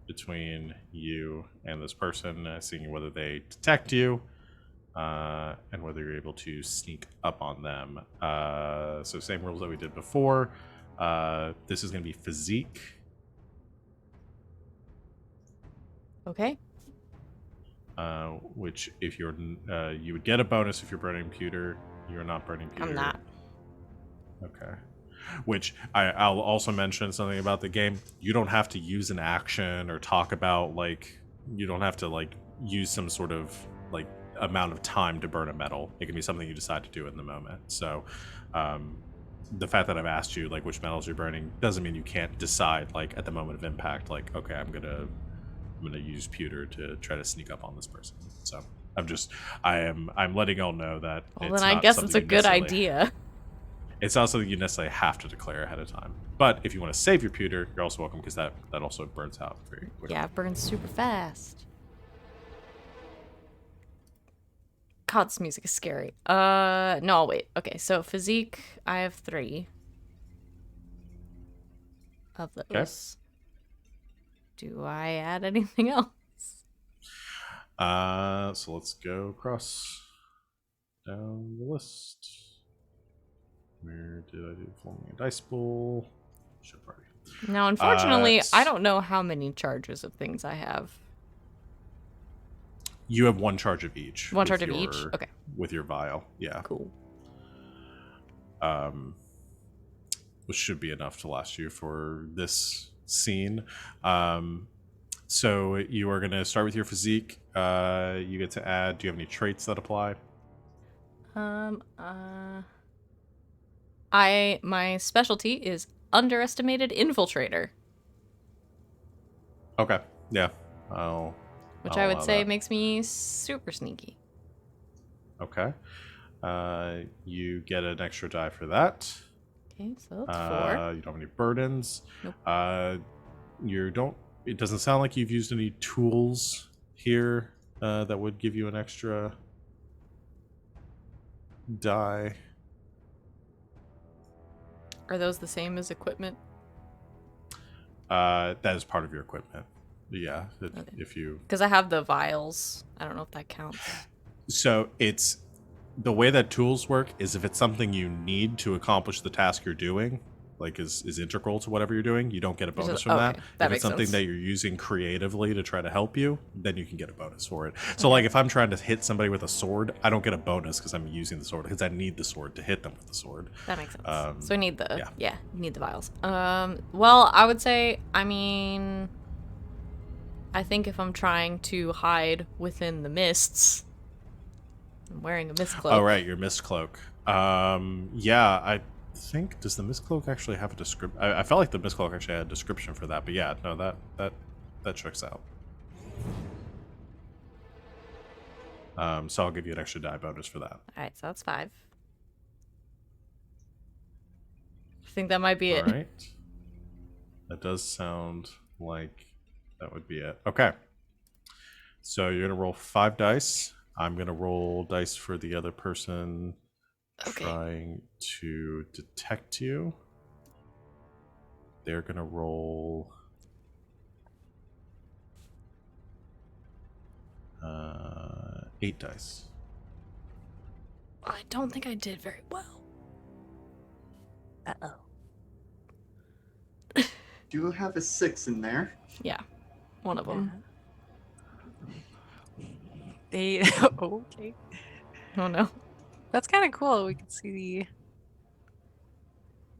between you and this person, seeing whether they detect you, and whether you're able to sneak up on them. So same rules that we did before. This is going to be Physique. Okay. Which, if you're, you would get a bonus if you're burning pewter. You're not burning pewter. I'm not. Okay. Which I'll also mention something about the game. You don't have to use an action or talk about, like, you don't have to like use some sort of like amount of time to burn a metal. It can be something you decide to do in the moment. So the fact that I've asked you like which metals you're burning doesn't mean you can't decide like at the moment of impact, like, okay, I'm gonna use pewter to try to sneak up on this person. So I'm letting y'all know that. Well, then I guess it's a good idea. It's not something you necessarily have to declare ahead of time. But if you want to save your pewter, you're also welcome, because that also burns out very quickly. Yeah, it burns super fast. God, this music is scary. No, I'll wait. Okay, so Physique, I have 3 of those. Okay. Do I add anything else? So let's go across down the list. Where did I do forming a dice pool? Show party. Now, unfortunately, I don't know how many charges of things I have. You have 1 charge of each. 1 charge of each? Okay. With your vial, yeah. Cool. Which should be enough to last you for this scene. So you are going to start with your Physique. You get to add. Do you have any traits that apply? My specialty is underestimated infiltrator, Okay. Yeah. I'll which I'll I would allow say that. makes me super sneaky. Okay. You get an extra die for that. Okay, so that's 4. You don't have any burdens. Nope. You don't. It doesn't sound like you've used any tools here that would give you an extra die. Are those the same as equipment? That is part of your equipment. Yeah. Okay. If you. Because I have the vials. I don't know if that counts. So it's the way that tools work is if it's something you need to accomplish the task you're doing, like is integral to whatever you're doing, you don't get a bonus from that. That If makes it's something sense. that you're using creatively to try to help you, then you can get a bonus for it. So like if I'm trying to hit somebody with a sword, I don't get a bonus because I'm using the sword, because I need the sword to hit them with the sword. That makes sense. So we need the yeah. you need the vials. Well, I would say, I mean, I think if I'm trying to hide within the mists, I'm wearing a mist cloak. Oh right, your mist cloak. Yeah, I think, does the mist cloak actually have a description? I felt like the mist cloak actually had a description for that, but yeah, no, that checks out. So I'll give you an extra die bonus for that. All right, so that's 5. I think that might be it. All right. That does sound like that would be it. Okay. So you're gonna roll 5 dice. I'm gonna roll dice for the other person trying to detect you. They're gonna roll 8 dice. I don't think I did very well. Uh-oh. Do have a 6 in there. Yeah, one of them. They okay. Oh no. That's kind of cool. We can see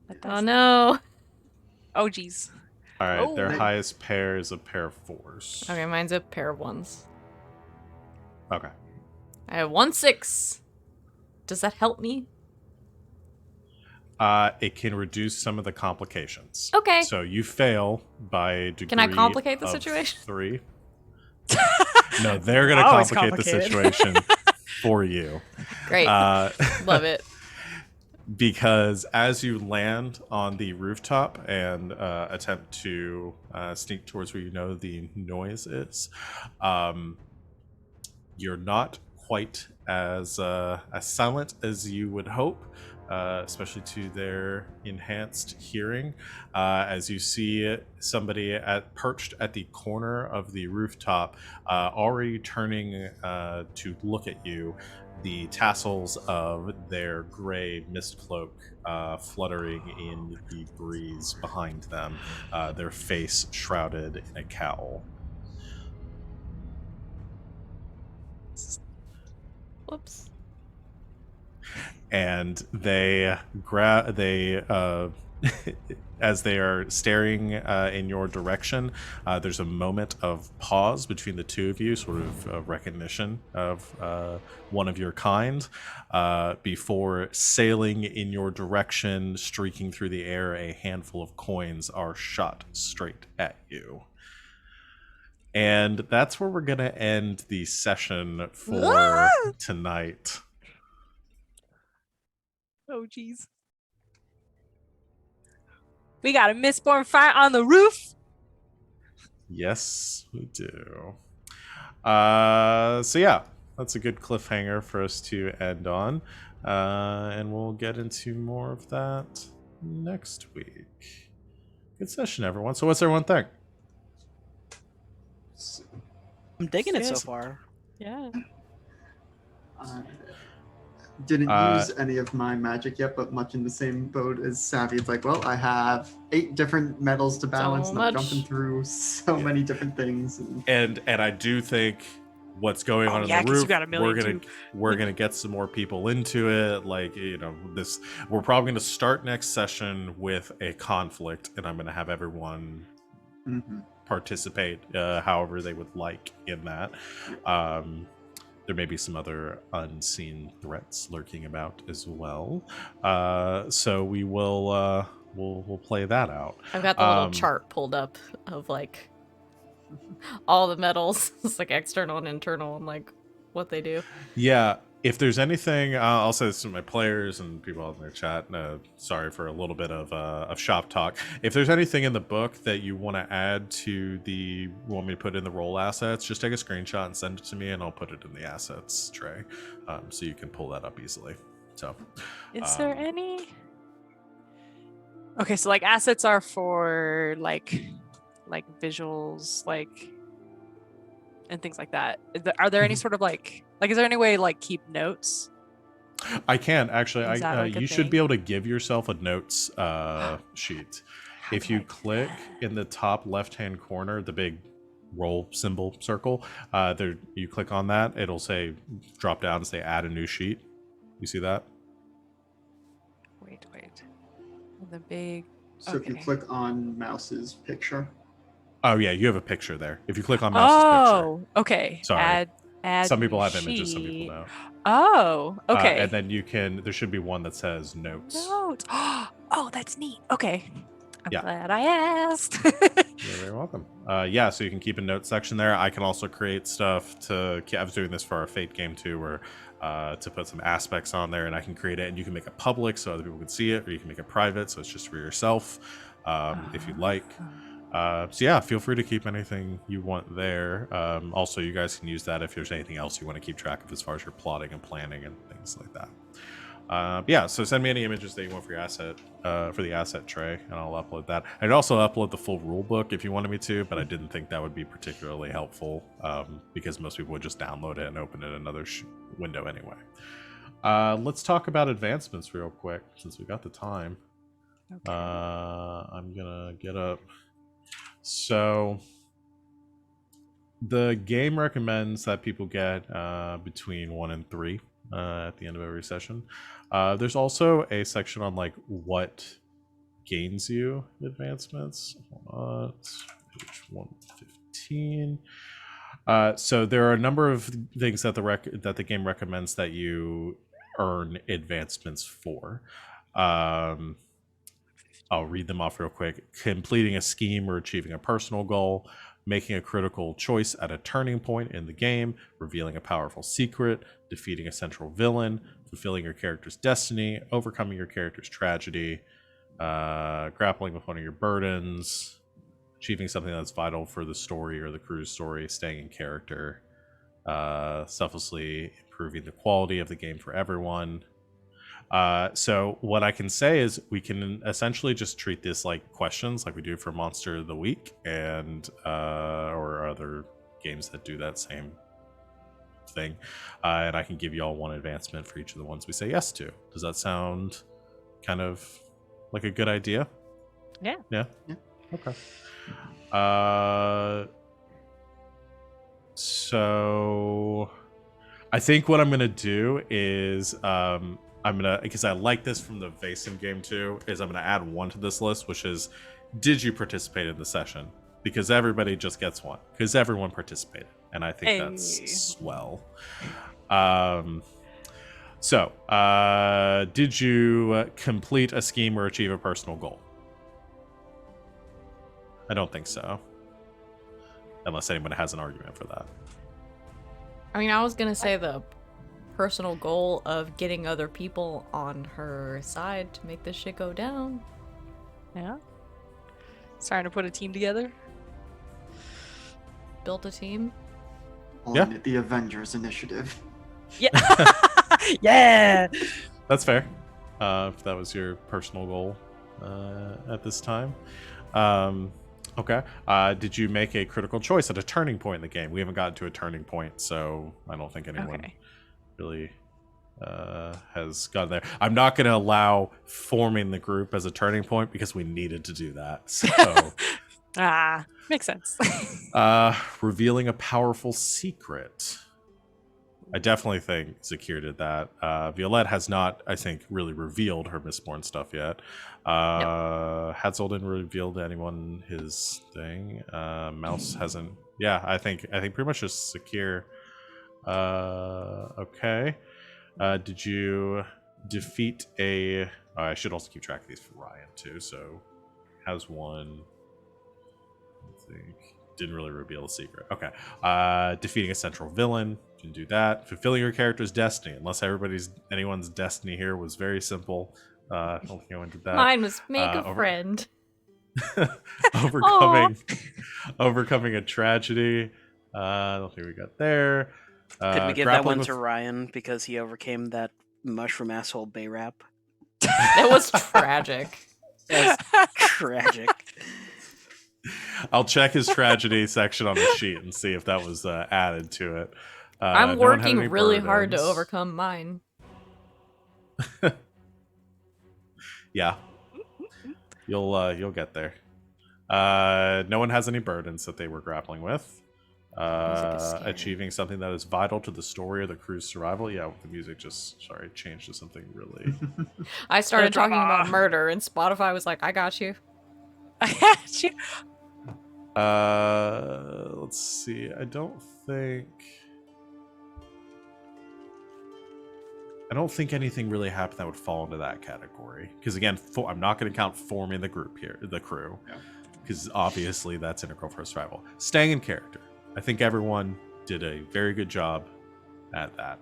the. Oh no. Oh geez. All right, Oh. their highest pair is a pair of 4s. Okay, mine's a pair of 1s. Okay. I have 1 6. Does that help me? It can reduce some of the complications. Okay. So you fail by a degree. Can I complicate the of situation? 3. No, they're going to Always complicate the complicated. situation for you. Great. Love it. Because as you land on the rooftop and attempt to sneak towards where you know the noise is, you're not quite as silent as you would hope, especially to their enhanced hearing. As you see somebody perched at the corner of the rooftop, already turning to look at you, the tassels of their gray mist cloak fluttering in the breeze behind them, their face shrouded in a cowl. Whoops. And they as they are staring in your direction, there's a moment of pause between the two of you, sort of recognition of one of your kind, before sailing in your direction, streaking through the air, a handful of coins are shot straight at you. And that's where we're going to end the session for tonight. Oh geez. We got a Mistborn fight on the roof. Yes, we do. So yeah, that's a good cliffhanger for us to end on. And we'll get into more of that next week. Good session, everyone. So what's everyone think? I'm digging it so Yes. far. Yeah. Didn't use any of my magic yet, but much in the same boat as Savvy. It's like, well, I have 8 different metals to balance, and I'm much. jumping through so many different things. And I do think what's going on in yeah, the 'cause you roof, got a million we're gonna get some more people into it. Like, you know, this, we're probably gonna start next session with a conflict, and I'm gonna have everyone participate however they would like in that. There may be some other unseen threats lurking about as well. So we will we'll play that out. I've got the little chart pulled up of like all the medals. It's like external and internal and like what they do. Yeah, if there's anything, I'll say this to my players and people out in their chat. Sorry for a little bit of shop talk. If there's anything in the book that you want to add to want me to put in the role assets, just take a screenshot and send it to me, and I'll put it in the assets tray, so you can pull that up easily. So, Is there any? Okay, so like assets are for like visuals, like and things like that. Are there any sort of like is there any way to like keep notes? I can actually. Is that, like, a You should be thing? able to give yourself a notes sheet. How If do you I do click that? in the top left-hand corner, the big roll symbol circle, there you click on that, it'll say drop down and say add a new sheet. You see that? Wait. The big. So if you Okay. click on Mouse's picture, Oh yeah, you have a picture there. If you click on Mouse's picture. Oh, okay. Sorry. Add. Some people new have images, some people sheet. don't. Oh, okay. And then there should be one that says notes. Notes. Oh, that's neat. Okay. I'm Yeah. glad I asked. You're very welcome. Yeah, so you can keep a note section there. I can also create stuff I was doing this for our Fate game too, where to put some aspects on there, and I can create it, and you can make it public so other people can see it, or you can make it private so it's just for yourself, if you'd like. So yeah, feel free to keep anything you want there. Also, you guys can use that if there's anything else you want to keep track of as far as your plotting and planning and things like that. Yeah, so send me any images that you want for your asset, for the asset tray, and I'll upload that. I'd also upload the full rule book if you wanted me to, but I didn't think that would be particularly helpful, because most people would just download it and open it in another window anyway. Let's talk about advancements real quick, since we got the time. Okay. I'm gonna get up. So the game recommends that people get between 1 and 3 at the end of every session. There's also a section on like what gains you advancements. It's page 115. So there are a number of things that the game recommends that you earn advancements for. I'll read them off real quick. Completing a scheme or achieving a personal goal, making a critical choice at a turning point in the game, revealing a powerful secret, defeating a central villain, fulfilling your character's destiny, overcoming your character's tragedy, grappling with one of your burdens, achieving something that's vital for the story or the crew's story, staying in character, selflessly improving the quality of the game for everyone. So what I can say is we can essentially just treat this like questions like we do for Monster of the Week and or other games that do that same thing. And I can give you all one advancement for each of the ones we say yes to. Does that sound kind of like a good idea? Yeah. Yeah? Yeah. Okay. So I think what I'm going to do is I'm gonna, because I like this from the Vaesen game too, is I'm gonna add one to this list, which is, did you participate in the session? Because everybody just gets one, because everyone participated, and I think that's swell. So, did you complete a scheme or achieve a personal goal? I don't think so, unless anyone has an argument for that. I mean, I was gonna say the personal goal of getting other people on her side to make this shit go down. Yeah. Starting to put a team together. Built a team. on Yeah. the Avengers Initiative. Yeah. Yeah. That's fair. If that was your personal goal at this time. Okay. Did you make a critical choice at a turning point in the game? We haven't gotten to a turning point, so I don't think anyone Okay. really has gotten there. I'm not going to allow forming the group as a turning point because we needed to do that. So, Makes sense. revealing a powerful secret. I definitely think ZaKeer did that. Violette has not, I think, really revealed her Mistborn stuff yet. Hadzel didn't reveal to anyone his thing. Mouse hasn't. Yeah, I think pretty much just ZaKeer. Okay. Did you defeat a... I should also keep track of these for Ryan, too. So, has one... I think... Didn't really reveal a secret. Okay. Defeating a central villain. You can do that. Fulfilling your character's destiny. Unless anyone's destiny here was very simple. I don't think I went to that. Mine was make a friend. Overcoming a tragedy. I don't think we got there. Could we give that one to Ryan because he overcame that mushroom asshole Bay rap? It was tragic. It was tragic. I'll check his tragedy section on the sheet and see if that was added to it. I'm working really hard to overcome mine. Yeah. You'll get there. No one has any burdens that they were grappling with. Achieving something that is vital to the story or the crew's survival. Yeah, the music just changed to something really. I started talking about murder, and Spotify was like, "I got you." I got you. Let's see. I don't think anything really happened that would fall into that category. Because again, I'm not going to count forming the group here, the crew, because obviously that's integral for survival. Staying in character. I think everyone did a very good job at that.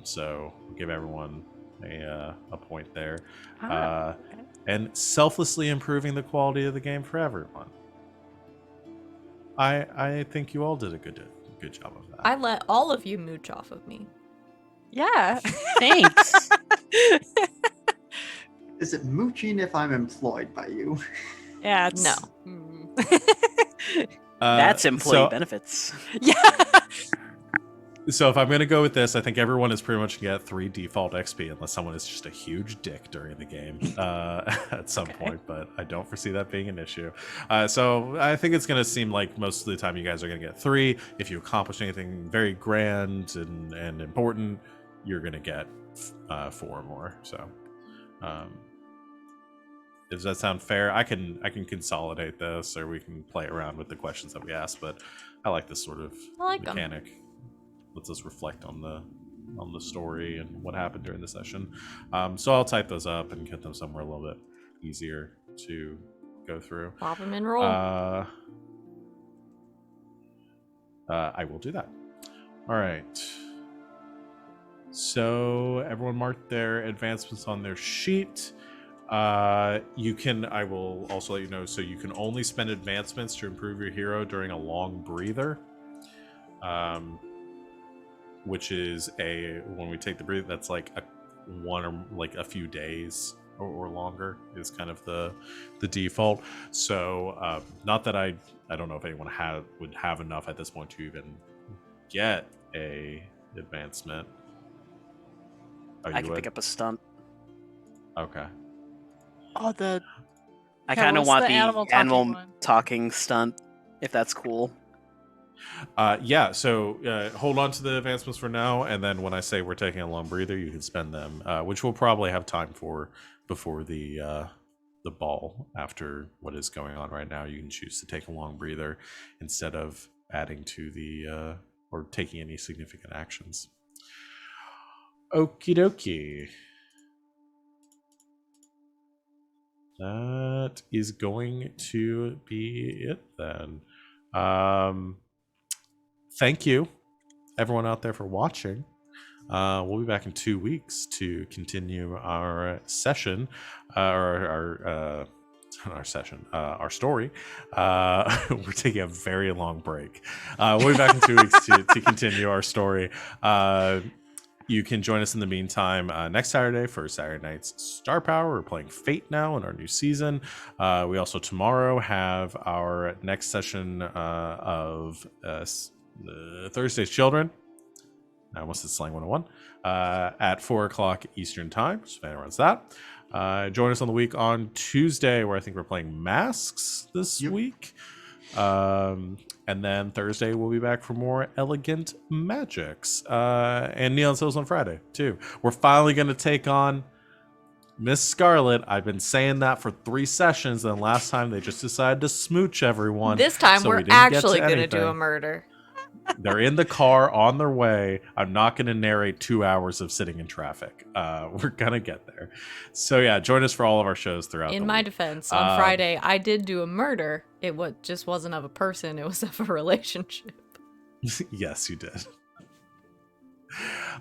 So I'll give everyone a point there. And selflessly improving the quality of the game for everyone. I think you all did a good job of that. I let all of you mooch off of me. Yeah. Thanks. Is it mooching if I'm employed by you? Yeah, it's... No. That's employee benefits. Yeah. So if I'm going to go with this, I think everyone is pretty much going to get 3 default XP unless someone is just a huge dick during the game at some point, but I don't foresee that being an issue. So I think it's going to seem like most of the time you guys are going to get 3. If you accomplish anything very grand and important, you're going to get 4 or more. So does that sound fair? I can consolidate this, or we can play around with the questions that we asked, but I like this sort of mechanic. Lets us reflect on the story and what happened during the session. So I'll type those up and get them somewhere a little bit easier to go through. Pop them and roll. I will do that. All right. So everyone marked their advancements on their sheet. I will also let you know, so you can only spend advancements to improve your hero during a long breather. Which is when we take the breathe, that's like a few days or longer is kind of the default. So not that I don't know if anyone would have enough at this point to even get a advancement. I can pick up a stunt. Okay. Oh, I kind of want the animal talking stunt, if that's cool. Yeah, so hold on to the advancements for now, and then when I say we're taking a long breather, you can spend them, which we'll probably have time for before the ball. After what is going on right now, you can choose to take a long breather instead of adding to or taking any significant actions. Okie dokie. That is going to be it then. Thank you, everyone out there, for watching. We'll be back in 2 weeks to continue our session, our story. We're taking a very long break. We'll be back in 2 weeks to continue our story. You can join us in the meantime next Saturday for Saturday Night's Star Power. We're playing Fate now in our new season. We also tomorrow have our next session of Thursday's Children. I almost said Slang 101 at 4 o'clock Eastern Time. So if anyone runs that. Join us on the week on Tuesday, where I think we're playing Masks this week. And then Thursday we'll be back for more Elegant Magics. And Neon Souls on Friday too. We're finally going to take on Miss Scarlet. I've been saying that for 3 sessions, and last time they just decided to smooch everyone. This time so we're actually going to do a murder. They're in the car on their way. I'm not going to narrate 2 hours of sitting in traffic. We're going to get there. So yeah, join us for all of our shows throughout In the my week. defense, on Friday, I did do a murder. It just wasn't of a person, it was of a relationship. Yes, you did.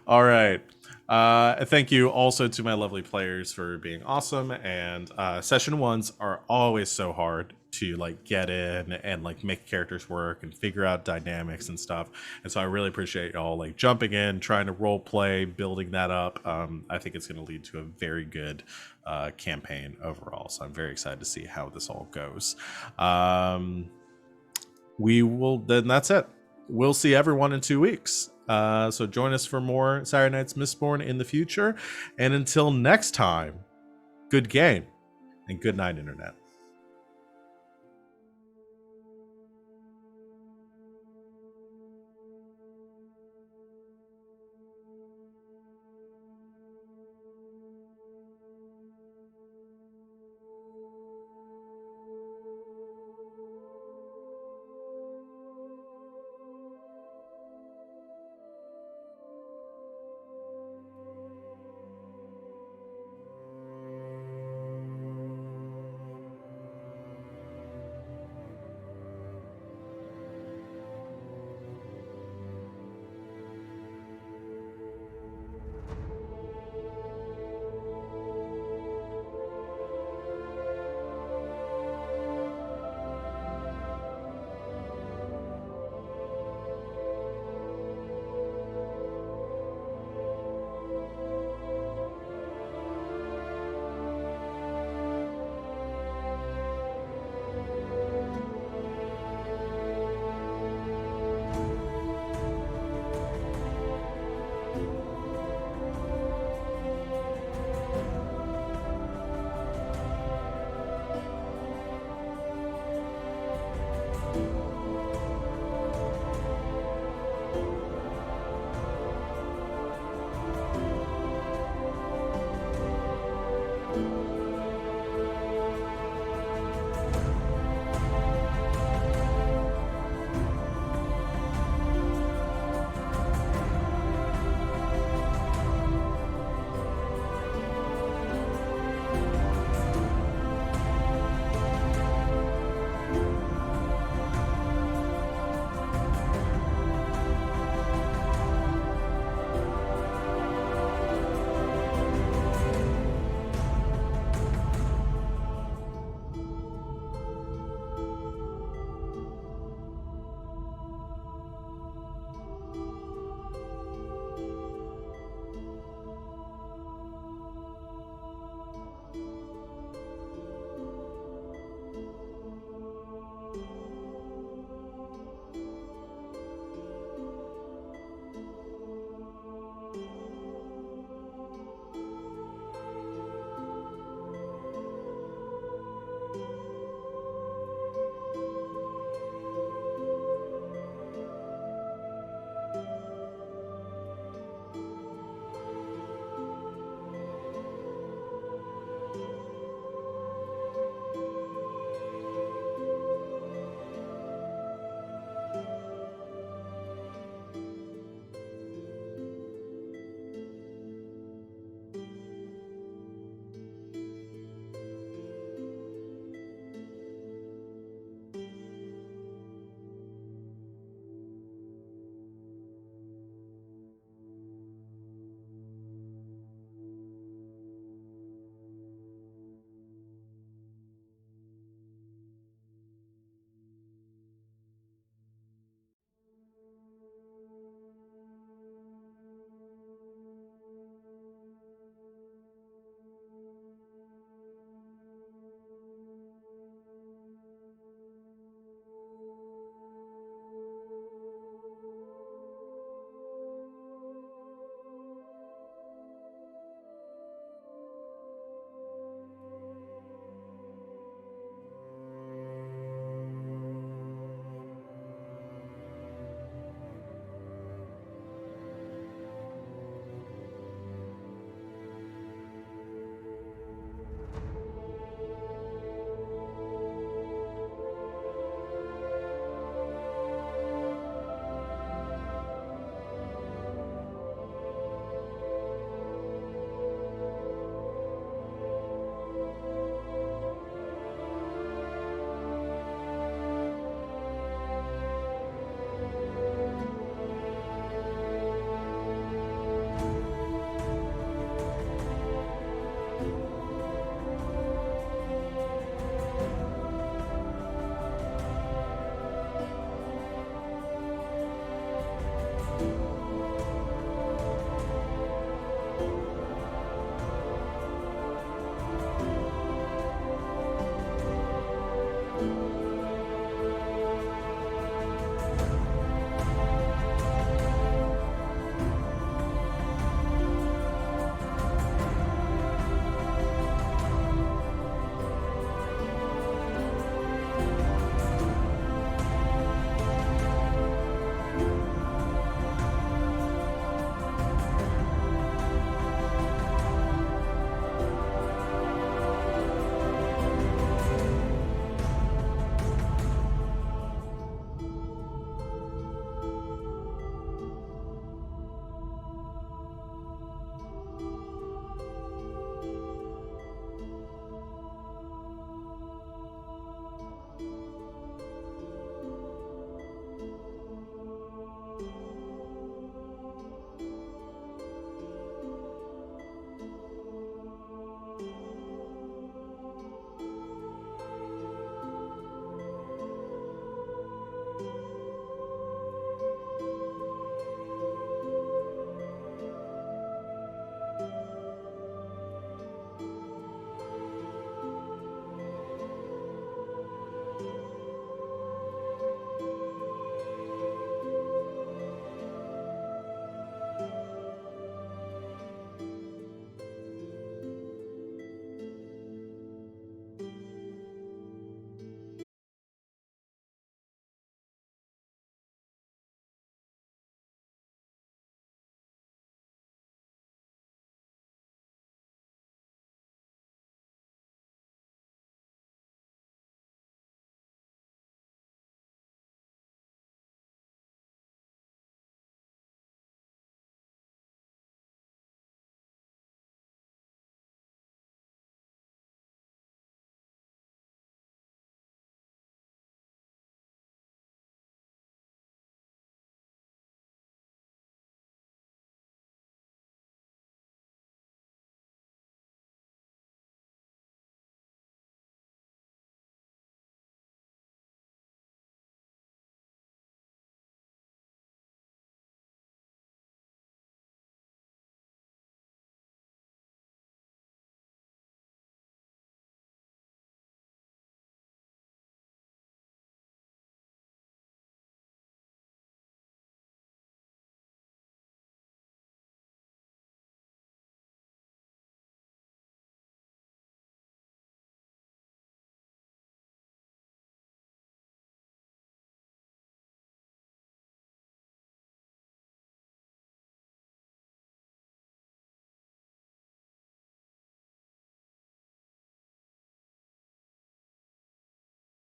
All right. Thank you also to my lovely players for being awesome. And session ones are always so hard to like get in and like make characters work and figure out dynamics and stuff. And so I really appreciate y'all like jumping in, trying to role play, building that up. I think it's going to lead to a very good campaign overall. So I'm very excited to see how this all goes. We will then. That's it. We'll see everyone in 2 weeks. So join us for more Saturday Night's Mistborn in the future. And until next time, good game and good night, Internet.